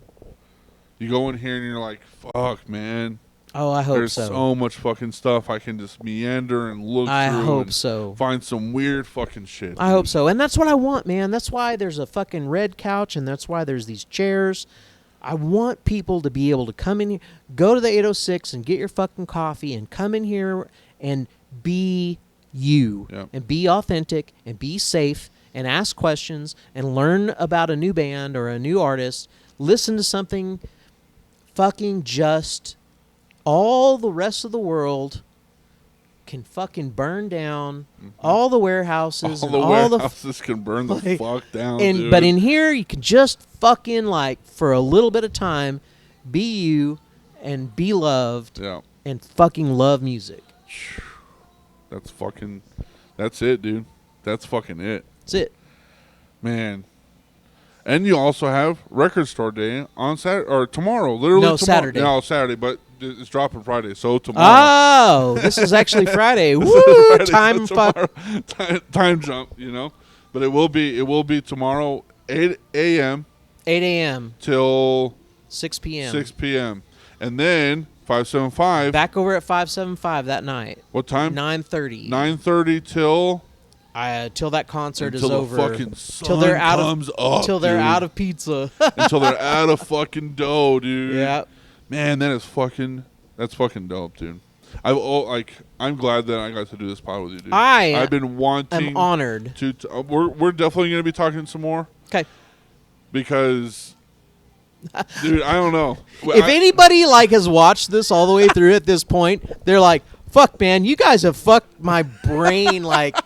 You go in here and you're like, fuck, man. oh, I hope There's so. so much fucking stuff I can just meander and look I through hope and so. find some weird fucking shit. I hope so. And that's what I want, man. That's why there's a fucking red couch, and that's why there's these chairs. I want people to be able to come in here, go to the 806 and get your fucking coffee and come in here and be you. Yep. And be authentic and be safe and ask questions and learn about a new band or a new artist. Listen to something fucking just all the rest of the world can fucking burn down. All the warehouses All and the all the warehouses can burn the like, fuck down, and dude. but in here you can just fucking like for a little bit of time be you and be loved Yeah. and fucking love music. That's it, dude. That's fucking it. That's it. Man. And you also have Record Store Day on Saturday, or tomorrow, literally No, tomorrow. Saturday. No, Saturday, but it's dropping Friday, so tomorrow. Oh, this is actually Friday. Woo! Friday, so Time fuck. tomorrow. Time jump, you know. But it will be tomorrow, 8 a.m. 8 a.m. till 6 p.m. 6 p.m. And then 575. Back over at 575 that night. What time? 9:30. 9:30 till Till that concert is until over. the fucking Till sun they're out comes of up, till they're dude. out of pizza. Until they're out of fucking dough, dude. Yeah. Man, that's fucking dope, dude. I'm glad that I got to do this pod with you, dude. I've been wanting. I'm honored. We're definitely gonna be talking some more Okay. because, dude, I don't know. If anybody like has watched this all the way through at this point, they're like, "Fuck, man, you guys have fucked my brain." Like,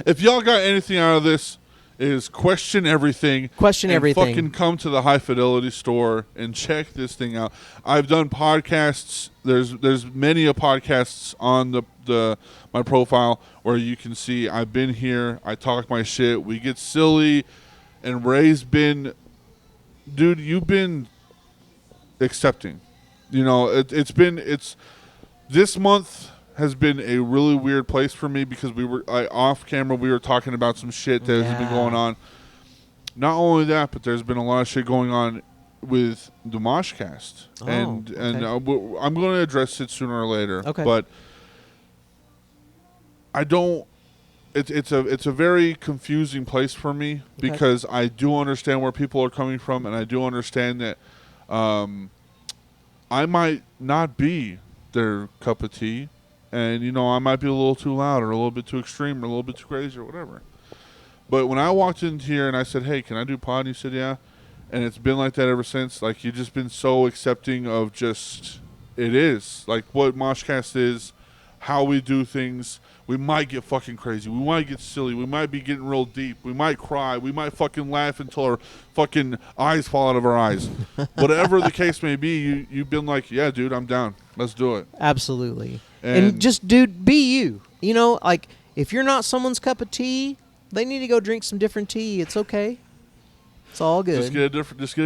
If y'all got anything out of this, is question everything. Question and everything. Fucking come to the High Fidelity store and check this thing out. I've done podcasts. There's many a podcasts on the my profile where you can see I've been here. I talk my shit. We get silly, and Ray's been, dude. You've been accepting. You know, it's this month has been a really weird place for me because we were off camera. We were talking about some shit that has been going on. Not only that, but there's been a lot of shit going on with the Moshcast, and I'm going to address it sooner or later. Okay, but I don't. It's a very confusing place for me because I do understand where people are coming from, and I do understand that I might not be their cup of tea. And, you know, I might be a little too loud or a little bit too extreme or a little bit too crazy or whatever. But when I walked in here and I said, hey, can I do pod? And you said, yeah. And it's been like that ever since. Like, you've just been so accepting of just, it is. Like, what Moshcast is, how we do things. We might get fucking crazy. We might get silly. We might be getting real deep. We might cry. We might fucking laugh until our fucking eyes fall out of our eyes. Whatever the case may be, you've been like, yeah, dude, I'm down. Let's do it. Absolutely. And just, dude, be you. You know, like, if you're not someone's cup of tea, they need to go drink some different tea. It's okay. It's all good. Just get a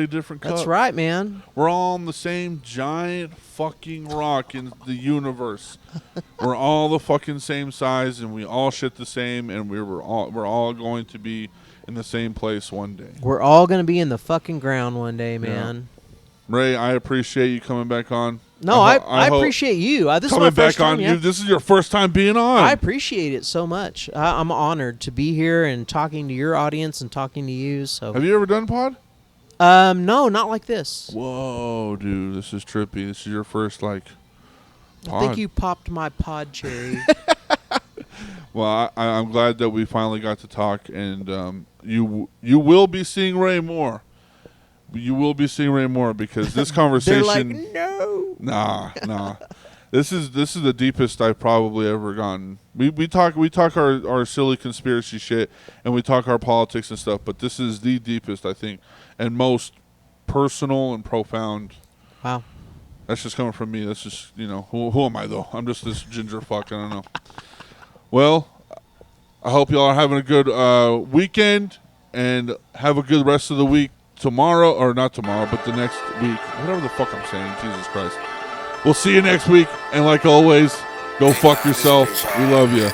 different cup. That's right, man. We're all on the same giant fucking rock in the universe. We're all the fucking same size, and we all shit the same, and we're all going to be in the same place one day. We're all going to be in the fucking ground one day, man. Yeah. Ray, I appreciate you coming back on. No, I appreciate you. This coming is my first back on time, yeah. you. This is your first time being on. I appreciate it so much. I'm honored to be here and talking to your audience and talking to you. So, have you ever done pod? No, not like this. Whoa, dude, this is trippy. This is your first pod. I think you popped my pod cherry. Well, I'm glad that we finally got to talk, and you will be seeing Ray more. You will be seeing Ray more because this conversation. They're like, no. Nah. This is the deepest I've probably ever gotten. We talk our silly conspiracy shit, and we talk our politics and stuff. But this is the deepest, I think, and most personal and profound. Wow. That's just coming from me. That's just, you know, who am I though? I'm just this ginger fuck. I don't know. Well, I hope y'all are having a good weekend and have a good rest of the week. Tomorrow, or not tomorrow, but the next week. Whatever the fuck I'm saying. Jesus Christ. We'll see you next week. And like always, go fuck yourself. We love you.